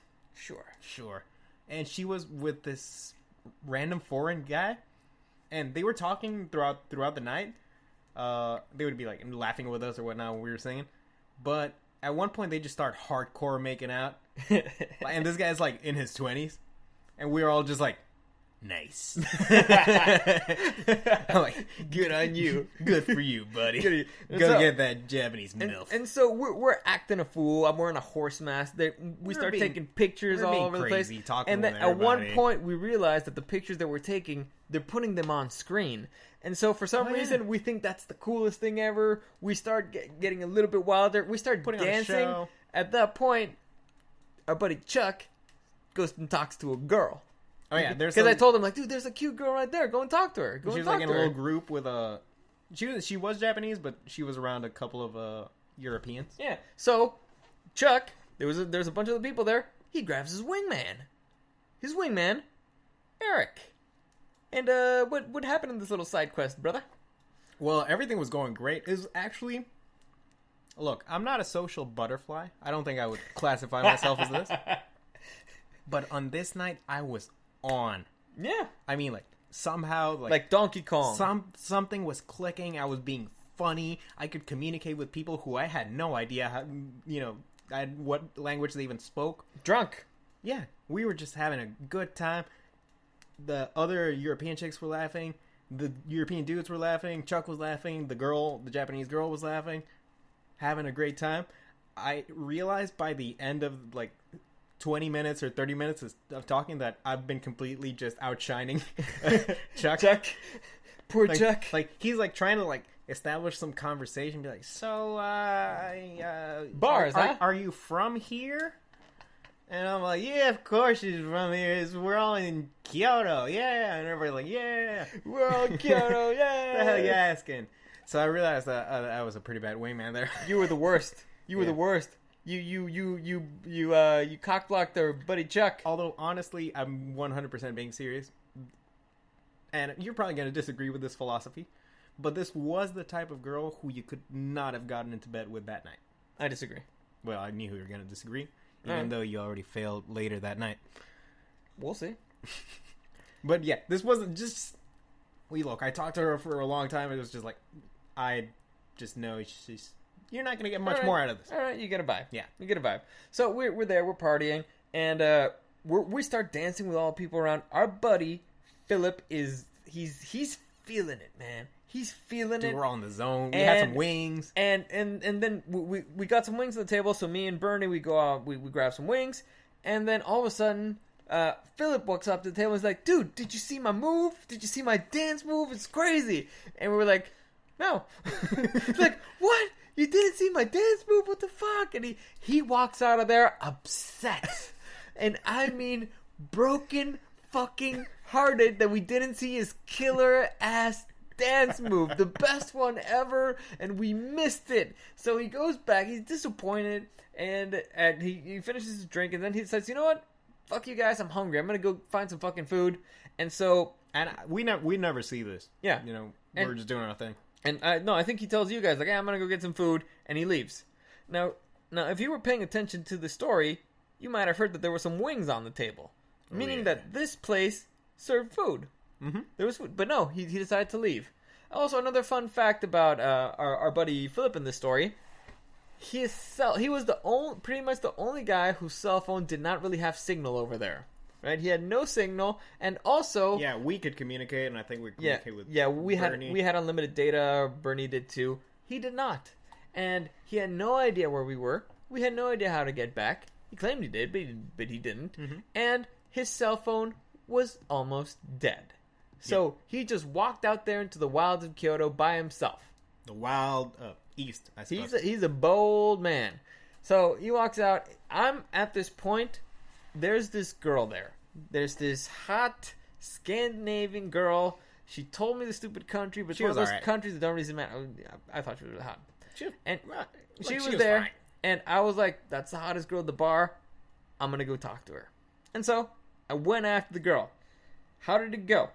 Sure. And she was with this random foreign guy, and they were talking throughout the night. They would be like laughing with us or whatnot when we were singing, but at one point they just start hardcore making out, and this guy's like in his 20s, and we were all just like, nice. I'm like, good on you, good for you, buddy. Go get that Japanese MILF. And so we're acting a fool. I'm wearing a horse mask. We start taking pictures all over the place. And then at one point we realized that the pictures that we're taking, they're putting them on screen. And so for some reason we think that's the coolest thing ever. We start getting a little bit wilder. We start Putting on a dancing. show. At that point, our buddy Chuck goes and talks to a girl. Oh yeah, because I told him like, dude, there's a cute girl right there. Go and talk to her. She was like in a little group with a. She was Japanese, but she was around a couple of Europeans. Yeah. So Chuck, there's a bunch of other people there. He grabs his wingman, Eric. And what happened in this little side quest, brother? Well, everything was going great. It was actually. Look, I'm not a social butterfly. I don't think I would classify myself as this. But on this night, I was on. Yeah. I mean, like, somehow, like Donkey Kong. Something was clicking. I was being funny. I could communicate with people who I had no idea how, what language they even spoke. Drunk. Yeah. We were just having a good time. The other European chicks were laughing. The European dudes were laughing. Chuck was laughing. The Japanese girl was laughing. Having a great time. I realized by the end of, like, 20 minutes or 30 minutes of talking that I've been completely just outshining Chuck. Poor like, Chuck. Like, he's, like, trying to, like, establish some conversation. Be like, so, Bars, huh? Are you from here? And I'm like, yeah, of course she's from here. We're all in Kyoto. Yeah. And everybody's like, yeah. We're all in Kyoto. Yeah. What the hell are you asking? So I realized that I was a pretty bad wingman there. You were the worst. You were the worst. You cock blocked our buddy Chuck. Although honestly, I'm 100% being serious, and you're probably going to disagree with this philosophy, but this was the type of girl who you could not have gotten into bed with that night. I disagree. Well, I knew you were going to disagree, even though you already failed later that night. We'll see. But yeah, this wasn't just. Look, I talked to her for a long time. It was just like, I just know she's. You're not going to get much more out of this. All right, you get a vibe. Yeah. You get a vibe. So we're there, we're partying, and we start dancing with all the people around. Our buddy, Philip, he's feeling it, man. He's feeling it. We're all in the zone. We had some wings. And then we got some wings on the table, so me and Bernie, we go out, we grab some wings, and then all of a sudden, Philip walks up to the table and is like, dude, did you see my move? Did you see my dance move? It's crazy. And we were like, no. Like, what? You didn't see my dance move? What the fuck? And he walks out of there upset. And I mean, broken fucking hearted that we didn't see his killer ass dance move. The best one ever. And we missed it. So he goes back. He's disappointed. And he finishes his drink. And then he says, you know what? Fuck you guys. I'm hungry. I'm going to go find some fucking food. And so... And we never see this. Yeah. We're just doing our thing. And I think he tells you guys, like, hey, I'm going to go get some food, and he leaves. Now, if you were paying attention to the story, you might have heard that there were some wings on the table. Meaning that this place served food. Mm-hmm. There was food. But no, he decided to leave. Also, another fun fact about our buddy Philip in this story, he was pretty much the only guy whose cell phone did not really have signal over there. Right? He had no signal, and also... Yeah, we could communicate, and I think we could communicate with Bernie. We had unlimited data. Bernie did too. He did not. And he had no idea where we were. We had no idea how to get back. He claimed he did, but he didn't. Mm-hmm. And his cell phone was almost dead. So he just walked out there into the wilds of Kyoto by himself. The wild east, I suppose. He's a bold man. So he walks out. I'm at this point. There's this girl there. There's this hot Scandinavian girl. She told me the stupid country, but it's one of those countries that don't really matter. I thought she was really hot. She was there, fine. And I was like, that's the hottest girl at the bar. I'm going to go talk to her. And so I went after the girl. How did it go?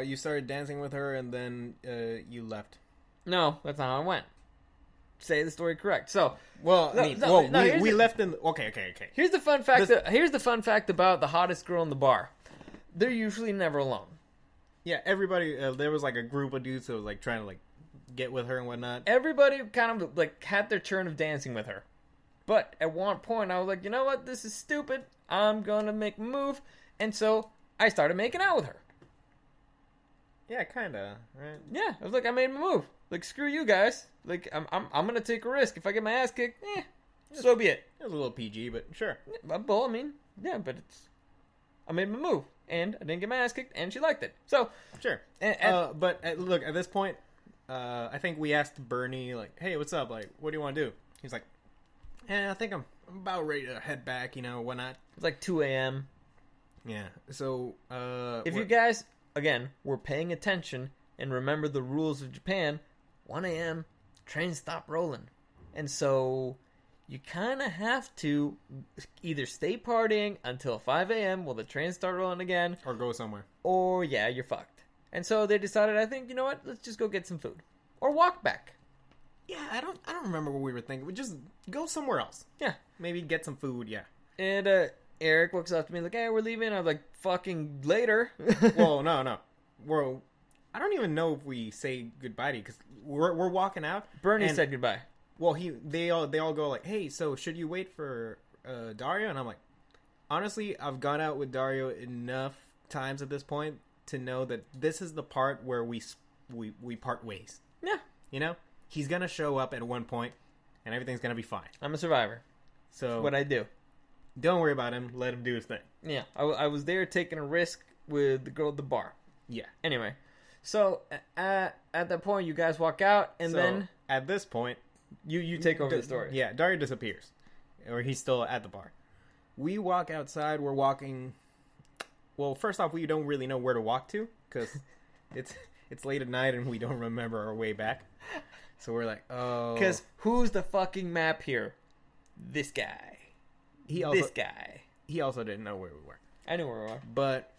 You started dancing with her, and then you left. No, that's not how it went. Say the story correct. So, we left in. Okay. Here's the fun fact. Here's the fun fact about the hottest girl in the bar. They're usually never alone. Yeah, everybody. There was like a group of dudes that was like trying to like get with her and whatnot. Everybody kind of like had their turn of dancing with her, but at one point I was like, you know what? This is stupid. I'm gonna make a move, and so I started making out with her. Yeah, kinda. Right? Yeah, I was like, I made my move. Like, screw you guys. Like, I'm gonna take a risk. If I get my ass kicked, so be it. It was a little PG, but sure. Well, I mean, yeah, but I made my move, and I didn't get my ass kicked, and she liked it. So sure. But look, at this point, I think we asked Bernie, like, hey, what's up? Like, what do you want to do? He's like, I think I'm about ready to head back. Whatnot. It's like 2 a.m. Yeah. So if you guys again were paying attention and remember the rules of Japan, 1 a.m. trains stop rolling. And so you kind of have to either stay partying until 5 a.m. while the trains start rolling again. Or go somewhere. Or, yeah, you're fucked. And so they decided, I think, you know what? Let's just go get some food. Or walk back. Yeah, I don't remember what we were thinking. We just go somewhere else. Yeah. Maybe get some food, yeah. And Eric looks up to me like, hey, we're leaving. I was like, fucking later. Well, no. I don't even know if we say goodbye to you because we're walking out. Bernie said goodbye. Well, they all go like, "Hey, so should you wait for Dario?" And I'm like, honestly, I've gone out with Dario enough times at this point to know that this is the part where we part ways. Yeah, he's gonna show up at one point, and everything's gonna be fine. I'm a survivor. So that's what I do. Don't worry about him. Let him do his thing. Yeah, I was there taking a risk with the girl at the bar. Yeah. Anyway. So, at that point, you guys walk out, and then... At this point... You take over the story. Yeah, Dario disappears. Or he's still at the bar. We walk outside, we're walking... Well, first off, we don't really know where to walk to, because it's late at night, and we don't remember our way back. So we're like, oh... Because who's the fucking map here? This guy. This guy. He also didn't know where we were. I knew where we were. But,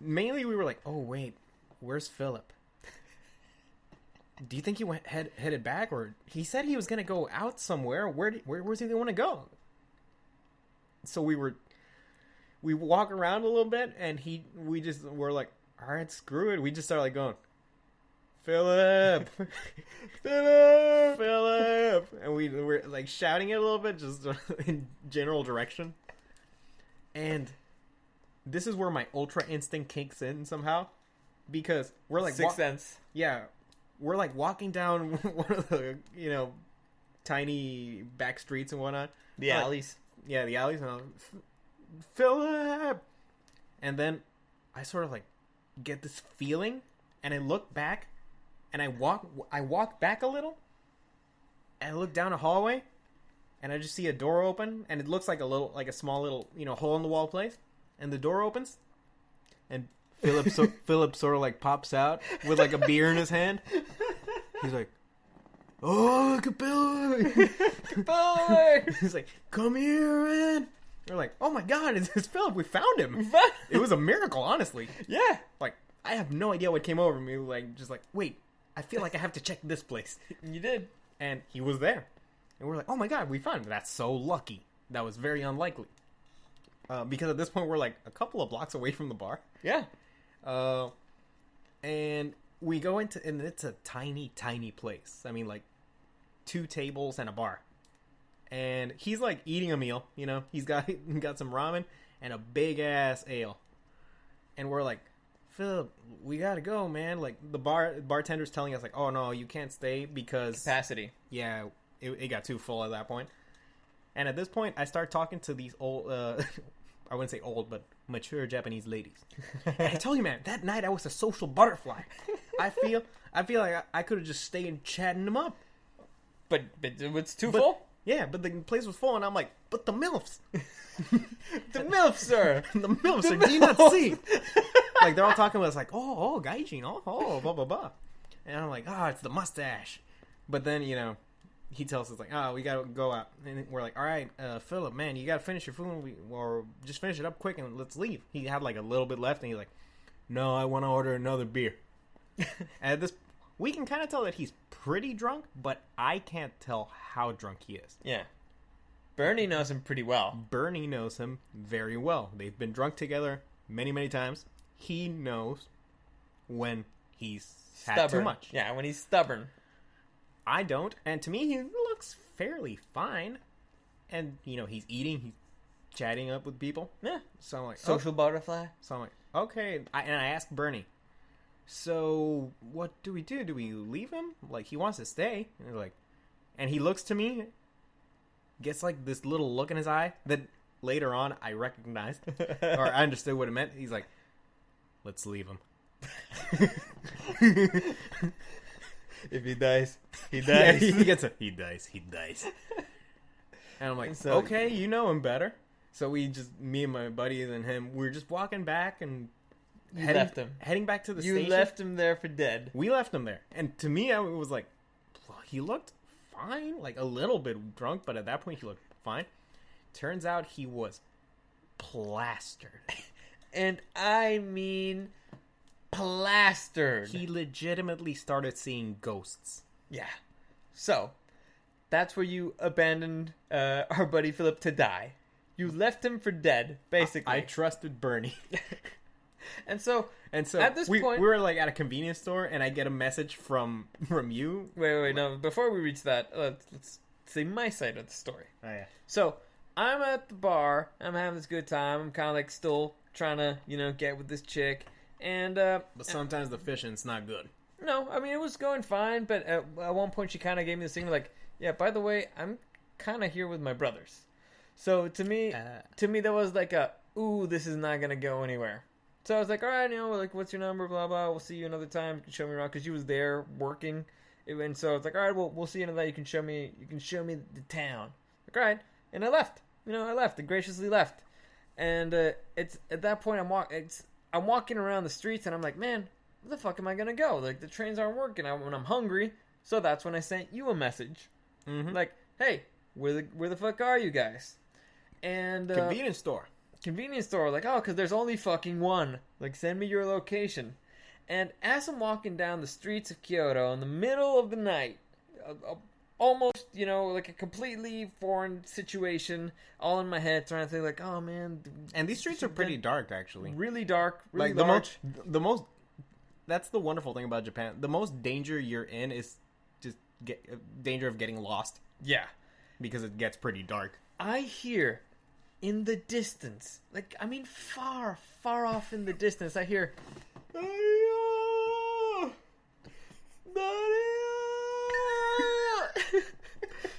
mainly, we were like, "Oh wait, where's Philip? Do you think he headed back, or he said he was gonna go out somewhere? Where's he want to go?" So we walk around a little bit, and we're like, "All right, screw it." We just started like going, "Philip, Philip," and we're like shouting it a little bit, just in general direction, and. This is where my ultra instinct kicks in somehow, because we're like Sixth Sense. Yeah, we're like walking down one of the tiny back streets and whatnot. The alleys. Yeah, the alleys. And I'm Philip, and then I sort of like get this feeling, and I look back, and I walk back a little, and I look down a hallway, and I just see a door open, and it looks like a small little hole in the wall place. And the door opens, and Philip sort of like pops out with like a beer in his hand. He's like, "Oh, Capella!" He's like, "Come here, man!" We're like, "Oh my god, it's Philip! We found him! It was a miracle, honestly." Yeah, like I have no idea what came over me. Like, just like, wait, I feel like I have to check this place. You did. And he was there. And we're like, oh my god, we found him. That's so lucky. That was very unlikely. Because at this point, we're like a couple of blocks away from the bar. Yeah. And we go into, and it's a tiny, tiny place. I mean, like, 2 tables and a bar. And he's like eating a meal, you know. He's got some ramen and a big ass ale. And we're like, Philip, we gotta go, man. Like, the bartender's telling us, like, oh no, you can't stay because Capacity. Yeah, it got too full at that point. And at this point, I start talking to these old, I wouldn't say old, but mature Japanese ladies. And I tell you, man, that night I was a social butterfly. I feel like I could have just stayed chatting them up. But it's too full? Yeah, but the place was full, and I'm like, but the MILFs. The MILFs, sir. The MILFs, sir. Do you not see? Like, they're all talking about, it's like, oh, gaijin, oh, blah, blah, blah. And I'm like, it's the mustache. But then, you know, he tells us, like, we gotta go out. And we're like, all right, Philip, man, you gotta finish your food, or just finish it up quick and let's leave. He had, like, a little bit left, and he's like, no, I want to order another beer. And at this, we can kind of tell that he's pretty drunk, but I can't tell how drunk he is. Yeah. Bernie knows him pretty well. Bernie knows him very well. They've been drunk together many, many times. He knows when he's had too much. Yeah, when he's stubborn. I don't. And to me, he looks fairly fine. And, you know, he's eating. He's chatting up with people. Yeah. So I'm like, social butterfly. So I'm like, okay. And I asked Bernie, so what do we do? Do we leave him? Like, he wants to stay. And they're like, and he looks to me, gets like this little look in his eye that later on I recognized, or I understood what it meant. He's like, let's leave him. If he dies, he dies. Yeah, he gets he dies. And I'm like, So, okay, you know him better. So me and my buddies and him, we were just walking back and left him. Heading back to the station. You left him there for dead. We left him there. And to me, it was like, he looked fine, like a little bit drunk, but at that point he looked fine. Turns out he was plastered. And I mean plastered. He legitimately started seeing ghosts. Yeah. So, that's where you abandoned our buddy Philip to die. You left him for dead, basically. I trusted Bernie. And so at this point, we were like at a convenience store, and I get a message from you. Wait, no. Before we reach that, let's say my side of the story. Oh yeah. So I'm at the bar. I'm having this good time. I'm kind of like still trying to, get with this chick, and but sometimes the fishing's not good. No, I mean it was going fine, but at one point she kind of gave me this thing like, yeah, by the way, I'm kind of here with my brothers. So to me, that was like ooh, this is not gonna go anywhere. So I was like, all right, like, what's your number, blah, blah, we'll see you another time, you can show me around, because she was there working, and so I was like, all right, we'll see you another day, you can show me the town. Like, all right, and I left, I graciously left, and it's, at that point, I'm walking around the streets, and I'm like, man, where the fuck am I gonna go? Like, the trains aren't working, when I'm hungry, so that's when I sent you a message, like, hey, where the fuck are you guys? And, convenience store, like, oh, because there's only fucking one. Like, send me your location. And as I'm walking down the streets of Kyoto in the middle of the night, almost, like a completely foreign situation, all in my head, trying to think, like, oh, man. And these streets are pretty dark, actually. Really dark, really like, large. The most, that's the wonderful thing about Japan. The most danger you're in is just danger of getting lost. Yeah. Because it gets pretty dark. I hear... in the distance, like, I mean, far, far off in the distance, I hear, Dario!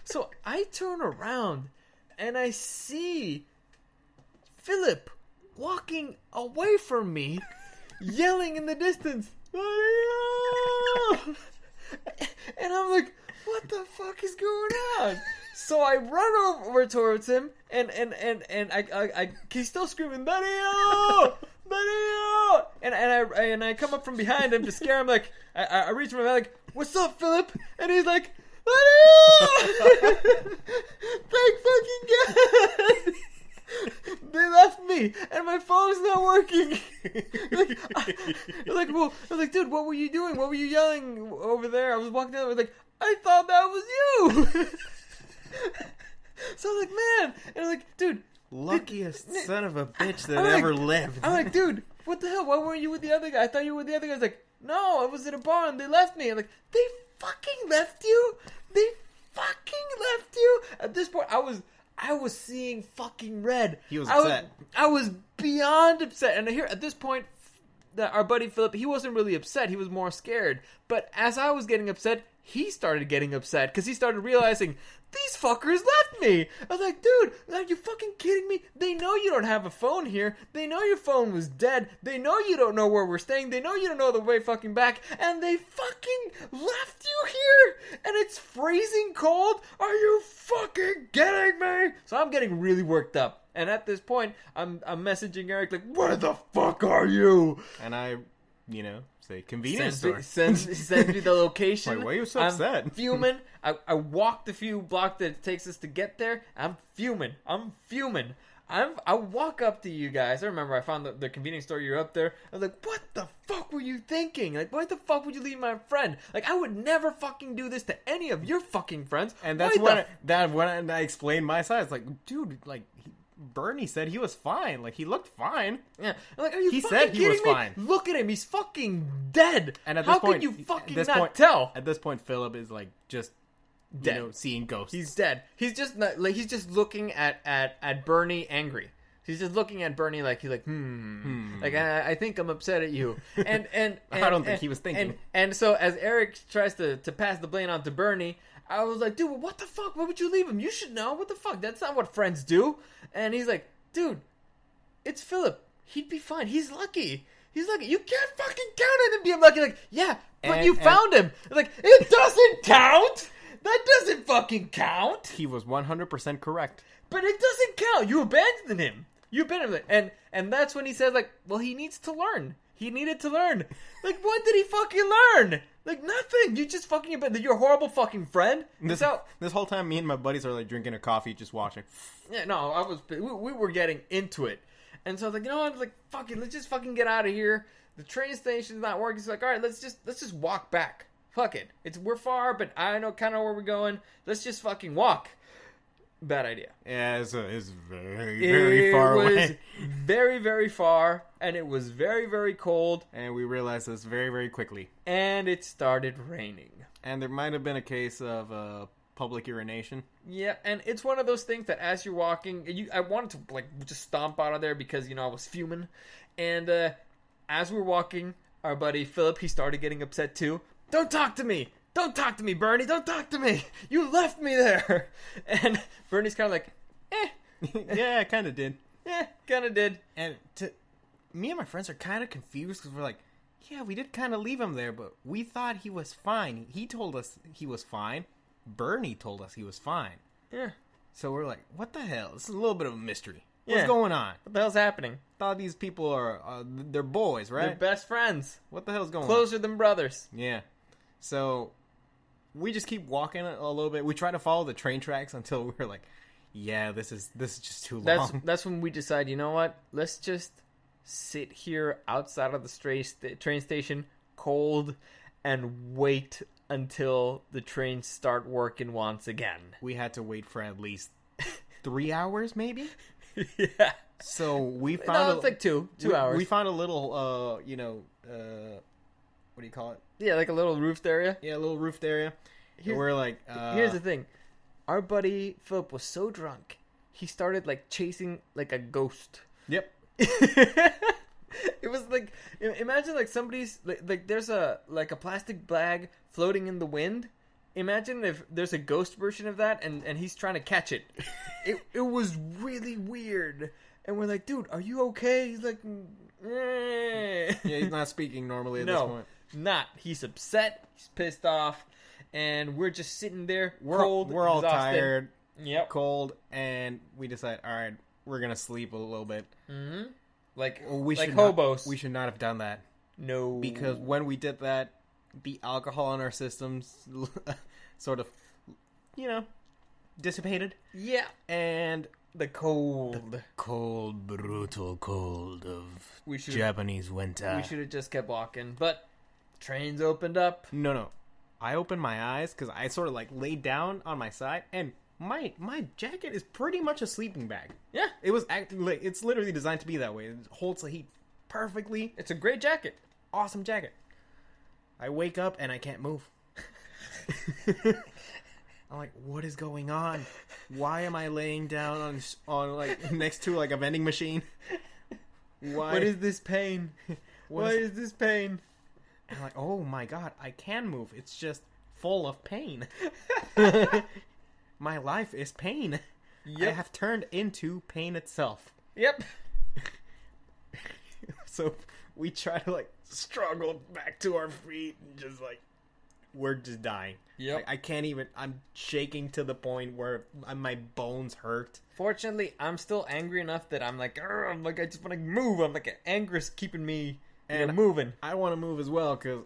So I turn around and I see Philip walking away from me, yelling in the distance, Dario! And I'm like, what the fuck is going on? So I run over towards him, and I he's still screaming, Dario! Dario! And I come up from behind him to scare him, like, I reach my back, like, what's up, Philip? And he's like, Dario! Thank fucking God! They left me, and my phone's not working. I was like, dude, what were you doing? What were you yelling over there? I was walking down. I was like, I thought that was you. So I'm like, man, and I'm like, dude, Luckiest son of a bitch that I'm like- ever lived. I'm like, dude, what the hell? Why weren't you with the other guy? I thought you were with the other guy. I was like, no, I was at a bar and they left me. I'm like, they fucking left you? They fucking left you? At this point, I was seeing fucking red. He was upset. I was beyond upset. And here, at this point, our buddy Philip, he wasn't really upset. He was more scared. But as I was getting upset, he started getting upset because he started realizing, these fuckers left me. I was like, dude, are you fucking kidding me? They know you don't have a phone here. They know your phone was dead. They know you don't know where we're staying. They know you don't know the way fucking back. And they fucking left you here. And it's freezing cold. Are you fucking kidding me? So I'm getting really worked up. And at this point, I'm messaging Eric like, where the fuck are you? And I, say convenience store. Sends me the location. Like, why are you so I'm upset? fuming. I walked the few blocks that it takes us to get there. I'm fuming. I walk up to you guys. I remember I found the convenience store. You're up there. I was like, what the fuck were you thinking? Like, why the fuck would you leave my friend? Like, I would never fucking do this to any of your fucking friends. And that's Why when I explained my side. It's like, dude, like, Bernie said he was fine. Like, he looked fine. Yeah. I'm like, are you He fucking said he kidding was me? fine. Look at him. He's fucking dead. And at this How point, can you fucking at this not point, tell? At this point, Philip is like just Dead. Seeing ghosts. He's dead. He's just not, like he's just looking at Bernie angry. He's just looking at Bernie like he's like like I think I'm upset at you. And I don't think he was thinking. And so as Eric tries to pass the blame on to Bernie, I was like, dude, what the fuck? Why would you leave him? You should know. What the fuck? That's not what friends do. And he's like, dude, it's Philip. He'd be fine. He's lucky. He's lucky. You can't fucking count on him being lucky. Like, yeah, but you found him. Like, it doesn't count. That doesn't fucking count. He was 100% correct. But it doesn't count. You abandoned him. And that's when he says, like, well, he needs to learn. He needed to learn. Like, what did he fucking learn? Like, nothing. You just fucking abandoned. You're a horrible fucking friend. This whole time, me and my buddies are like drinking a coffee, just watching. Yeah, no, we were getting into it. And so I was like, you know what? I was like, fuck it, let's just fucking get out of here. The train station's not working. It's like, all right, let's just walk back. Fuck it. We're far, but I know kind of where we're going. Let's just fucking walk. Bad idea. Yeah, it's very, very far away. It was very, very far, and it was very, very cold. And we realized this very, very quickly. And it started raining. And there might have been a case of public urination. Yeah, and it's one of those things that as you're walking, I wanted to like just stomp out of there because I was fuming. And as we're walking, our buddy Philip, he started getting upset too. Don't talk to me! Don't talk to me, Bernie! Don't talk to me! You left me there! And Bernie's kind of like, Yeah, I kind of did. Yeah, kind of did. And me and my friends are kind of confused because we're like, yeah, we did kind of leave him there, but we thought he was fine. He told us he was fine. Bernie told us he was fine. Yeah. So we're like, what the hell? This is a little bit of a mystery. Yeah. What's going on? What the hell's happening? Thought these people are they're boys, right? They're best friends. What the hell's going on? Closer than brothers. Yeah. So we just keep walking a little bit. We try to follow the train tracks until we're like, yeah, this is just too long. That's when we decide, you know what? Let's just sit here outside of the train station, cold, and wait until the trains start working once again. We had to wait for at least 3 hours, maybe? Yeah. So we found... it's like two hours. We found a little, what do you call it? Yeah, like a little roofed area. Yeah, a little roofed area. We're like... here's the thing. Our buddy Philip was so drunk, he started like chasing like a ghost. Yep. It was like, imagine like somebody's like there's a plastic bag floating in the wind. Imagine if there's a ghost version of that and he's trying to catch it. It was really weird. And we're like, dude, are you okay? He's like, Yeah, he's not speaking normally at this point. Not. He's upset. He's pissed off. And we're just sitting there, cold, we're all exhausted. tired, Yep. cold, and we decide, all right, we're gonna sleep a little bit. Mm-hmm. Like Like hobos. We should not have done that. No. Because when we did that, the alcohol in our systems sort of, dissipated. Yeah. And The cold. Cold, brutal cold of We should Japanese winter. we should have just kept walking, but trains opened up. No. I opened my eyes because I sort of like laid down on my side, and my jacket is pretty much a sleeping bag. Yeah, It was like it's literally designed to be that way. It holds the heat perfectly. it's a great jacket. Awesome jacket. I wake up and I can't move. I'm like, what is going on? Why am I laying down on like next to like a vending machine? Why? What is this pain? What is this pain? And I'm like, oh my god, I can move. It's just full of pain. My life is pain. Yep. I have turned into pain itself. Yep. So we try to like struggle back to our feet and just like we're just dying. Yep. Like, I can't even. I'm shaking to the point where my bones hurt. Fortunately, I'm still angry enough that I'm like, I just want to move. I'm like, anger's keeping me moving. I want to move as well because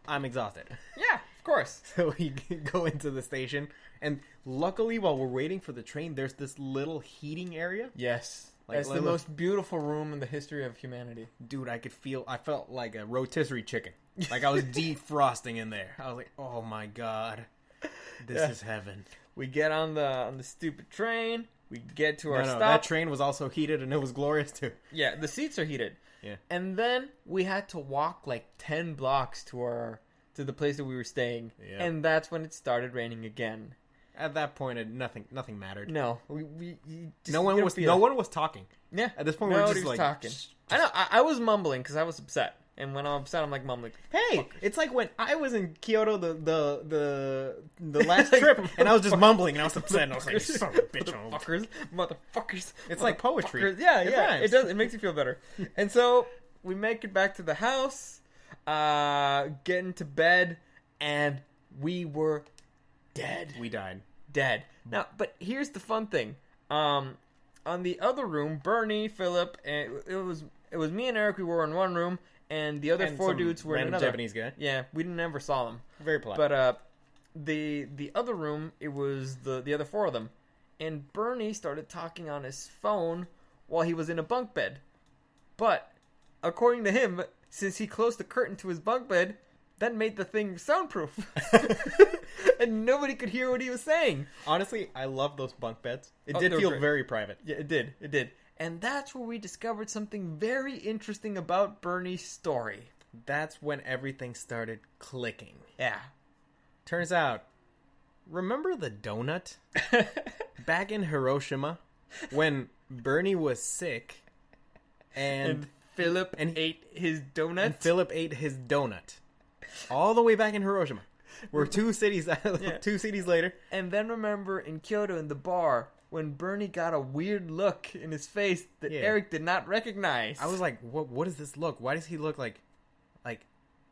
I'm exhausted. Yeah, of course. So we go into the station, and luckily, while we're waiting for the train, there's this little heating area. Yes. Like, That's the look- most beautiful room in the history of humanity. Dude, I felt like a rotisserie chicken. Like I was defrosting in there. I was like, oh my god, this is heaven. We get on the stupid train. We get to our No, stop. that train was also heated and it was glorious too. Yeah, the seats are heated. Yeah. And then we had to walk like 10 blocks to the place that we were staying. Yeah. And that's when it started raining again. At that point, nothing mattered. No, we just, No one you was don't feel it. was talking. Yeah. At this point, we were Nobody just was like talking. I know. I was mumbling because I was upset. And when I'm upset, I'm like mumbling. Hey, it's like when I was in Kyoto the last Like, trip, and I was just mumbling and I was upset. And I was like, "Son of a bitch!" Motherfuckers. It's like poetry. Motherfuckers. Yeah, It yeah. rhymes. It does. It makes you feel better. And so we make it back to the house, get into bed, and we were dead. We died. Dead. Now, but here's the fun thing. On the other room, Bernie, Philip, and it was me and Eric. We were in one room, and the other And four some dudes were in random another. Japanese guy. Yeah, we never saw them. Very polite. But the other room, it was the other four of them, and Bernie started talking on his phone while he was in a bunk bed. But according to him, since he closed the curtain to his bunk bed, that made the thing soundproof, and nobody could hear what he was saying. Honestly, I love those bunk beds. It Oh, did they were feel great. very private. Yeah, it did. It did. And that's where we discovered something very interesting about Bernie's story. That's when everything started clicking. Yeah. Turns out, remember the donut back in Hiroshima when Bernie was sick And Philip ate his donut. and Philip ate his donut all the way back in Hiroshima. We're two cities later. And then remember in Kyoto in the bar when Bernie got a weird look in his face that Yeah. Eric did not recognize. I was like, what does this look? Why does he look like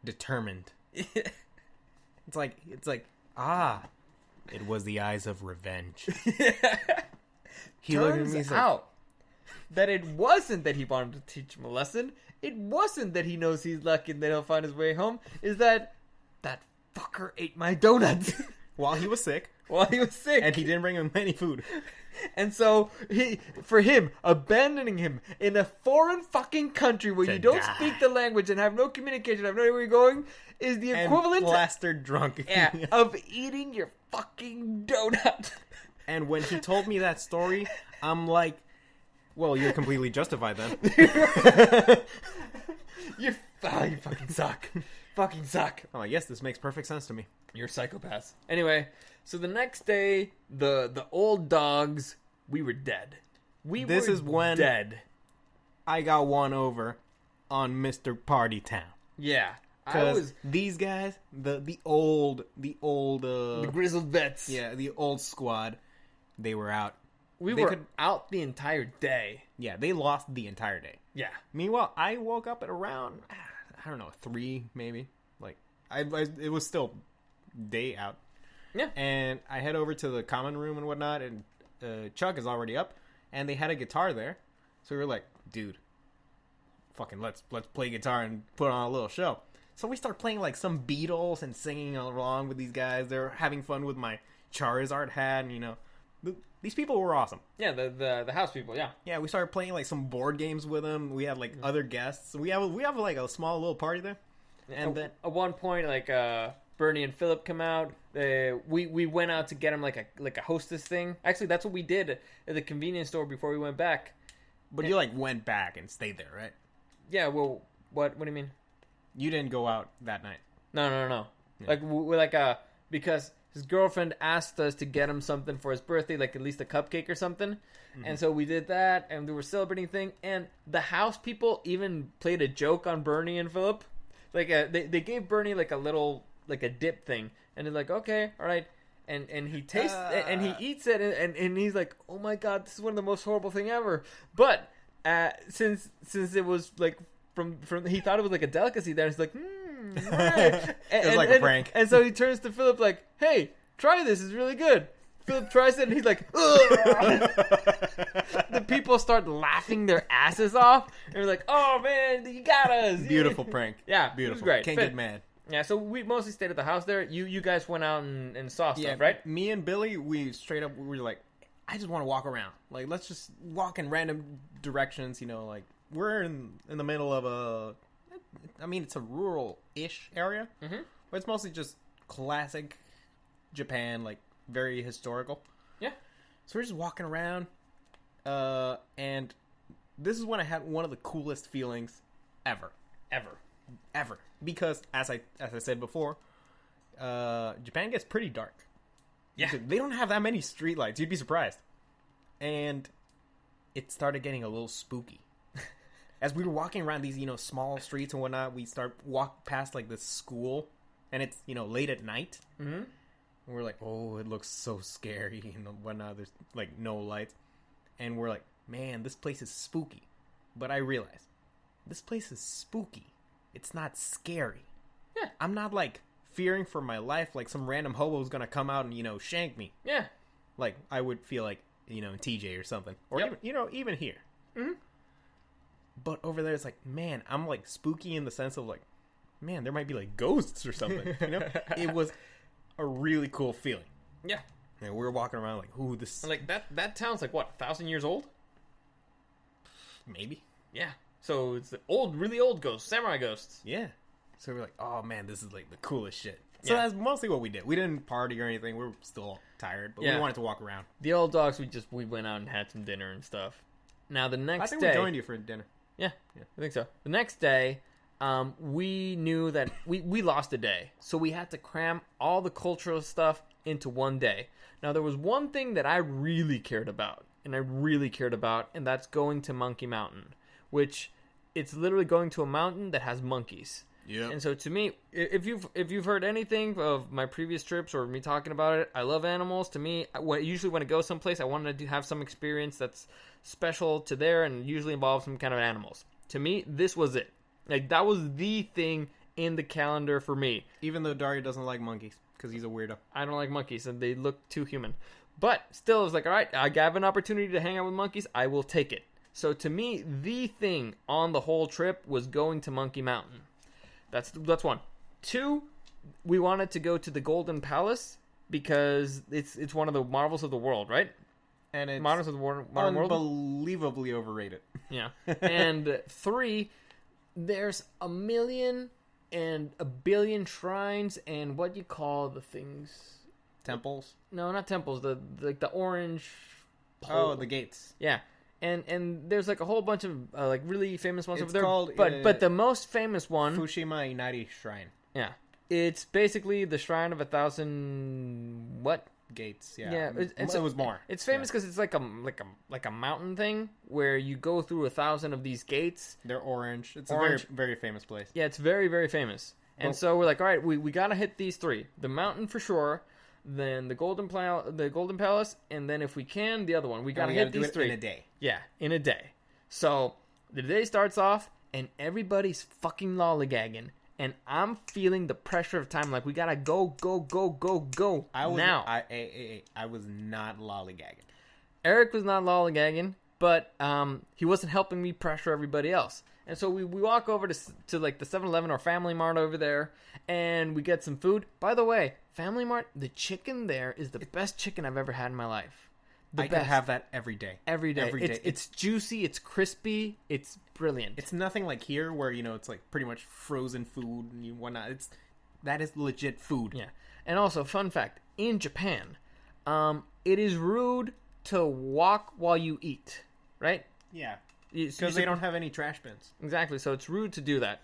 determined? It's like it was the eyes of revenge. He looked at me, he's Turns like, out that it wasn't that he wanted to teach him a lesson. It wasn't that he knows he's lucky and that he'll find his way home. Is that fucker ate my donut while he was sick while he was sick. and he didn't bring him any food. And so, for him, abandoning him in a foreign fucking country where To you don't die. speak the language and have no communication, have no idea where you're going, is the equivalent And plastered drunk. of eating your fucking donut. And when he told me that story, I'm like, well, you're completely justified then. You fucking suck. Fucking suck. I'm like, yes, this makes perfect sense to me. You're psychopaths. Anyway, so the next day, the old dogs, we were dead. This is when- dead. I got one over on Mr. Party Town. Yeah. I Because was these guys, the old, the grizzled vets. yeah, the old squad, they were out. We They were could- out the entire day. Yeah, they lost the entire day. Yeah. Meanwhile, I woke up at around, I don't know, 3 maybe. Like, it was still day out. Yeah. And I head over to the common room and whatnot, and Chuck is already up, and they had a guitar there. So we were like, dude, fucking let's play guitar and put on a little show. So we start playing like some Beatles and singing along with these guys. They're having fun with my Charizard hat, and These people were awesome. Yeah, the house people. Yeah. Yeah, we started playing like some board games with them. We had like other guests. We have like a small little party there. And then At one point, like Bernie and Philip come out. We went out to get them like a hostess thing. Actually, that's what we did at the convenience store before we went back. but you like went back and stayed there, right? Yeah. Well, what do you mean? You didn't go out that night. No. Yeah. Like we're like because his girlfriend asked us to get him something for his birthday, like at least a cupcake or something. And so we did that, and we were celebrating thing. And the house people even played a joke on Bernie and Philip. Like they gave Bernie like a little like a dip thing, and they're like, okay, all right. And he tastes and he eats it, and he's like, oh my god, this is one of the most horrible thing ever. But since it was like from he thought it was like a delicacy there, he's like, right. It was like a prank. And so he turns to Philip like, hey, try this, it's really good. Philip tries it and he's like, ugh. The people start laughing their asses off, and we're like, oh man, you got us. Beautiful prank. Yeah, Beautiful. It was great. Can't get mad. Yeah, so we mostly stayed at the house there. You guys went out and saw stuff, right? Me and Billy, we straight up, we were like, I just want to walk around. Like, let's just walk in random directions, you know, like, we're in the middle of it's a rural-ish area, but it's mostly just classic Japan, like, very historical. Yeah. So we're just walking around, and this is when I had one of the coolest feelings ever. Because, as I said before, Japan gets pretty dark. Yeah. They don't have that many streetlights. You'd be surprised. And it started getting a little spooky. As we were walking around these, small streets and whatnot, we walk past, like, this school, and it's, late at night. Mm-hmm. And we're like, oh, it looks so scary and whatnot. There's, like, no lights. And we're like, man, this place is spooky. But I realized, this place is spooky. It's not scary. Yeah. I'm not, like, fearing for my life like some random hobo's gonna come out and, shank me. Yeah. Like, I would feel like, in TJ or something. Or, even here. Mm-hmm. But over there, it's like, man, I'm, like, spooky in the sense of, like, man, there might be, like, ghosts or something, It was a really cool feeling. Yeah. And we were walking around like, ooh, this... Like, that town's, like, what, 1,000 years old? Maybe. Yeah. So it's the really old ghosts, samurai ghosts. Yeah. So we're like, oh, man, this is, like, the coolest shit. So Yeah. that's mostly what we did. We didn't party or anything. We were still tired, but Yeah. we wanted to walk around. The old dogs, we went out and had some dinner and stuff. Now, the next I think day... we joined you for dinner. Yeah, I think so. The next day, we knew that we lost a day. So we had to cram all the cultural stuff into one day. Now, there was one thing that I really cared about, and that's going to Monkey Mountain, which it's literally going to a mountain that has monkeys. Yeah. And so to me, if you've heard anything of my previous trips or me talking about it, I love animals. To me, usually when I go someplace, I want to have some experience that's special to there and usually involves some kind of animals. To me, this was it. Like, that was the thing in the calendar for me. Even though Dario doesn't like monkeys, because he's a weirdo. I don't like monkeys, and they look too human. But still, I was like, all right, I have an opportunity to hang out with monkeys. I will take it. So to me, the thing on the whole trip was going to Monkey Mountain. That's one. Two, we wanted to go to the Golden Palace because it's one of the marvels of the world, right? And it's Marvels of the modern world. unbelievably overrated. Yeah. And three, there's 1,000,000 and 1,000,000,000 shrines and what do you call the things? Temples? No, not temples. The orange. Oh, the gates. Yeah. And there's like a whole bunch of like really famous ones It's over there. called, but the most famous one. Fushima Inari Shrine. Yeah. It's basically the Shrine of 1,000 what? Gates, yeah. Yeah, it was more. It's famous because it's like a mountain thing where you go through 1,000 of these gates. They're orange. It's Orange. a very, very famous place. Yeah, it's very, very famous. And Well- so we're like, all right, we gotta hit these three: the mountain for sure, then the Golden Palace, and then if we can, the other one. We gotta hit do these it three in a day. Yeah, in a day. So the day starts off, and everybody's fucking lollygagging. And I'm feeling the pressure of time. Like, we gotta go now. I was not lollygagging. Eric was not lollygagging, but he wasn't helping me pressure everybody else. And so we walk over to like the 7-Eleven or Family Mart over there, and we get some food. By the way, Family Mart, the chicken there is the best chicken I've ever had in my life. I could have that every day. Every day. Every day. It's juicy, it's crispy, it's brilliant. It's nothing like here where, it's like pretty much frozen food and whatnot. That is legit food. Yeah. And also, fun fact, in Japan, it is rude to walk while you eat, right? Yeah. Because they don't have any trash bins. Exactly. So it's rude to do that.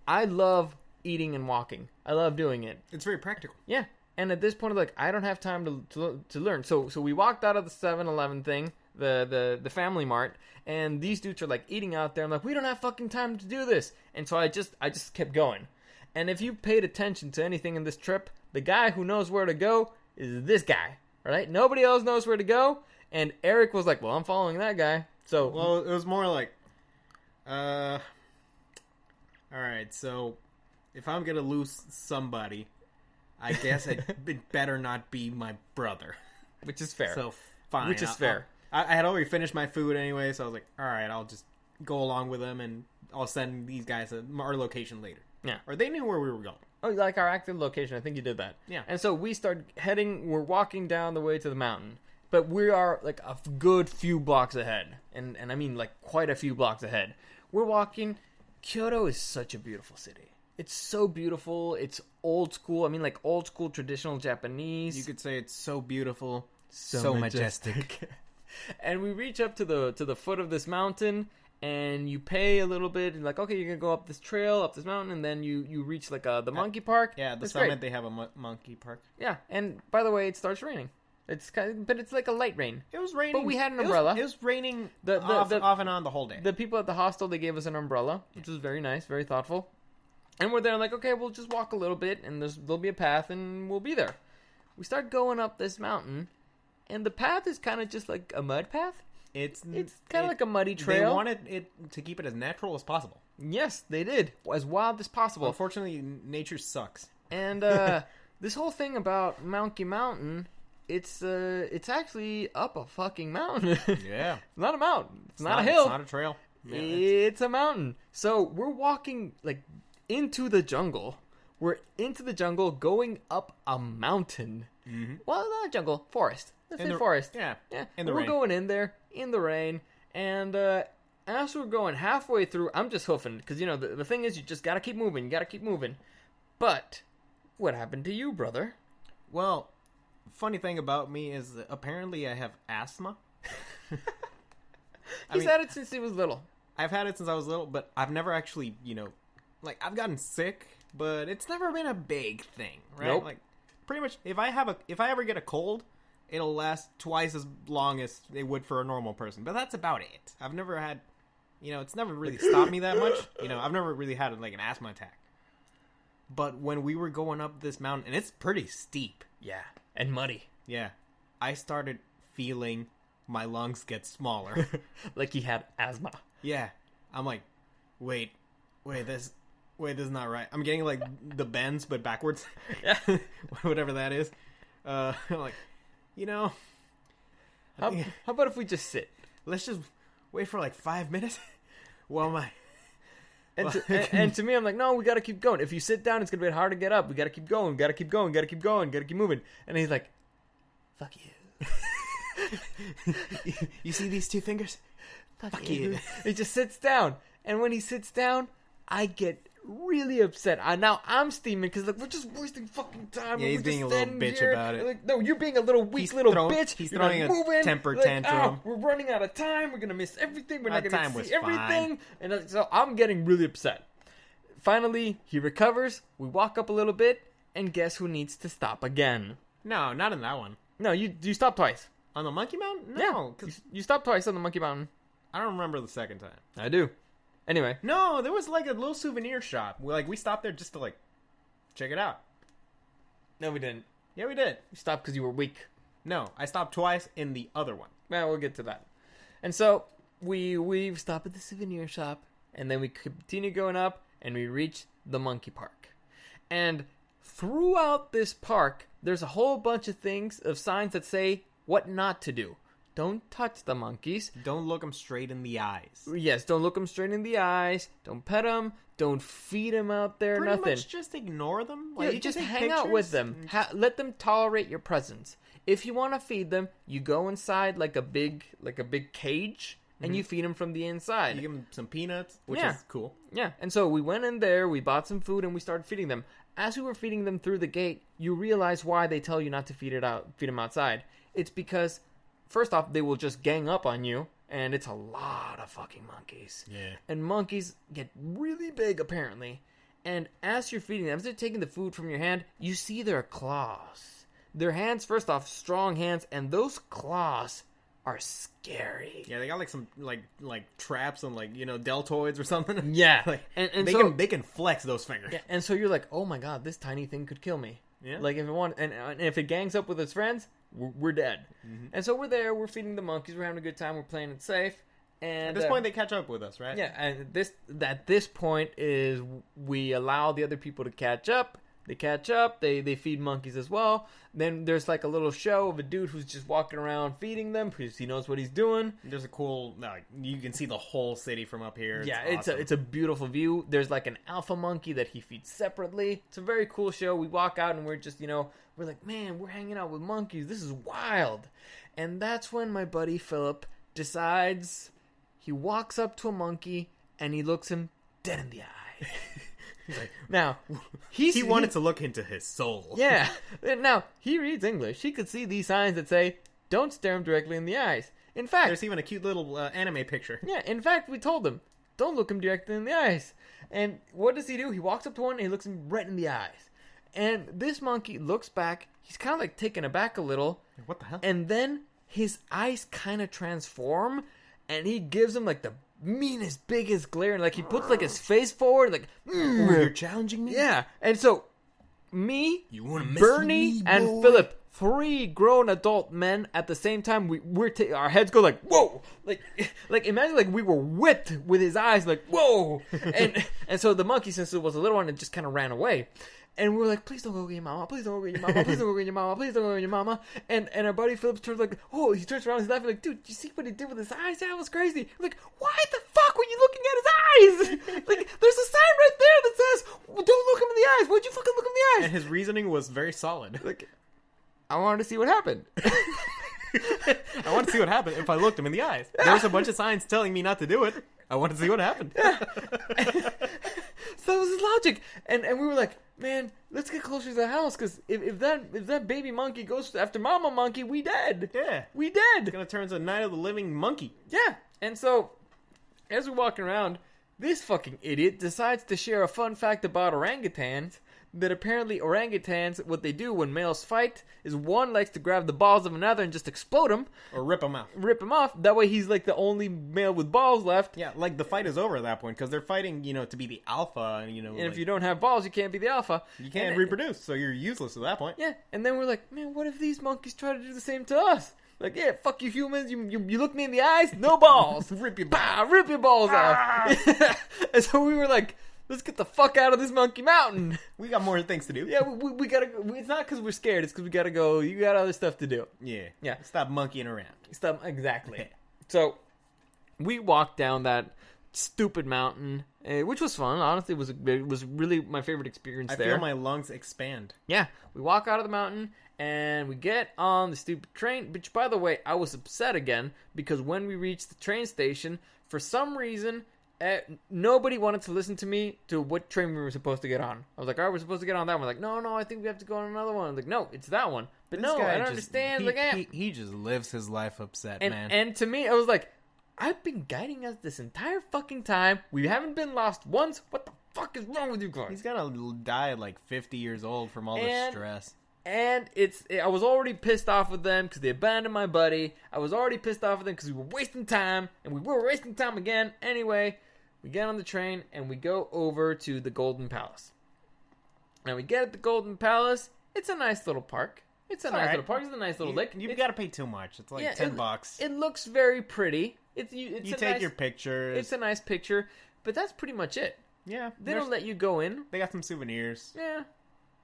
I love eating and walking. I love doing it. It's very practical. Yeah. And at this point, like, I don't have time to learn. So we walked out of the 7-Eleven thing, the Family Mart, and these dudes are like eating out there. I'm like, we don't have fucking time to do this. And so I just kept going. And if you paid attention to anything in this trip, the guy who knows where to go is this guy. All right? Nobody else knows where to go. And Eric was like, well, I'm following that guy. So, well, it was more like, all right, so if I'm going to lose somebody, I guess it better not be my brother. Which is fair. So, fine. Which is fair. I had already finished my food anyway, so I was like, all right, I'll just go along with them, and I'll send these guys our location later. Yeah. Or they knew where we were going. Oh, like our active location. I think you did that. Yeah. And so we start we're walking down the way to the mountain. But we are like a good few blocks ahead. And I mean like quite a few blocks ahead. We're walking. Kyoto is such a beautiful city. It's so beautiful. It's old school. I mean like old school traditional Japanese. You could say it's so beautiful, so majestic. And we reach up to the foot of this mountain, and you pay a little bit, and like, okay, you're gonna go up this trail, up this mountain, and then you reach like the monkey park. Yeah, the That's summit great. they have a monkey park. Yeah, and by the way, it starts raining. But it's like a light rain. It was raining, but we had an umbrella. It was raining off and on the whole day. The people at the hostel, they gave us an umbrella, which was very nice, very thoughtful. And we're there like, okay, we'll just walk a little bit, and there'll be a path, and we'll be there. We start going up this mountain, and the path is kind of just like a mud path. It's kind of like a muddy trail. They wanted it to keep it as natural as possible. Yes, they did. As wild as possible. Unfortunately, nature sucks. And this whole thing about Monkey Mountain, it's actually up a fucking mountain. Yeah. It's not a mountain. It's not a hill. It's not a trail. Yeah, it's a mountain. So we're walking like into the jungle. We're into the jungle going up a mountain. Mm-hmm. Well, not a jungle, forest. Let's say forest. Yeah. In the rain. We're going in there in the rain, and as we're going halfway through, I'm just hoofing because the thing is you just gotta keep moving. You gotta keep moving. But what happened to you, brother? Well, funny thing about me is that apparently I have asthma. He's had it since he was little. I've had it since I was little, but I've never actually, like I've gotten sick, but it's never been a big thing, right? Nope. Like pretty much if I ever get a cold, it'll last twice as long as it would for a normal person. But that's about it. I've never had, it's never really stopped me that much. I've never really had like an asthma attack. But when we were going up this mountain, and it's pretty steep. Yeah, and muddy. Yeah, I started feeling my lungs get smaller. Like he had asthma. Yeah, I'm like, wait, this is not right. I'm getting like the bends, but backwards. Yeah, whatever that is. I'm like, how about if we just sit? Let's just wait for like 5 minutes. While my and to me, I'm like, no, we gotta keep going. If you sit down, it's gonna be hard to get up. We gotta keep going. Gotta keep going. Gotta keep going. Gotta keep moving. And he's like, fuck you. You see these two fingers? Fuck you. He just sits down, and when he sits down, I get really upset. Now I'm steaming because like we're just wasting fucking time. Yeah, he's being a little bitch about it. Like, no, you're being a little weak bitch. He's you're throwing a temper tantrum. We're running out of time. We're gonna miss everything. We're not gonna see everything. Fine. And so I'm getting really upset. Finally, he recovers. We walk up a little bit, and guess who needs to stop again? No, not in that one. No, you stopped twice. On the Monkey Mountain? No, Yeah, you stopped twice on the Monkey Mountain. I don't remember the second time. I do. Anyway. No, there was like a little souvenir shop. We stopped there just to like check it out. No, we didn't. Yeah, we did. You stopped because you were weak. No, I stopped twice in the other one. Well, we'll get to that. And so we stop at the souvenir shop, and then we continue going up, and we reach the monkey park. And throughout this park, there's a whole bunch of signs that say what not to do. Don't touch the monkeys. Don't look them straight in the eyes. Yes, don't look them straight in the eyes. Don't pet them. Don't feed them out there. Pretty nothing. much just ignore them. Yeah, you just hang out with them. Let them tolerate your presence. If you want to feed them, you go inside like a big cage, and you feed them from the inside. You give them some peanuts, which is cool. Yeah, and so we went in there, we bought some food, and we started feeding them. As we were feeding them through the gate, you realize why they tell you not to feed them outside. It's because, first off, they will just gang up on you, and it's a lot of fucking monkeys. Yeah. And monkeys get really big, apparently. And as you're feeding them, as they're taking the food from your hand, you see their claws. Their hands, first off, strong hands, and those claws are scary. Yeah, they got like some like traps and deltoids or something. Yeah, like, and they can flex those fingers. Yeah, and so you're like, oh my god, this tiny thing could kill me. Yeah. Like if if it gangs up with its friends, we're dead. Mm-hmm. And so we're there, we're feeding the monkeys, we're having a good time, we're playing it safe. And at this point, they catch up with us, right? Yeah, and at this point is we allow the other people to catch up. They catch up. They feed monkeys as well. Then there's like a little show of a dude who's just walking around feeding them because he knows what he's doing. There's a cool, you can see the whole city from up here. Yeah, awesome. it's a beautiful view. There's like an alpha monkey that he feeds separately. It's a very cool show. We walk out and we're just, we're like, man, we're hanging out with monkeys. This is wild. And that's when my buddy Philip decides he walks up to a monkey and he looks him dead in the eye. He's like, now, he wanted to look into his soul. Yeah. Now, he reads English. He could see these signs that say, don't stare him directly in the eyes. In fact... There's even a cute little anime picture. Yeah, in fact, we told him, don't look him directly in the eyes. And what does he do? He walks up to one and he looks him right in the eyes. And this monkey looks back. He's kind of like taken aback a little. What the hell? And then his eyes kind of transform and he gives him like the meanest, biggest glare, and like he puts like his face forward, like you're challenging me. Yeah, and so me, you want to Bernie, me, and Philip, 3 grown adult men at the same time. We're our heads go like whoa, like imagine like we were whipped with his eyes, like whoa, and so the monkey, since it was a little one, it just kind of ran away. And we're like, please don't go get your mama. Please don't go get your mama. Please don't go get your mama. Please don't go get your mama. And our buddy Phillips turns like, oh, he turns around, he's laughing like, dude, you see what he did with his eyes? That was crazy. I'm like, why the fuck were you looking at his eyes? Like, there's a sign right there that says, well, don't look him in the eyes. Why'd you fucking look him in the eyes? And his reasoning was very solid. Like, I wanted to see what happened. I wanted to see what happened if I looked him in the eyes. There was a bunch of signs telling me not to do it. I wanted to see what happened. So that was his logic. And we were like, man, let's get closer to the house, because if that baby monkey goes after mama monkey, we dead. Yeah. We dead. It's going to turn into Night of the Living Monkey. Yeah. And so, as we're walking around, this fucking idiot decides to share a fun fact about orangutans, that apparently orangutans, what they do when males fight is one likes to grab the balls of another and just explode him. Or rip him out. Rip him off. That way he's like the only male with balls left. Yeah, like the fight is over at that point because they're fighting, to be the alpha. And like, if you don't have balls, you can't be the alpha. You can't reproduce, so you're useless at that point. Yeah, and then we're like, man, what if these monkeys try to do the same to us? Like, yeah, fuck you humans. You look me in the eyes, no balls. Rip your balls off. And so we were like, let's get the fuck out of this monkey mountain. We got more things to do. Yeah, we gotta go. It's not because we're scared. It's because we gotta go. You got other stuff to do. Yeah. Stop monkeying around. Stop. Exactly. So we walked down that stupid mountain, which was fun. Honestly, it was really my favorite experience there. I feel my lungs expand. Yeah. We walk out of the mountain and we get on the stupid train. Which, by the way, I was upset again because when we reached the train station, for some reason, nobody wanted to listen to me to what train we were supposed to get on. I was like, all right, we're supposed to get on that one. Like, no, I think we have to go on another one. I was like, no, it's that one. But this no, guy I don't understand. He just lives his life upset, man. And to me, I was like, I've been guiding us this entire fucking time. We haven't been lost once. What the fuck is wrong with you guys? He's gonna die at like 50 years old from all the stress. And I was already pissed off with them because they abandoned my buddy. I was already pissed off with them because we were wasting time. And we were wasting time again. Anyway, we get on the train and we go over to the Golden Palace. And we get at the Golden Palace. It's a nice little park. It's a nice little park. It's a nice little lake. You've got to pay too much. It's like $10. It looks very pretty. You take your pictures. It's a nice picture, but that's pretty much it. Yeah. They don't let you go in. They got some souvenirs. Yeah.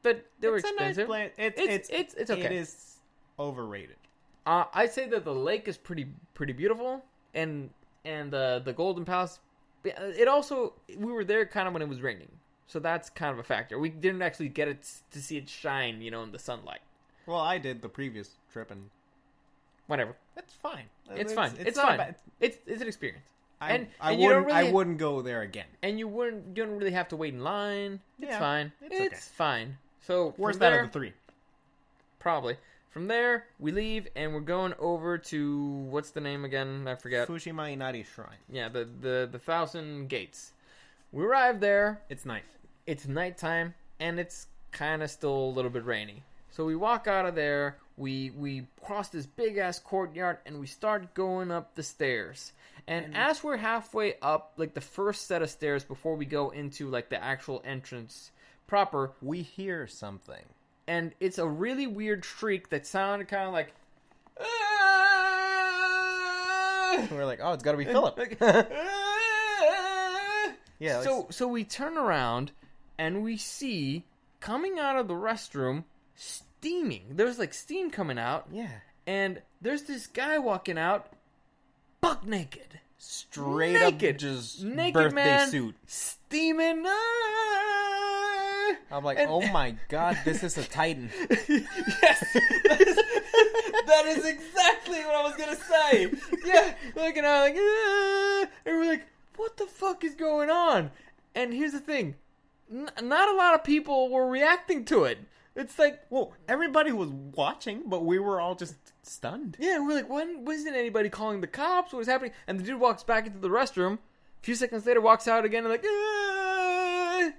But they were expensive. It's okay. It is overrated. I'd say that the lake is pretty beautiful, and the Golden Palace It also, we were there kind of when it was raining, so that's kind of a factor. We didn't actually get it to see it shine, in the sunlight. Well, I did the previous trip, and Whatever, it's fine. it's fine. It's not fine. bad. It's an experience. I you don't really, wouldn't go there again. And you don't really have to wait in line. It's Yeah, fine. it's okay. Fine. So Worst from out there, of the 3. probably. From there, we leave and we're going over to what's the name again? I forget. Fushima Inari Shrine. Yeah, the 1,000 gates. We arrive there. It's night. It's nighttime and it's kind of still a little bit rainy. So we walk out of there. We cross this big ass courtyard and we start going up the stairs. And as we're halfway up, like the first set of stairs before we go into like the actual entrance proper, We hear something. and it's a really weird shriek that sounded kind of like. We're like, oh, it's got to be Philip. Like, Yeah. So we turn around and we see coming out of the restroom steaming. There's like steam coming out, yeah. and there's this guy walking out, buck naked, Straight naked, up, just naked birthday man, suit. steaming. I'm like, And- oh my god, this is a Titan. Yes, that is exactly what I was gonna say. Yeah, looking at like, and we're like, what the fuck is going on? And here's the thing, not a lot of people were reacting to it. It's like, Well, everybody was watching, but we were all just stunned. yeah, we're like, when wasn't anybody calling the cops? What was happening? And the dude walks back into the restroom. A few seconds later, walks out again and like,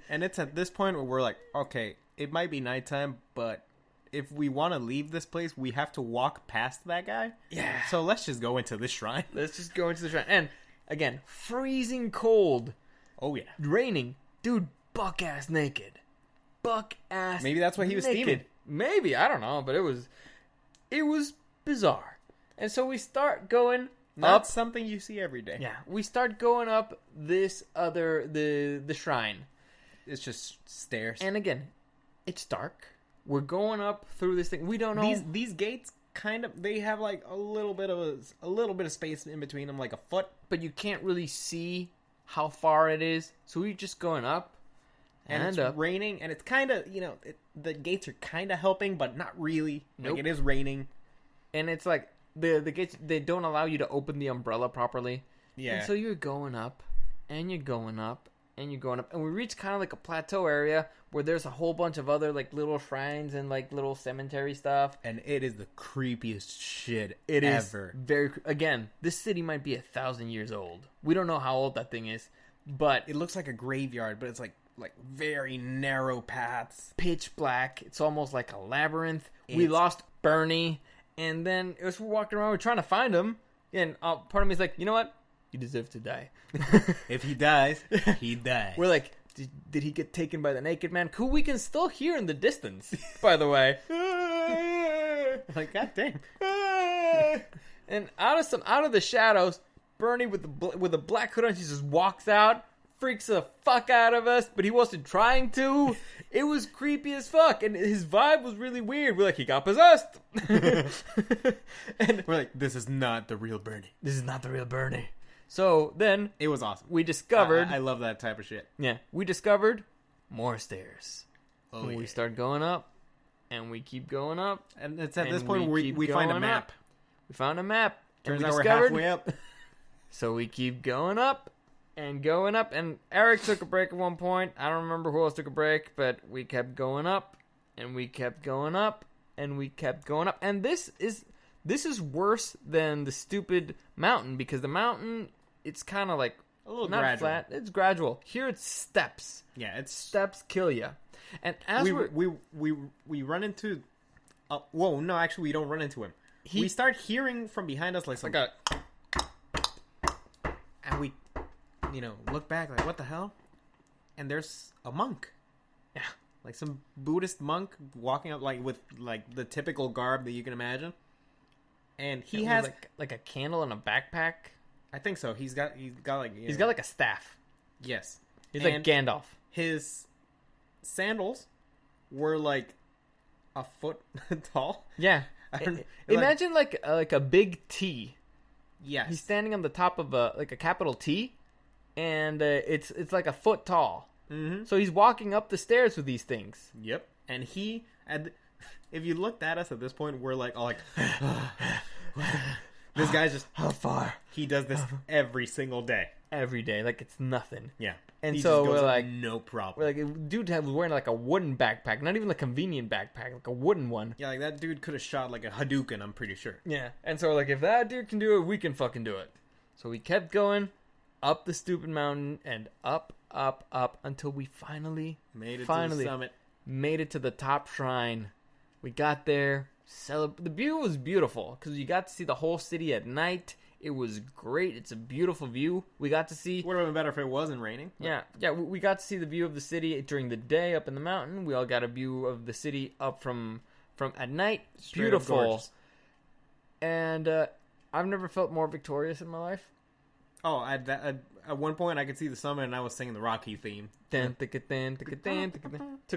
And it's at this point where we're like, okay, it might be nighttime, but if we want to leave this place, we have to walk past that guy. yeah. So let's just go into this shrine. Let's just go into the shrine. And again, freezing cold, Oh yeah. raining, dude, buck ass naked, buck ass. Maybe that's why he was naked. steaming. Maybe, I don't know, but it was bizarre. And so we start going Not up. something you see every day. Yeah, we start going up this the shrine. It's just stairs. And again, it's dark. We're going up through this thing. We don't know. These gates kind of, they have like a little bit of space in between them, like a foot. But you can't really see how far it is. So we're just going up And and it's up. raining, and it's kind of, the gates are kind of helping, but not really. Nope. Like, it is raining. And it's like the gates, they don't allow you to open the umbrella properly. Yeah. And so you're going up and you're going up and you're going up. And we reach kind of like a plateau area where there's a whole bunch of other like little shrines and like little cemetery stuff. And it is the creepiest shit It is ever. very, again, this city might be 1,000 years old. We don't know how old that thing is, but It looks like a graveyard, but it's like very narrow paths. pitch black. It's almost like a labyrinth. We It's- lost Bernie, and then as we're walking around, we're trying to find him. And part of me is like, you know what? You deserve to die. If he dies, he dies. We're like, did he get taken by the naked man? Who we can still hear in the distance, by the way. like, god damn. And out of the shadows, Bernie with the black hood on, he just walks out, freaks the fuck out of us, but he wasn't trying to. It was creepy as fuck, and his vibe was really weird. We're like, he got possessed. And We're like, this is not the real Bernie. this is not the real Bernie. So then It was awesome. we discovered, I love that type of shit. we discovered more stairs. Oh, And yeah. we start going up, and we keep going up. And it's at and this point we where keep we find a going map. up. We found a map. and Turns we out we're discovered- halfway up. So we keep going up and going up. And Eric took a break at one point. I don't remember who else took a break, but we kept going up and we kept going up and we kept going up. And this is worse than the stupid mountain, because the mountain, it's kind of like A little not gradual. flat. It's gradual. Here it's steps. Yeah, it's Steps kill you. And as we run into. Whoa, no, actually, we don't run into him. We start hearing from behind us like some, like a and we, look back like, what the hell? And there's a monk, yeah. like some Buddhist monk walking up like with like the typical garb that you can imagine. And he It has, was like a candle and a backpack. I think so. He's got like He's got like a staff. yes. He's And like Gandalf. his sandals were like a foot tall. Yeah. I don't- Imagine like a big T. Yes. He's standing on the top of a capital T, and it's like a foot tall. Mm-hmm. So he's walking up the stairs with these things. Yep. And if you looked at us at this point, we're like all like, this guy's just, How far? he does this every single day. Every day, like it's nothing. Yeah. And He so just goes we're up, like, no problem. We're like, dude was wearing like a wooden backpack, not even a convenient backpack, like a wooden one. Yeah, like that dude could have shot like a Hadouken, I'm pretty sure. Yeah. And so we're like, if that dude can do it, we can fucking do it. So we kept going up the stupid mountain and up until we finally Made it to the summit. made it to the top shrine. We got there. The view was beautiful because you got to see the whole city at night. It was great. It's a beautiful view. We got to see. Would have been better if it wasn't raining. Yeah. We got to see the view of the city during the day up in the mountain. We all got a view of the city up from at night. Straight up Beautiful. gorgeous. And I've never felt more victorious in my life. Oh, at one point I could see the summit and I was singing the Rocky theme. Took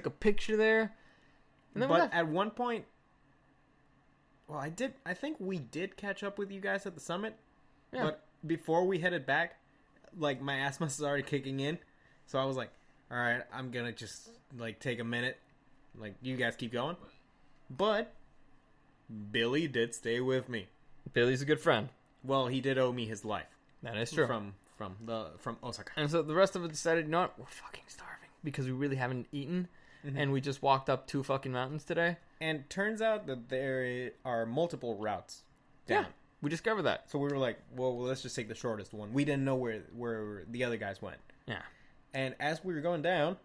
a picture there. And then we But left. at one point, well, I think we did catch up with you guys at the summit. Yeah. But before we headed back, like my asthma was already kicking in. So I was like, all right, I'm going to just like take a minute. Like you guys keep going. But Billy did stay with me. Billy's a good friend. Well, he did owe me his life. That is true. From Osaka. And so the rest of us decided, you know what? We're fucking starving because we really haven't eaten. Mm-hmm. And we just walked up 2 fucking mountains today. And turns out that there are multiple routes down. Yeah. We discovered that. So we were like, well, let's just take the shortest one. We didn't know where the other guys went. Yeah. And as we were going down,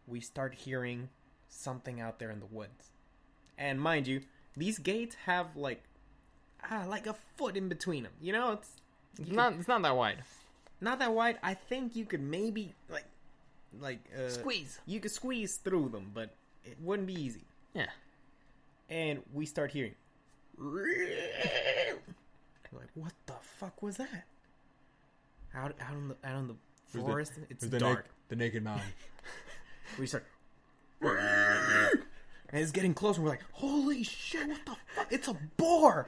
we start hearing something out there in the woods. And mind you, these gates have like a foot in between them. You know, It's not that wide. not that wide. I think you could maybe Squeeze. You could squeeze through them, but it wouldn't be easy. Yeah. And we start hearing. We're like, what the fuck was that? Out in the forest, it's dark. The naked mountain. We start, and it's getting closer. We're like, holy shit! What the fuck? It's a boar,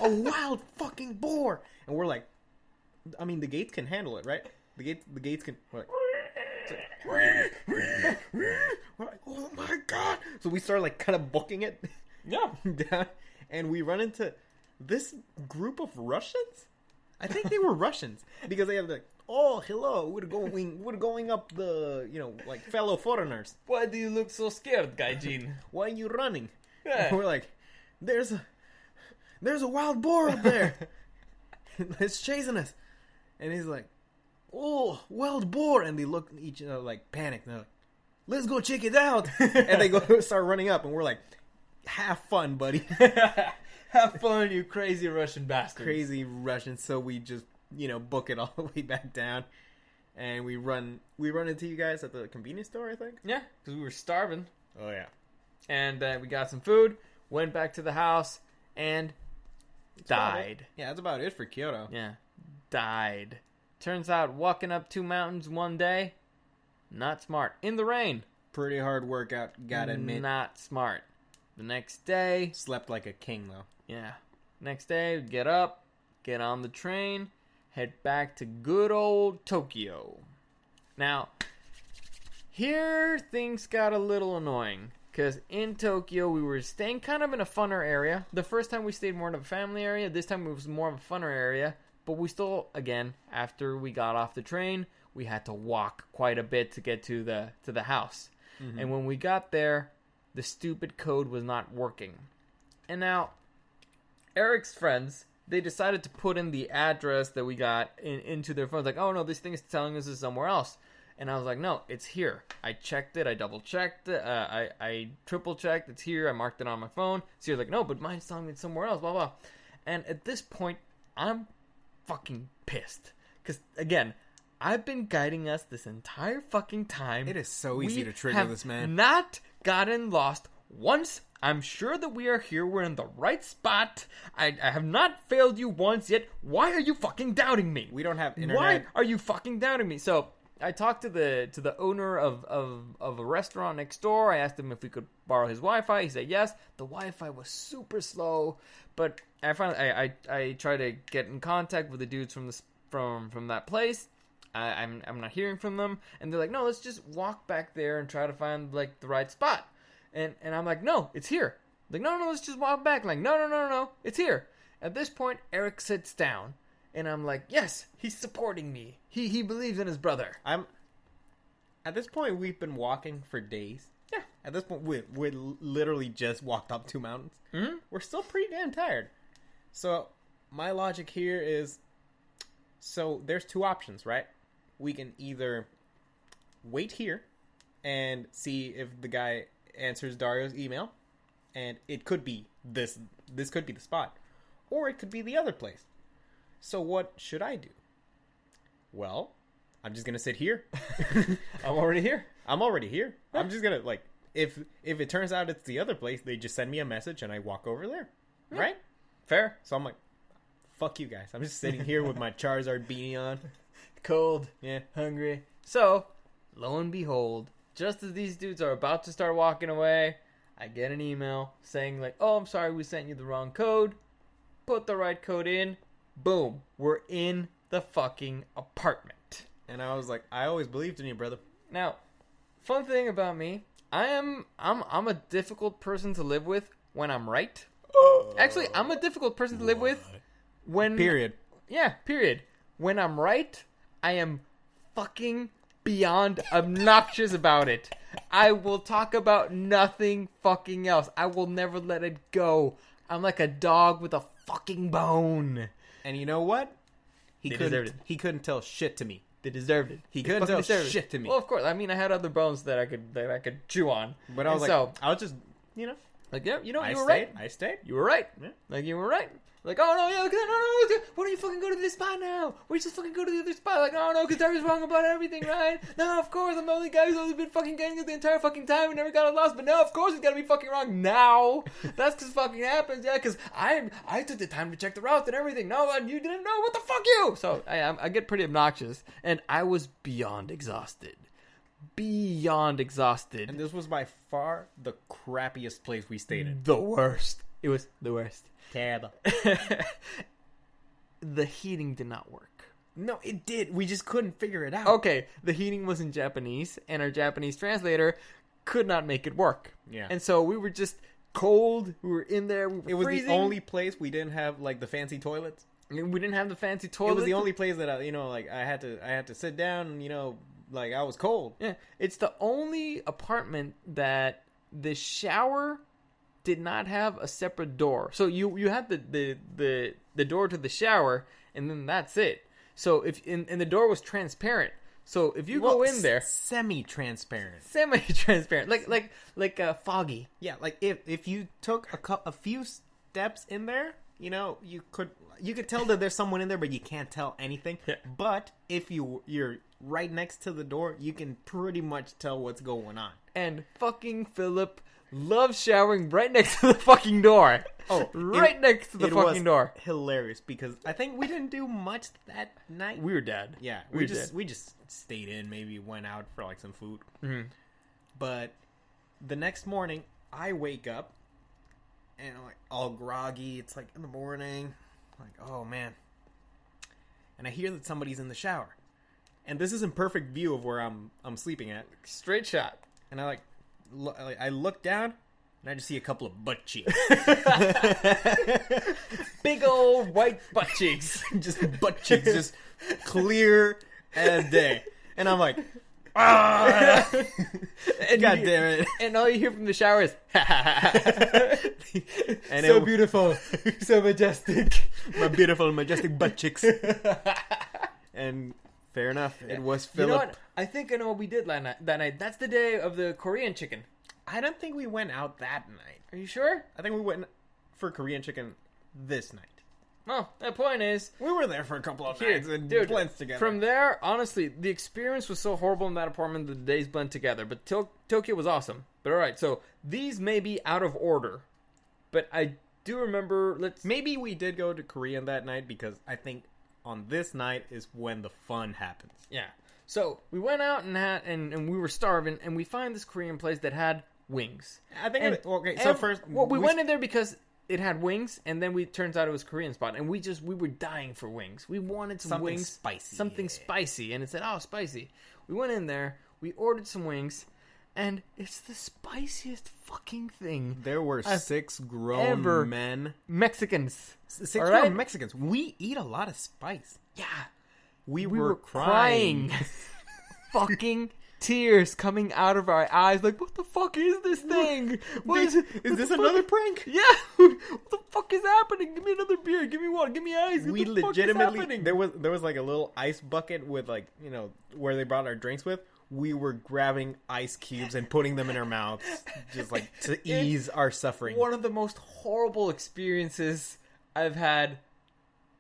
a wild fucking boar. And we're like, I mean, the gates can handle it, right? The gates can. We're like, oh my god! So we start like kind of booking it. Yeah. Down, and we run into this group of Russians. I think they were Russians because they have like, oh, hello, we're going up the, like fellow foreigners. Why do you look so scared, Gaijin? Why are you running? Yeah. And we're like, there's a wild boar up there. It's chasing us. And he's like, oh, wild boar. And they look at each other like panicked. And they're like, let's go check it out. And they go start running up. And we're like, have fun, buddy. Have fun, you crazy Russian bastards. Crazy Russians. So we just, book it all the way back down. And we run into you guys at the convenience store, I think. Yeah, because we were starving. Oh, yeah. And we got some food, went back to the house, and died. Yeah, that's about it for Kyoto. Yeah, died. Turns out walking up 2 mountains one day, not smart. In the rain. Pretty hard workout, gotta admit. Not smart. The next day, Slept like a king, though. yeah. Next day, get up, get on the train, head back to good old Tokyo. Now, here things got a little annoying. Because in Tokyo, we were staying kind of in a funner area. The first time we stayed more in a family area. This time it was more of a funner area. But we still, again, after we got off the train, we had to walk quite a bit to get to the house. Mm-hmm. And when we got there, the stupid code was not working. And now, Eric's friends, they decided to put in the address that we got into their phones. Like, oh no, this thing is telling us it's somewhere else. And I was like, no, it's here. I checked it. I double checked it. I triple checked. It's here. I marked it on my phone. So you're like, no, but mine's telling me it's somewhere else. Blah blah. And at this point, I'm fucking pissed because again, I've been guiding us this entire fucking time. It is so easy to trigger have this man. Not gotten lost once. I'm sure that we are here. We're in the right spot. I have not failed you once yet. Why are you fucking doubting me? We don't have internet. Why are you fucking doubting me? So I talked to the owner of a restaurant next door. I asked him if we could borrow his Wi-Fi. He said yes. The Wi-Fi was super slow, but I finally I tried to get in contact with the dudes from that place. I'm not hearing from them. And they're like, no, let's just walk back there and try to find like the right spot. And I'm like, no, it's here. Like, no, let's just walk back. Like, no, it's here. At this point, Eric sits down, and I'm like, yes, he's supporting me. He believes in his brother. At this point, we've been walking for days. Yeah. At this point, we literally just walked up 2 mountains. Mm-hmm. We're still pretty damn tired. So, my logic here is, so there's 2 options, right? We can either wait here and see if the guy answers Dario's email, and it could be this could be the spot. Or it could be the other place. So what should I do? Well, I'm just gonna sit here. I'm already here. Yeah. I'm just gonna, like, if it turns out it's the other place, they just send me a message and I walk over there. Yeah. Right? Fair. So I'm like, fuck you guys. I'm just sitting here with my Charizard beanie on. Cold. Yeah. Hungry. So, lo and behold, just as these dudes are about to start walking away, I get an email saying like, oh, I'm sorry, we sent you the wrong code. Put the right code in. Boom. We're in the fucking apartment. And I was like, I always believed in you, brother. Now, fun thing about me, I'm a difficult person to live with when I'm right. Actually, I'm a difficult person to live with when... Period. Yeah, period. When I'm right, I am fucking beyond obnoxious about it. I will talk about nothing fucking else. I will never let it go. I'm like a dog with a fucking bone. And you know what? They deserved it. He couldn't tell shit to me. They deserved it. He couldn't tell shit to me. Well, of course. I mean, I had other bones that I could chew on. But I was like, I was just, like, yeah, you know, I you were stayed. right. I stayed. You were right. Yeah. Like, you were right. Like, oh, no, yeah, no, why don't you fucking go to this spot now? Why don't you just fucking go to the other spot? Like, no, because Dario's wrong about everything, right? No, of course, I'm the only guy who's only been fucking getting it the entire fucking time and never got it lost. But no, of course, he's gotta be fucking wrong now. That's because fucking happens, yeah, because I took the time to check the routes and everything. No, and you didn't know. What the fuck, you? So, I get pretty obnoxious. And I was beyond exhausted. And this was by far the crappiest place we stayed in. The worst. It was the worst. Terrible. The heating did not work. No, it did. We just couldn't figure it out. Okay, the heating was in Japanese, and our Japanese translator could not make it work. Yeah. And so we were just cold. We were in there. We were It was freezing. the only place we didn't have, like, the fancy toilets. And we didn't have the fancy toilet. It was the only place that I had to sit down and, like, I was cold. Yeah, it's the only apartment that the shower did not have a separate door. So you had the door to the shower, and then that's it. So and the door was transparent. So if you go in there, semi-transparent, like foggy. Yeah, like if you took a few steps in there, you could tell that there's someone in there, but you can't tell anything. Yeah. But if you're right next to the door, you can pretty much tell what's going on. And fucking Philip loves showering right next to the fucking door. Oh, next to the fucking door. Hilarious, because I think we didn't do much that night. We were dead. Yeah, we just stayed in, maybe went out for like some food. Mm-hmm. But the next morning, I wake up and I'm like all groggy. It's like in the morning. I'm like, oh man. And I hear that somebody's in the shower. And this is in perfect view of where I'm sleeping at. Straight shot. And I look down and I just see a couple of butt cheeks. Big old white butt cheeks. Just butt cheeks, just clear as day. And I'm like, ah! And God damn it. And all you hear from the shower is, and so beautiful, so majestic. My beautiful, majestic butt cheeks. And fair enough, it was Philip. You know what? I think I know what we did that night. That's the day of the Korean chicken. I don't think we went out that night. Are you sure? I think we went for Korean chicken this night. Well, the point is, we were there for a couple of nights and blends together. From there, honestly, the experience was so horrible in that apartment that the days blend together. But Tokyo was awesome. But alright, so these may be out of order. But I do remember, maybe we did go to Korean that night because I think on this night is when the fun happens. Yeah. So we went out and we were starving, and we find this Korean place that had wings. I think we went in there because it had wings, and then turns out it was a Korean spot, and we were dying for wings. We wanted some Something wings, spicy, something yeah. spicy, and it said, "Oh, spicy." We went in there, we ordered some wings, and it's the spiciest fucking thing. There were I've 6 grown men. Mexicans. 6 all grown right? Mexicans. We eat a lot of spice. Yeah, We we were were crying. fucking tears coming out of our eyes. Like, what the fuck is this thing? What is it? Is What this the fuck? another prank? Yeah. What the fuck is happening? Give me another beer. Give me water. Give me ice. What We the fuck is legitimately happening? there was like a little ice bucket with like, you know, where they brought our drinks with. We were grabbing ice cubes and putting them in our mouths just like to ease our suffering. One of the most horrible experiences I've had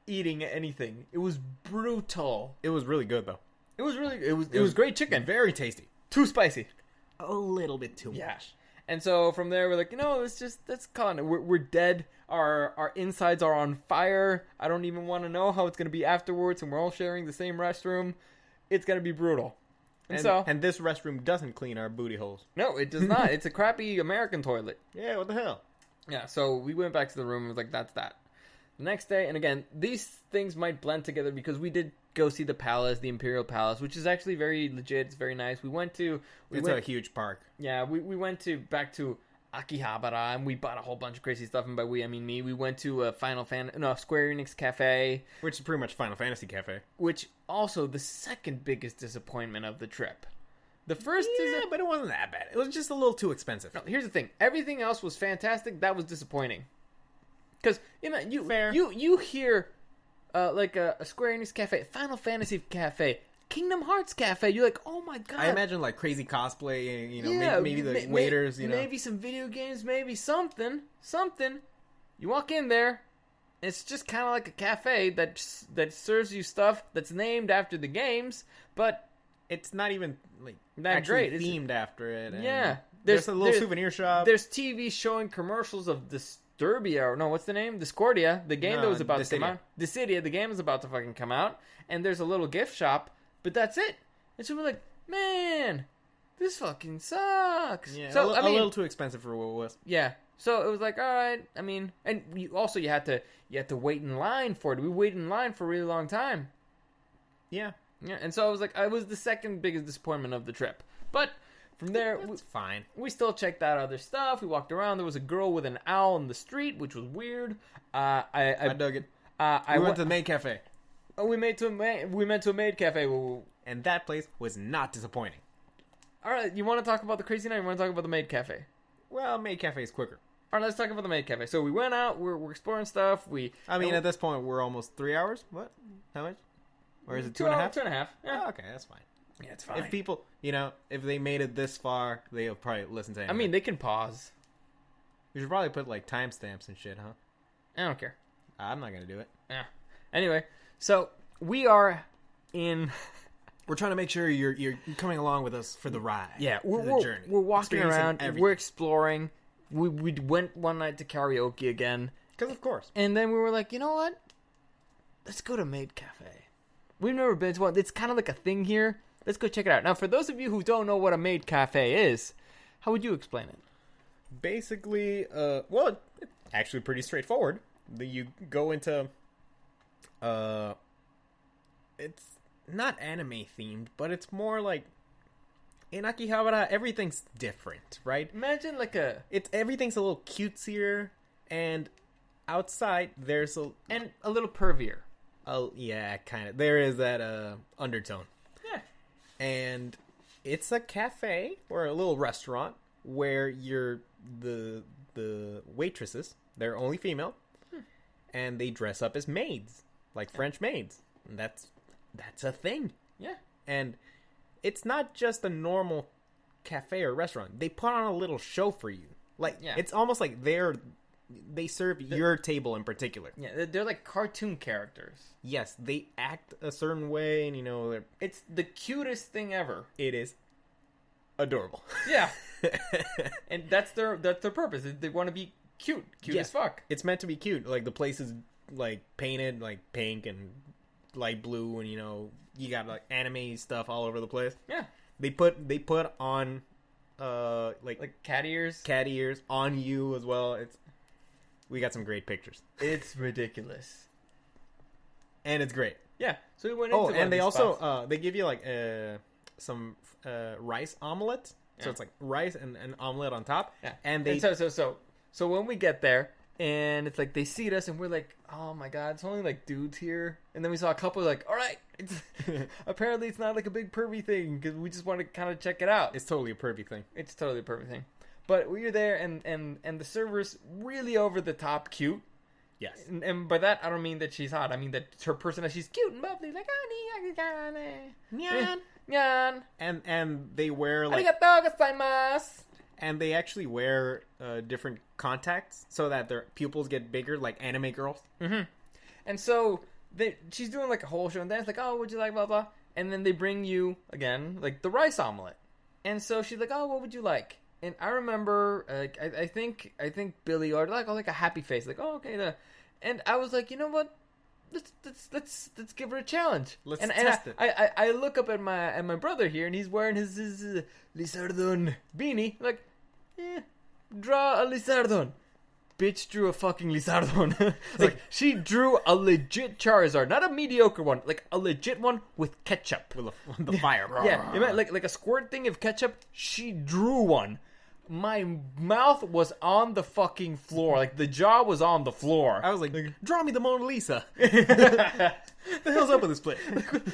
eating anything. It was brutal. It was really good though. It was great chicken. Very tasty. Too spicy. A little bit too Yeah. much. And so from there we're like, let's call it. We're dead. Our insides are on fire. I don't even want to know how it's gonna be afterwards, and we're all sharing the same restroom. It's gonna be brutal. And this restroom doesn't clean our booty holes. No, it does not. It's a crappy American toilet. Yeah, what the hell? Yeah, so we went back to the room and was like, that's that. The next day, and again, these things might blend together because we did go see the palace, the Imperial Palace, which is actually very legit. It's very nice. It's a huge park. Yeah, we went back to Akihabara, and we bought a whole bunch of crazy stuff, and by we, I mean me. We went to a Square Enix Cafe. Which is pretty much Final Fantasy Cafe. Which also the second biggest disappointment of the trip. The first is but it wasn't that bad. It was just a little too expensive. no, here's the thing. Everything else was fantastic. That was disappointing. Because you hear like a Square Enix Cafe, Final Fantasy Cafe, Kingdom Hearts Cafe. You're like, oh my god. I imagine like crazy cosplay, you know, Yeah, maybe the waiters, you know. Maybe some video games, maybe something. You walk in there, it's just kind of like a cafe that serves you stuff that's named after the games, but It's not even like Not actually great, is it? themed after it. And yeah. there's a little souvenir shop. There's TV showing commercials of Disturbia, or no, what's the name? Discordia, the game that was about to come Dissidia. out. Dissidia, the game is about to fucking come out, and there's a little gift shop, but that's it. And so we're like, man, this fucking sucks. Yeah, So a little too expensive for what it was. yeah. So it was like, all right. I mean, and you had to wait in line for it. We waited in line for a really long time. Yeah, Yeah, and so I was like, I was the second biggest disappointment of the trip. But from there, it's fine. we still checked out other stuff. We walked around. There was a girl with an owl in the street, which was weird. I dug it. I We went to the maid cafe, we went to a maid cafe. and that place was not disappointing. All right, you want to talk about the crazy night? You want to talk about the maid cafe? Well, maid cafe is quicker. All right, let's talk about the maid cafe. So we went out. We're exploring stuff. At this point, we're almost 3 hours. What? How much? Or is it 2.5? 2.5. Yeah, Oh, okay, that's fine. yeah, it's fine. If people, if they made it this far, they'll probably listen to it. I mean, they can pause. we should probably put like timestamps and shit, huh? I don't care. I'm not gonna do it. Yeah. Anyway, so we are in. We're trying to make sure you're coming along with us for the ride. Yeah, for the journey. we're walking Experiencing around. everything. We're exploring. We went one night to karaoke again, Because of course. and then we were like, you know what? Let's go to Maid Cafe. We've never been to one. It's kind of like a thing here. Let's go check it out. Now, for those of you who don't know what a Maid Cafe is, how would you explain it? Basically, well, it's actually pretty straightforward. You go into, it's not anime themed, but it's more like, in Akihabara, everything's different, right? Imagine like Everything's a little cutesier, and outside there's a little pervier. Oh yeah, kind of. There is that undertone. Yeah. And it's a cafe or a little restaurant where you're the waitresses. They're only female, and they dress up as maids, like French maids. And that's a thing. Yeah. And it's not just a normal cafe or restaurant. They put on a little show for you. Like it's almost like they serve your table in particular. Yeah, they're like cartoon characters. Yes, they act a certain way, and It's the cutest thing ever. it is adorable. Yeah. And that's their purpose. They want to be cute Yeah. as fuck. It's meant to be cute. Like the place is like painted like pink and light blue, and you got like anime stuff all over the place. Yeah. They put on like Cat ears. cat ears on you as well. we got some great pictures. It's ridiculous. And it's great. Yeah. So we went into Oh, one and of they these also spots. they give you like some rice omelet. So Yeah. it's like rice and an omelet on top. Yeah. And they So when we get there, and it's like they seat us, and we're like, oh my god, it's only like dudes here. And then we saw a couple like, all right, apparently it's not like a big pervy thing because we just want to kind of check it out. it's totally a pervy thing. It's totally a perfect thing. But we were there, and the server's really over the top cute. Yes. And by that, I don't mean that she's hot. I mean that her personality, she's cute and bubbly, like, Nyan. Nyan. And they wear like Arigatou gozaimasu. and they actually wear different contacts so that their pupils get bigger, like anime girls. Mm-hmm. And so she's doing like a whole show, and then it's like, oh, would you like blah blah? And then they bring you again like the rice omelet, and so she's like, oh, what would you like? And I remember, like, I think Billy ordered like a happy face, like, oh, okay, and I was like, you know what? Let's give her a challenge. Let's and test it. I look up at my brother here, and he's wearing his Lizardon beanie. Like, draw a Lizardon. Bitch drew a fucking Lizardon. like she drew a legit Charizard, not a mediocre one, like a legit one with ketchup. With the fire. Yeah, like a squirt thing of ketchup. She drew one. My mouth was on the fucking floor. Like, the jaw was on the floor. I was like, draw me the Mona Lisa. The hell's up with this place?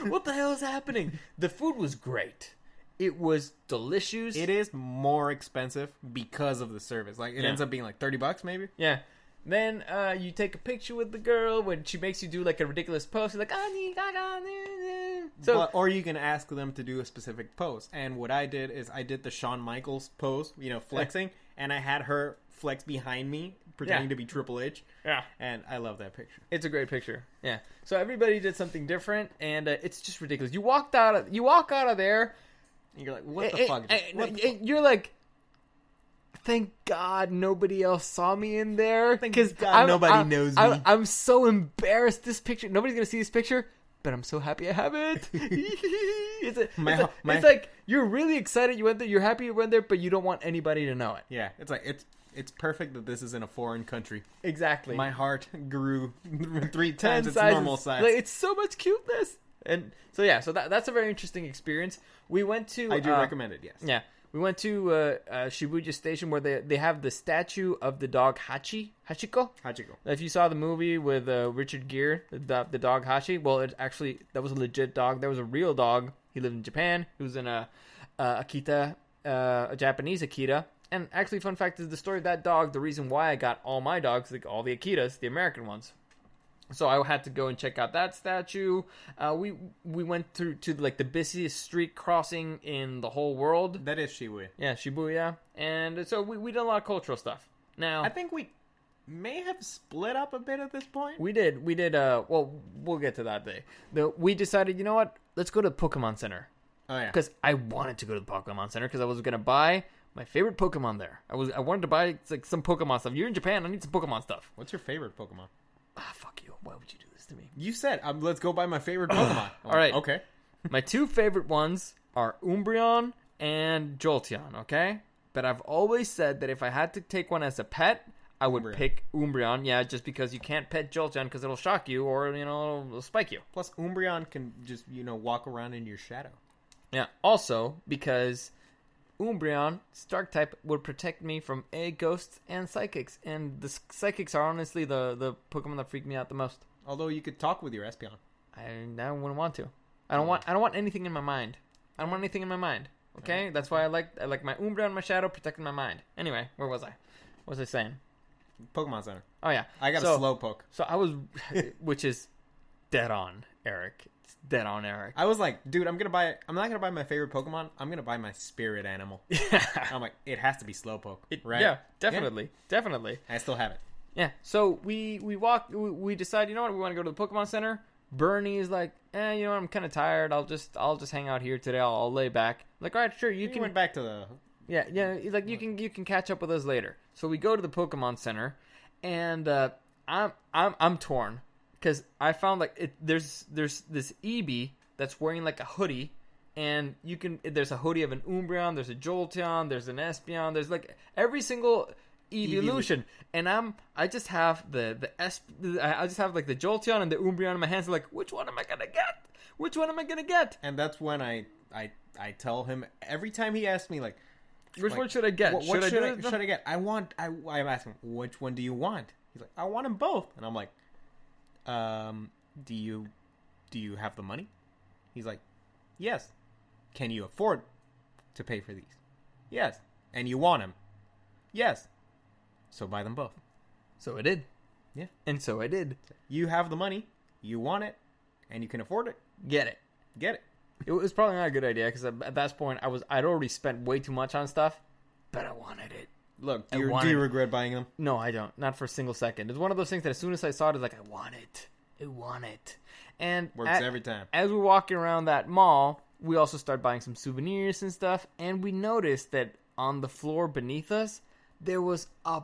What the hell is happening? The food was great. It was delicious. It is more expensive because of the service. Like, it Yeah. ends up being like $30 maybe. Yeah. Then you take a picture with the girl when she makes you do like a ridiculous pose. You're like, so Or you can ask them to do a specific pose. And what I did is I did the Shawn Michaels pose, flexing, and I had her flex behind me, pretending to be Triple H. yeah, And I love that picture. it's a great picture. Yeah. So everybody did something different, and it's just ridiculous. You walk out of there. And you're like, what the fuck? You're like, thank God nobody else saw me in there. Thank 'Cause God nobody knows me. I'm so embarrassed. This picture, nobody's gonna see this picture, but I'm so happy I have it. It's like you're really excited you went there. You're happy you went there, but you don't want anybody to know it. Yeah, it's like it's perfect that this is in a foreign country. Exactly. My heart grew 3 10 times its sizes. normal size. Like, it's so much cuteness. And so yeah, so that's a very interesting experience. We went to I do recommend it. Yes. Yeah. We went to Shibuya Station where they have the statue of the dog Hachiko. Hachiko. If you saw the movie with Richard Gere, the dog Hachi, well, that was a legit dog. That was a real dog. He lived in Japan. He was in a Akita, a Japanese Akita. And actually, fun fact is the story of that dog. The reason why I got all my dogs, like all the Akitas, the American ones. So I had to go and check out that statue. We went through to like the busiest street crossing in the whole world. That is Shibuya. Yeah, Shibuya. And so we did a lot of cultural stuff. Now, I think we may have split up a bit at this point. we did. Well, we'll get to that day. We decided, you know what? Let's go to the Pokemon Center. Oh yeah. Because I wanted to go to the Pokemon Center because I was going to buy my favorite Pokemon there. I wanted to buy like some Pokemon stuff. You're in Japan. I need some Pokemon stuff. What's your favorite Pokemon? Ah, fuck you. Why would you do this to me? You said, let's go buy my favorite Pokemon. All right. Okay. My 2 favorite ones are Umbreon and Jolteon, okay? But I've always said that if I had to take one as a pet, I would pick Umbreon. Yeah, just because you can't pet Jolteon because it'll shock you or, it'll spike you. Plus, Umbreon can just, walk around in your shadow. Yeah, also because Umbreon, Stark type, would protect me from ghosts and psychics. And the psychics are honestly the Pokemon that freak me out the most. Although you could talk with your Espeon. I wouldn't want to. I don't want anything in my mind. I don't want anything in my mind. Okay? That's why I like my Umbreon and my Shadow protecting my mind. Anyway, where was I? What was I saying? Pokemon Center. Oh yeah. I got a Slowpoke. So I was which is dead on, Eric. It's dead on, Eric. I was like, dude, I'm not gonna buy my favorite Pokemon. I'm gonna buy my spirit animal. I'm like, it has to be Slowpoke, right? Yeah, definitely. Definitely. I still have it. Yeah, so we decide, you know what, we want to go to the Pokemon Center. Bernie is like, I'm kind of tired. I'll just hang out here today. I'll lay back. I'm like, all right, sure, you can. Went back to the. Yeah. He's like, you can catch up with us later. So we go to the Pokemon Center, and I'm torn because I found like there's this Eevee that's wearing like a hoodie. And there's a hoodie of an Umbreon, there's a Jolteon, there's an Espeon, there's like every single Evolution. And I just have I just have like the Jolteon and the Umbreon in my hands. Like, which one am I gonna get? Which one am I gonna get? And that's when I tell him every time he asks me like, which one should I get? What should I get? I'm asking him, which one do you want? He's like, I want them both. And I'm like, do you have the money? He's like, yes. Can you afford to pay for these? Yes. And you want them? Yes. So buy them both. So I did. Yeah. And so I did. You have the money, you want it, and you can afford it. Get it. Get it. It was probably not a good idea because at that point I'd already spent way too much on stuff, but I wanted it. Look, do you regret buying them? No, I don't. Not for a single second. It's one of those things that as soon as I saw it, it's like, I want it. I want it. And works every time. As we're walking around that mall, we also start buying some souvenirs and stuff, and we noticed that on the floor beneath us, there was a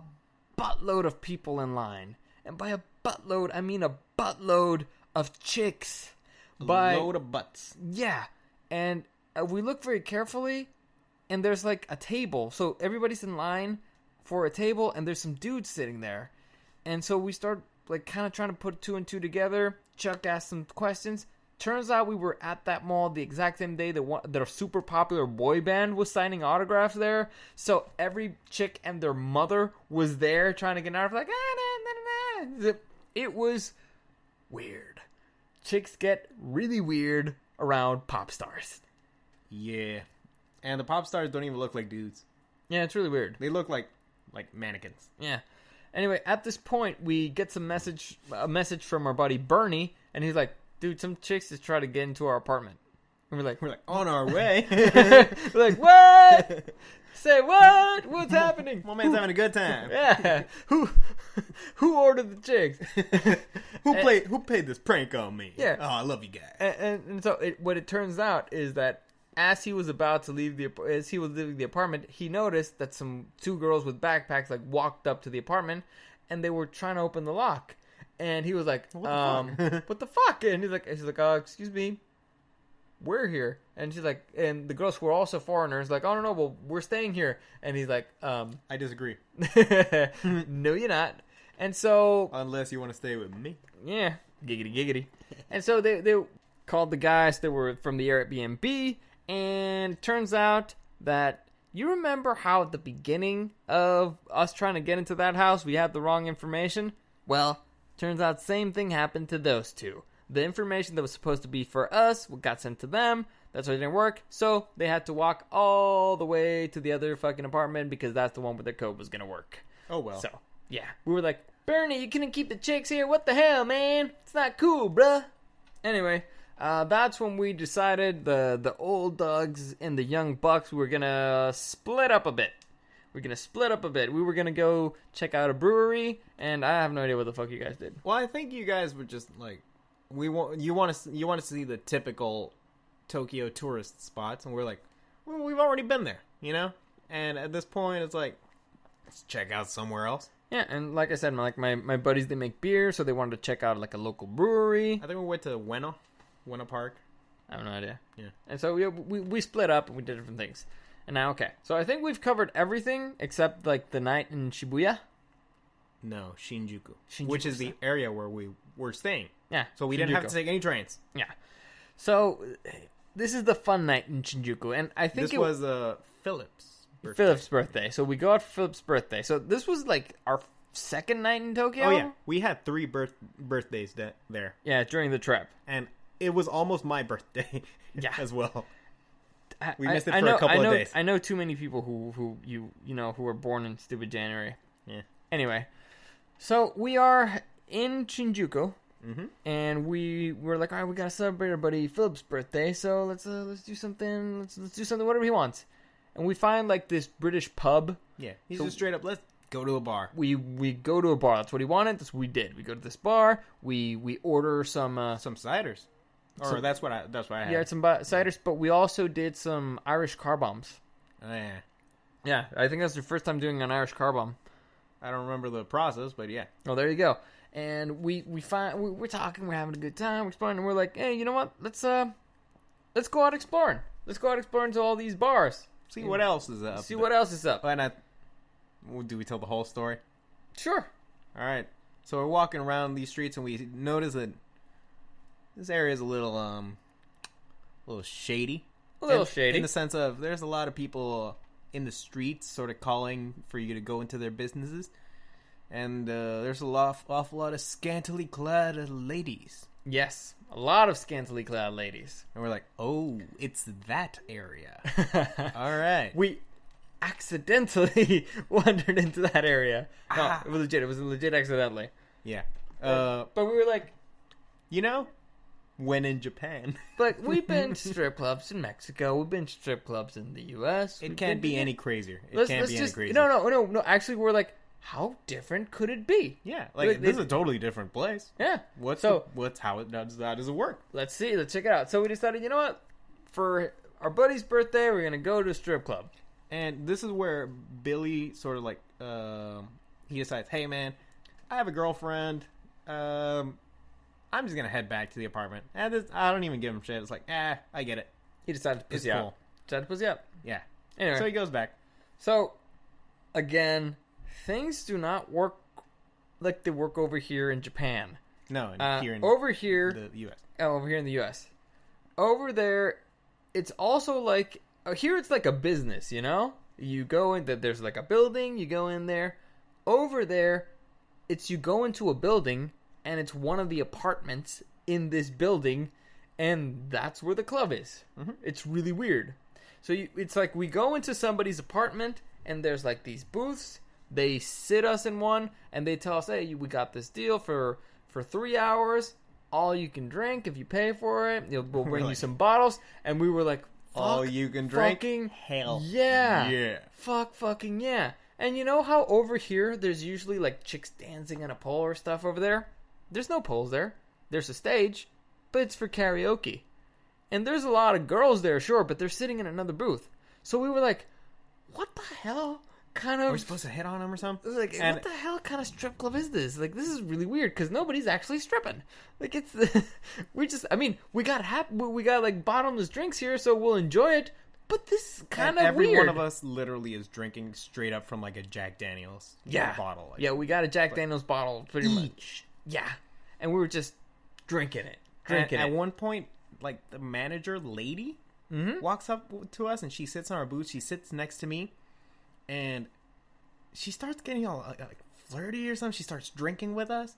buttload of people in line. And by a buttload, I mean a buttload of chicks. Load of butts. Yeah. And we look very carefully, and there's like a table. So everybody's in line for a table, and there's some dudes sitting there. And so we start like kind of trying to put two and two together. Chuck asked some questions. Turns out we were at that mall the exact same day that their super popular boy band was signing autographs there. So every chick and their mother was there trying to get an autograph. Like, nah, nah, nah. It was weird. Chicks get really weird around pop stars. Yeah. And the pop stars don't even look like dudes. Yeah, it's really weird. They look like mannequins. Yeah. Anyway, at this point, we get a message from our buddy Bernie, and he's like, dude, some chicks just try to get into our apartment. And we're like, on our way. We're like, what? Say what? What's happening? My man's having a good time. Yeah. Who ordered the chicks? Who played this prank on me? Yeah. Oh, I love you guys. And so what it turns out is that as he was about to leaving the apartment, he noticed that two girls with backpacks like walked up to the apartment, and they were trying to open the lock. And he was like, what the fuck? And she's like, excuse me, we're here. And she's like, and the girls who were also foreigners, like, oh, no, well, we're staying here. And he's like, I disagree. No, you're not. And so, unless you want to stay with me. Yeah, giggity. And so they called the guys that were from the Airbnb, and turns out that you remember how at the beginning of us trying to get into that house, we had the wrong information? Well, turns out same thing happened to those two. The information that was supposed to be for us got sent to them. That's why it didn't work. So they had to walk all the way to the other fucking apartment because that's the one where their code was going to work. Oh, well. So, yeah. We were like, Bernie, you couldn't keep the chicks here. What the hell, man? It's not cool, bruh. Anyway, that's when we decided the old dogs and the young bucks were going to split up a bit. We were going to go check out a brewery, and I have no idea what the fuck you guys did. Well, I think you guys were just like, you want to see the typical Tokyo tourist spots, and we're like, well, we've already been there, you know? And at this point, it's like, let's check out somewhere else. Yeah, and like I said, my buddies, they make beer, so they wanted to check out like a local brewery. I think we went to Ueno Park. I have no idea. Yeah. And so we split up and we did different things. And now, okay. So I think we've covered everything except like the night in Shibuya. No, Shinjuku. Which is the area where we were staying. Yeah. So we didn't have to take any trains. Yeah. So this is the fun night in Shinjuku. And I think this was Philip's birthday. So we go out for Philip's birthday. So this was like our second night in Tokyo. Oh, yeah. We had 3 birthdays there. Yeah, during the trip. And it was almost my birthday as well. We missed it for a couple of days. I know too many people who were born in stupid January. Yeah. Anyway, so we are in Shinjuku, and we were like, all right, we gotta celebrate our buddy Philip's birthday, so let's do something. Let's do something, whatever he wants. And we find like this British pub. Yeah. He's just straight up, let's go to a bar. We go to a bar. That's what he wanted. That's what we did. We go to this bar. We order some ciders. Or that's what I had. Yeah, some ciders, but we also did some Irish car bombs. Oh, yeah. Yeah, I think that's the first time doing an Irish car bomb. I don't remember the process, but yeah. Oh, there you go. And we're talking, we're having a good time, we're exploring, and we're like, hey, you know what? Let's go out exploring. Let's go out exploring to all these bars. See what else is up. What else is up. And Do we tell the whole story? Sure. All right. So we're walking around these streets, and we notice that this area is a little shady. A little shady. In the sense of there's a lot of people in the streets sort of calling for you to go into their businesses. And there's awful lot of scantily clad ladies. Yes. A lot of scantily clad ladies. And we're like, oh, it's that area. All right. We accidentally wandered into that area. No, it was legit. It was legit accidentally. Yeah. But we were like... when in Japan. But we've been to strip clubs in Mexico. We've been to strip clubs in the U.S. It can't be any crazier. Let's just, No. Actually, we're like, how different could it be? Yeah, like this is a totally different place. Yeah. How does it work? Let's see. Let's check it out. So we decided, you know what? For our buddy's birthday, we're gonna go to a strip club. And this is where Billy sort of like he decides, hey man, I have a girlfriend. I'm just gonna head back to the apartment. And I don't even give him shit. It's like, I get it. He decided to pussy out. Decided to pussy out. Yeah. Anyway, so he goes back. So again, things do not work like they work over here in Japan. No, over here, the U.S. Over here in the U.S. Over there, it's also like here. It's like a business, you know. You go in that there's like a building. You go in there. Over there, it's you go into a building and it's one of the apartments in this building, and that's where the club is. Mm-hmm. It's really weird. So it's like we go into somebody's apartment and there's like these booths. They sit us in one, and they tell us, hey, we got this deal for 3 hours. All you can drink if you pay for it. We'll bring you some bottles. And we were like, all you can drink? Fucking hell. Yeah. Yeah. Fucking yeah. And you know how over here there's usually like chicks dancing on a pole or stuff over there? There's no poles there. There's a stage, but it's for karaoke. And there's a lot of girls there, sure, but they're sitting in another booth. So we were like, what the hell? We're supposed to hit on them or something? Like, what the hell kind of strip club is this? Like, this is really weird because nobody's actually stripping. Like, it's we got like bottomless drinks here, so we'll enjoy it. But this is kind of weird. Every one of us literally is drinking straight up from like a Jack Daniels bottle. Like, yeah, we got a Jack Daniels bottle pretty much. Yeah, and we were just drinking it. At one point, like the manager lady walks up to us and she sits on our booth. She sits next to me. And she starts getting all like flirty or something. She starts drinking with us,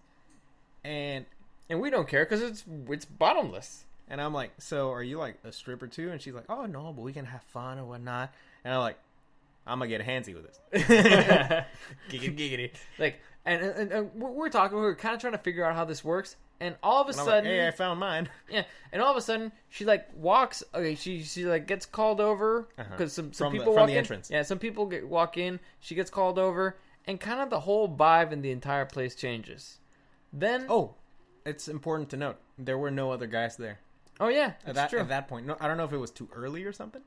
and we don't care because it's bottomless. And I'm like, so are you like a stripper too? And she's like, oh no, but we can have fun or whatnot. And I'm like, I'm gonna get handsy with this. Giggity. Like, and we're talking. We're kind of trying to figure out how this works. And all of a sudden, like, hey, I found mine. Yeah, and all of a sudden, she like walks. Okay, she like gets called over because some people walk from the entrance. Yeah, some people walk in. She gets called over, and kind of the whole vibe in the entire place changes. Then, it's important to note there were no other guys there. Oh yeah, that's true. At that point, no, I don't know if it was too early or something.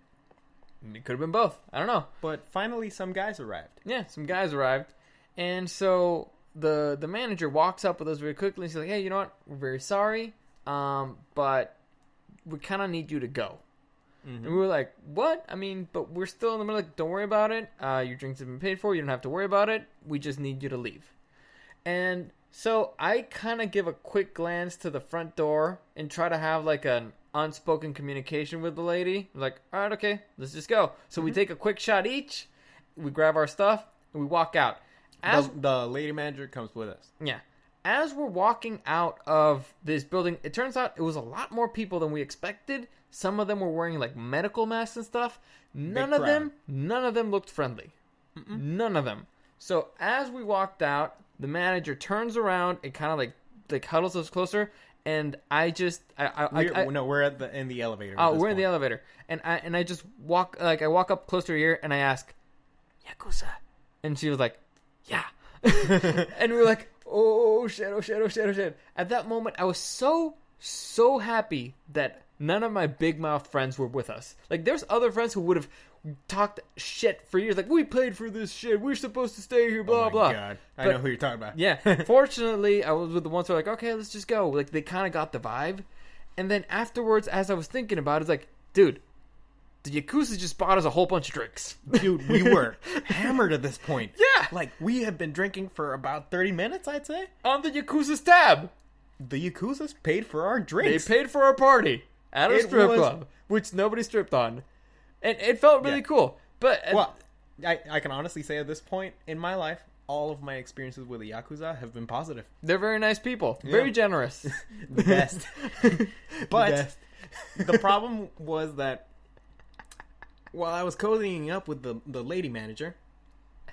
It could have been both. I don't know. But finally, some guys arrived. Yeah, some guys arrived, and so. The manager walks up with us very quickly and he's like, hey, you know what? We're very sorry, but we kind of need you to go. Mm-hmm. And we were like, what? I mean, but we're still in the middle. Like, don't worry about it. Your drinks have been paid for. You don't have to worry about it. We just need you to leave. And so I kind of give a quick glance to the front door and try to have like an unspoken communication with the lady. I'm like, all right, okay, let's just go. So we take a quick shot each. We grab our stuff and we walk out. The lady manager comes with us. Yeah. As we're walking out of this building, it turns out it was a lot more people than we expected. Some of them were wearing like medical masks and stuff. None of them looked friendly. Mm-mm. None of them. So as we walked out, the manager turns around and kind of like huddles us closer. And we're in the elevator. Oh, we're in the elevator, and I just walk up closer to her and I ask, Yakuza, and she was like, yeah. And we were like, oh shit. At that moment, I was so happy that none of my big mouth friends were with us. Like, there's other friends who would have talked shit for years. Like, we paid for this shit. We're supposed to stay here, blah, blah. Oh, my God. I know who you're talking about. Yeah. Fortunately, I was with the ones who were like, okay, let's just go. Like, they kind of got the vibe. And then afterwards, as I was thinking about it, it's like, dude, the Yakuza just bought us a whole bunch of drinks. Dude, we were hammered at this point. Yeah. Like, we have been drinking for about 30 minutes, I'd say. On the Yakuza's tab. The Yakuzas paid for our drinks. They paid for our party at a strip was- club, which nobody stripped on. And it felt really cool. But Well, I can honestly say at this point in my life, all of my experiences with the Yakuza have been positive. they're very nice people. Very generous. The best. But best. the problem was that while I was cozying up with the lady manager,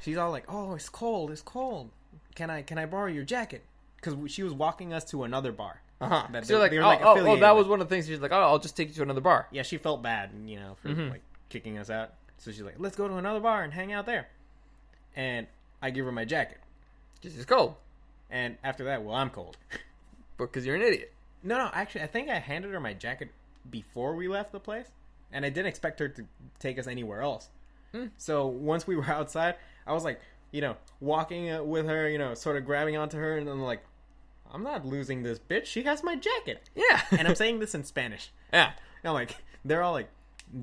she's all like, "Oh, it's cold. It's cold. Can I borrow your jacket?" Because she was walking us to another bar. Uh-huh. That So they like, were, like, oh, affiliated that was with. one of the things. She's like, oh, I'll just take you to another bar. Yeah, she felt bad, for like kicking us out. So she's like, "Let's go to another bar and hang out there." And I give her my jacket. Because it's cold. And after that, well, I'm cold. Because you're an idiot. No, actually, I think I handed her my jacket before we left the place, and I didn't expect her to take us anywhere else. So once we were outside, I was like, walking with her, sort of grabbing onto her, and I'm like, I'm not losing this bitch. She has my jacket. Yeah. And I'm saying this in Spanish. Yeah. And I'm like, they're all like,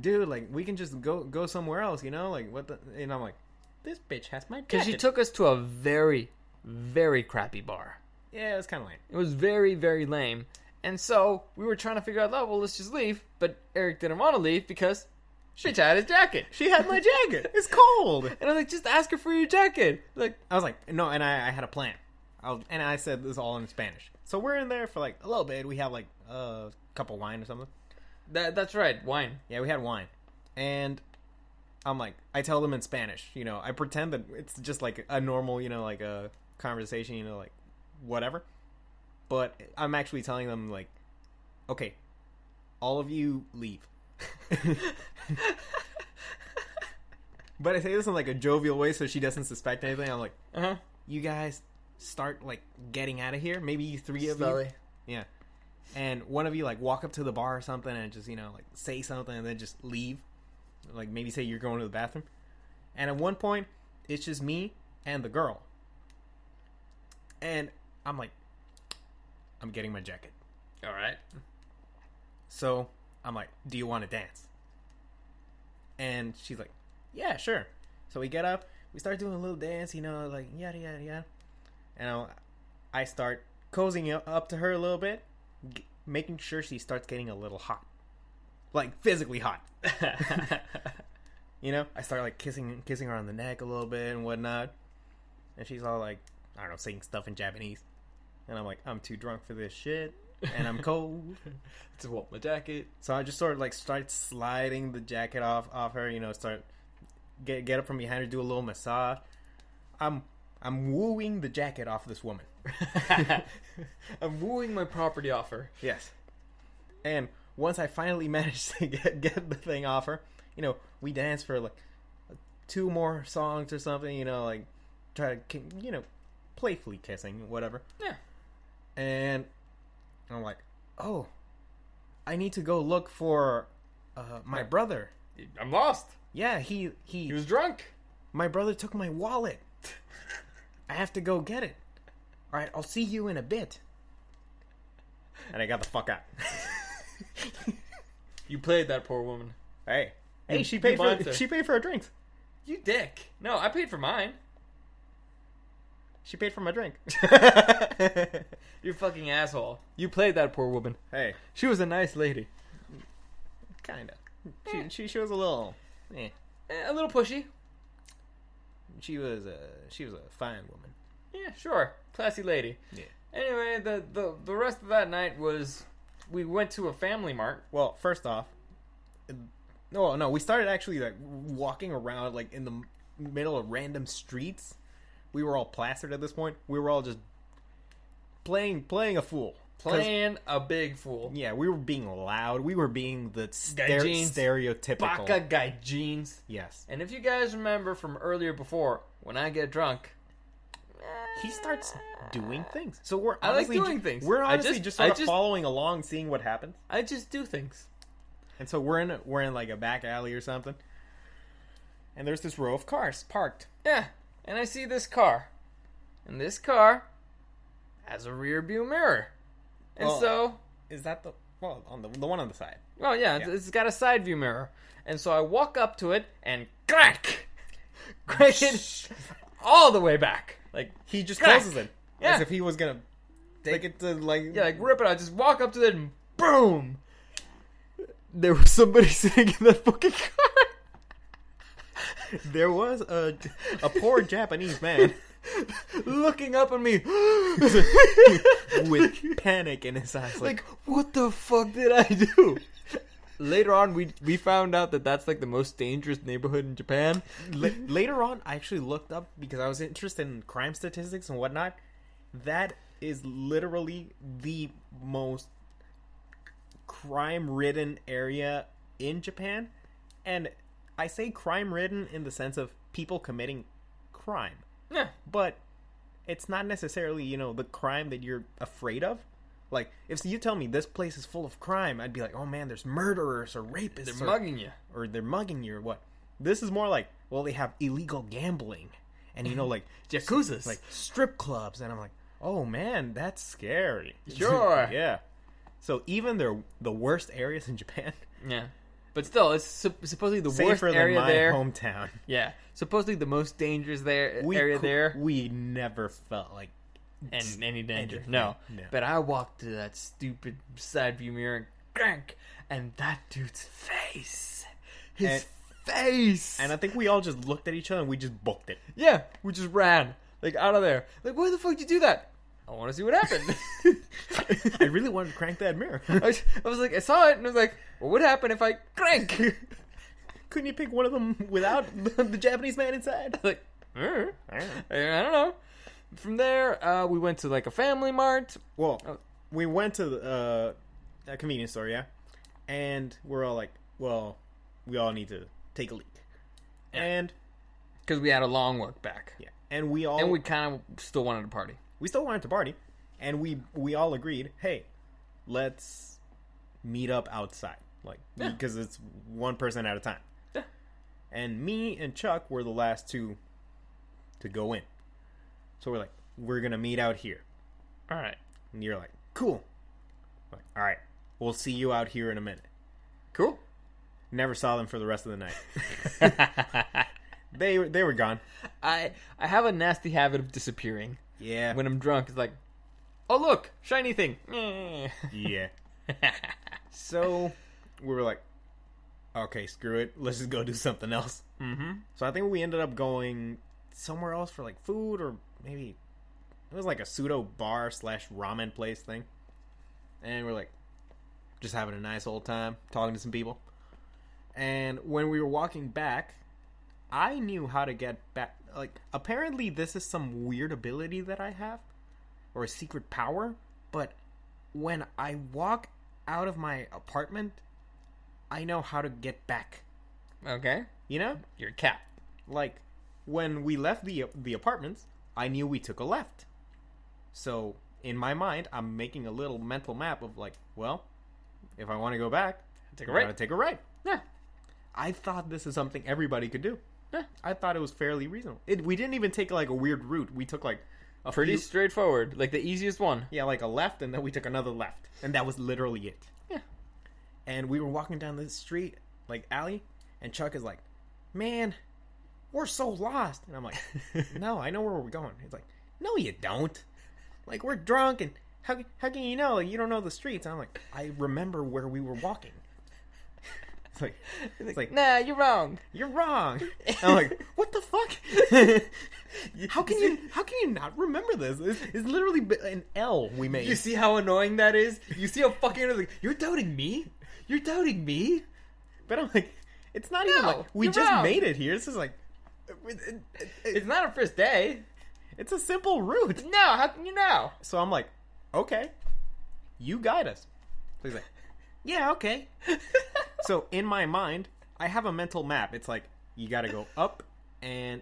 dude, like, we can just go somewhere else, like, what the, and I'm like, this bitch has my jacket. Because she took us to a very, very crappy bar. Yeah, it was kind of lame. It was very, very lame. And so we were trying to figure out, well, let's just leave. But Eric didn't want to leave because bitch had his jacket. She had my jacket. It's cold. And I'm like, just ask her for your jacket. Like, I was like, no, and I had a plan. And I said this all in Spanish. So we're in there for like a little bit. We have like a cup of wine or something. that's right, wine. Yeah, we had wine. And I'm like, I tell them in Spanish. I pretend that it's just like a normal, like a conversation, like whatever. But I'm actually telling them like, okay, all of you leave. But I say this in like a jovial way so she doesn't suspect anything. I'm like, you guys start like getting out of here. Maybe you three of Slowly. you. Yeah. And one of you like walk up to the bar or something and just, like say something and then just leave. Like maybe say you're going to the bathroom. And at one point, it's just me and the girl. And I'm like, I'm getting my jacket. All right. So I'm like, do you want to dance? And she's like, yeah, sure. So we get up, we start doing a little dance, like yada yada yada. And I start cozying up to her a little bit, making sure she starts getting a little hot, like physically hot. I start like kissing her on the neck a little bit and whatnot, and she's all like, I don't know, saying stuff in Japanese, and I'm like, I'm too drunk for this shit, and I'm cold. To want my jacket. So I just sort of like start sliding the jacket off her, start get up from behind her, do a little massage. I'm wooing the jacket off this woman. I'm wooing my property offer. Yes. And once I finally managed to get the thing off her, we danced for like 2 more songs or something, like try to, playfully kissing, whatever. Yeah. And I'm like, oh, I need to go look for my brother. I'm lost. Yeah, he He was drunk. my brother took my wallet. I have to go get it. All right, I'll see you in a bit. And I got the fuck out. You played that poor woman. Hey, she you paid lied for to- she paid for her drinks. You dick. No, I paid for mine. She paid for my drink. You fucking asshole. You played that poor woman. Hey, She was a nice lady. kinda. She was a little. A little pushy. She was a fine woman. Yeah, sure. Classy lady. Yeah. Anyway, the rest of that night was we went to a family mart. Well, first off, no, we started actually like walking around like in the middle of random streets. We were all plastered at this point. We were all just playing a fool. Playing a big fool. Yeah, we were being loud. We were being the Gaijins. stereotypical. Baka guy jeans. Yes. And if you guys remember from earlier before, when I get drunk, He starts doing things. So we're I like honestly doing things. We're I honestly just- just sort I of just- following along, seeing what happens. I just do things. And so we're in like a back alley or something. And there's this row of cars parked. Yeah. And I see this car. And this car has a rear view mirror. And Well, so Is that the Well, on the one on the side. Oh yeah, it's got a side view mirror, and so I walk up to it and crack it all the way back. Like He just crack. closes it Yeah. as if he was gonna take it to like. Yeah, like rip it out. Just walk up to it and boom. There was somebody sitting in that fucking car. There was a poor Japanese man Looking up at me. with panic in his eyes. Like, what the fuck did I do? Later on, we found out that that's like the most dangerous neighborhood in Japan. Later on, I actually looked up because I was interested in crime statistics and whatnot. That is literally the most crime-ridden area in Japan. And I say crime-ridden in the sense of people committing crime. Yeah. But it's not necessarily, the crime that you're afraid of. Like, if you tell me this place is full of crime, I'd be like, oh man, there's murderers or rapists. They're mugging you. Or they're mugging you or what. This is more like, well, they have illegal gambling. And, like... Yakuzas. Like, strip clubs. And I'm like, oh man, that's scary. Sure. Yeah. So even the worst areas in Japan... Yeah. But still, it's supposedly the worst safer area than my there. hometown. Yeah. Supposedly the most dangerous area there. We never felt like... And any danger. anything. No. No. But I walked to that stupid side view mirror and crank, and that dude's face. His face. And I think we all just looked at each other and we just booked it. Yeah, we just ran. Like, out of there. Like, why the fuck did you do that? I want to see what happened. I really wanted to crank that mirror. I was like, I saw it, and I was like, well, what happened if I crank? Couldn't you pick one of them without the Japanese man inside? Like, I don't know. From there, we went to, like, a family mart. Well, we went to a convenience store, yeah? And we're all like, well, we all need to take a leak. Yeah. And... Because we had a long walk back. Yeah. And we all... And we kind of still wanted to party. We still wanted to party. And we all agreed, hey, let's meet up outside. Like, because it's one person at a time. Yeah. And me and Chuck were the last two to go in. So we're like, we're going to meet out here. All right. And you're like, cool. I'm like, all right, we'll see you out here in a minute. Cool. Never saw them for the rest of the night. They were gone. I have a nasty habit of disappearing. Yeah. When I'm drunk, it's like, oh, look, shiny thing. Yeah. So we were like, okay, screw it. Let's just go do something else. Mm-hmm. So I think we ended up going somewhere else for like food, or maybe it was like a pseudo bar / ramen place thing. And we're like just having a nice old time talking to some people. And when we were walking back, I knew how to get back. Like, apparently this is some weird ability that I have, or a secret power, but when I walk out of my apartment, I know how to get back. Okay. You know? You're a cat. Like, when we left the apartments, I knew we took a left. So, in my mind, I'm making a little mental map of like, well, if I want to go back, Take a right. gotta take a right. Yeah. I thought this is something everybody could do. Yeah. I thought it was fairly reasonable. We didn't even take like a weird route. We took like a Pretty few, straightforward. Like the easiest one. yeah, like a left, and then we took another left, and that was literally it. Yeah. And we were walking down this street, like alley, and Chuck is like, "Man, we're so lost." And I'm like, "No, I know where we're going." He's like, "No, you don't. Like, we're drunk, and how can you know? Like, you don't know the streets." And I'm like, "I remember where we were walking." It's like, nah, you're wrong. "You're wrong." And I'm like, "What the fuck? How can you not remember this? It's literally an L we made." You see how annoying that is? You see how fucking like, you're doubting me? You're doubting me? But I'm like, it's not even No, like we you're just wrong. made it here. This is like, It's not a first day. it's a simple route. No, how can you know? So I'm like, okay, you guide us. So he's like, yeah, okay. So in my mind, I have a mental map. It's like, you gotta go up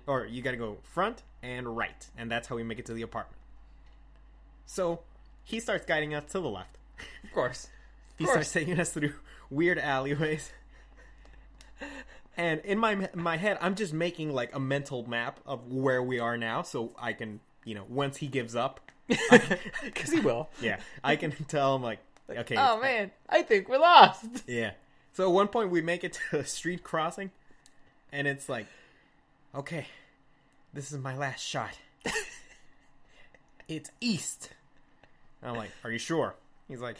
or you gotta go front and right. And that's how we make it to the apartment. So he starts guiding us to the left. Of course. He starts taking us through weird alleyways. And in my head, I'm just making like a mental map of where we are now, so I can, once he gives up, Because he will. yeah, I can tell him like, Okay. Oh man, I think we're lost. Yeah. So at one point we make it to a street crossing, and it's like, okay, this is my last shot. It's east. And I'm like, are you sure? He's like,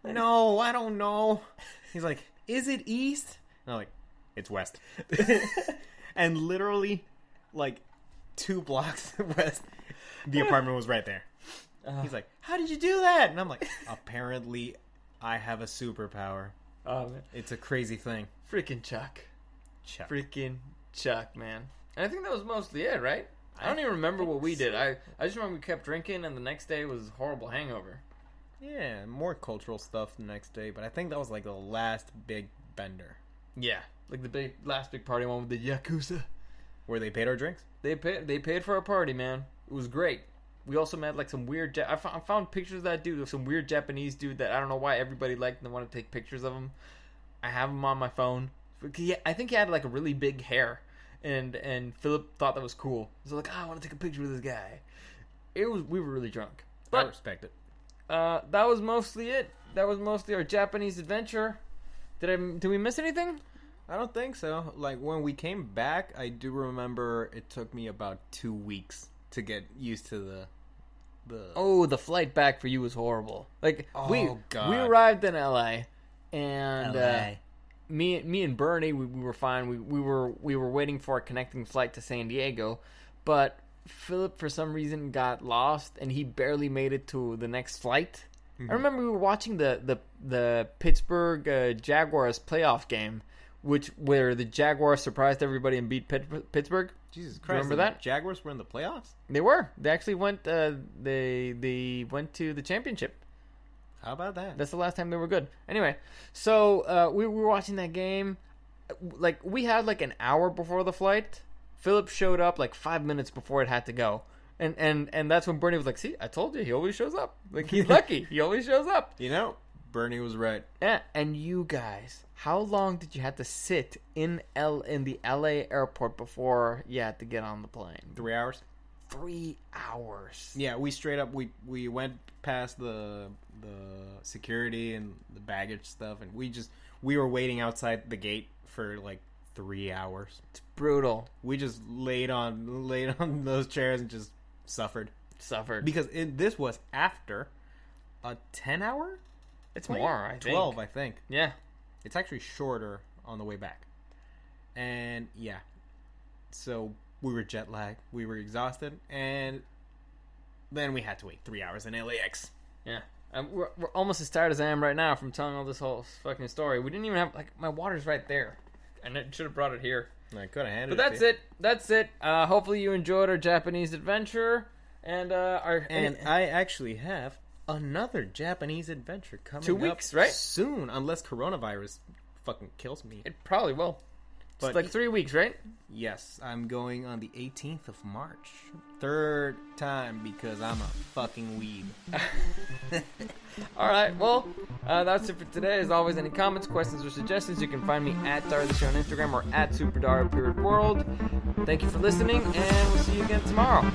no, I don't know. He's like, is it east? And I'm like, it's west. And literally, like, 2 blocks west, the apartment was right there. He's like, how did you do that? And I'm like, apparently I have a superpower. Oh man, It's a crazy thing. freaking Chuck. Chuck. Freaking Chuck, man. And I think that was mostly it, right? I don't even remember what we did. I just remember we kept drinking, and the next day was a horrible hangover. Yeah, more cultural stuff the next day, but I think that was like the last big bender. Yeah, like the last big party one with the Yakuza. Where they paid our drinks? They paid for our party, man. It was great. We also met like some weird. I found pictures of that dude, of some weird Japanese dude that I don't know why everybody liked and wanted to take pictures of him. I have him on my phone. I think he had like a really big hair, and Philip thought that was cool. So like, I want to take a picture with this guy. We were really drunk. But I respect it. that was mostly it. That was mostly our Japanese adventure. Did we miss anything? I don't think so. Like, when we came back, I do remember it took me about 2 weeks to get used to the Oh, the flight back for you was horrible. Like we arrived in LA, and me and Bernie we were fine. We were waiting for a connecting flight to San Diego, but Philip for some reason got lost and he barely made it to the next flight. I remember we were watching the Pittsburgh Jaguars playoff game, where the Jaguars surprised everybody and beat Pittsburgh. Jesus Christ! Remember that? Jaguars were in the playoffs? They were. They actually went. They went to the championship. How about that? That's the last time they were good. Anyway, so we were watching that game. Like, we had like an hour before the flight. Philip showed up like 5 minutes before it had to go. And that's when Bernie was like, see, I told you, he always shows up. Like, he's lucky. He always shows up. You know, Bernie was right. Yeah, and you guys, how long did you have to sit in the LA airport before you had to get on the plane? 3 hours? 3 hours. Yeah, we straight up, we went past the security and the baggage stuff, and we were waiting outside the gate for like 3 hours. It's brutal. We just laid on those chairs and just suffered. Because this was after a 10-hour? It's more, I think. 12, I think. Yeah. It's actually shorter on the way back. And, yeah. So, we were jet lagged. We were exhausted. And then we had to wait 3 hours in LAX. Yeah. We're almost as tired as I am right now from telling all this whole fucking story. We didn't even have, like, my water's right there. And I should have brought it here. I could have handed But it to you. that's it. Hopefully you enjoyed our Japanese adventure. And I actually have another Japanese adventure coming 2 weeks, up right? soon, unless coronavirus fucking kills me. It probably will. But It's like 3 weeks, right? Yes, I'm going on the 18th of March. 3rd time because I'm a fucking weeb. All right, well, that's it for today. As always, any comments, questions, or suggestions, you can find me at Dario the Show on Instagram or at SuperDario_World. Thank you for listening, and we'll see you again tomorrow.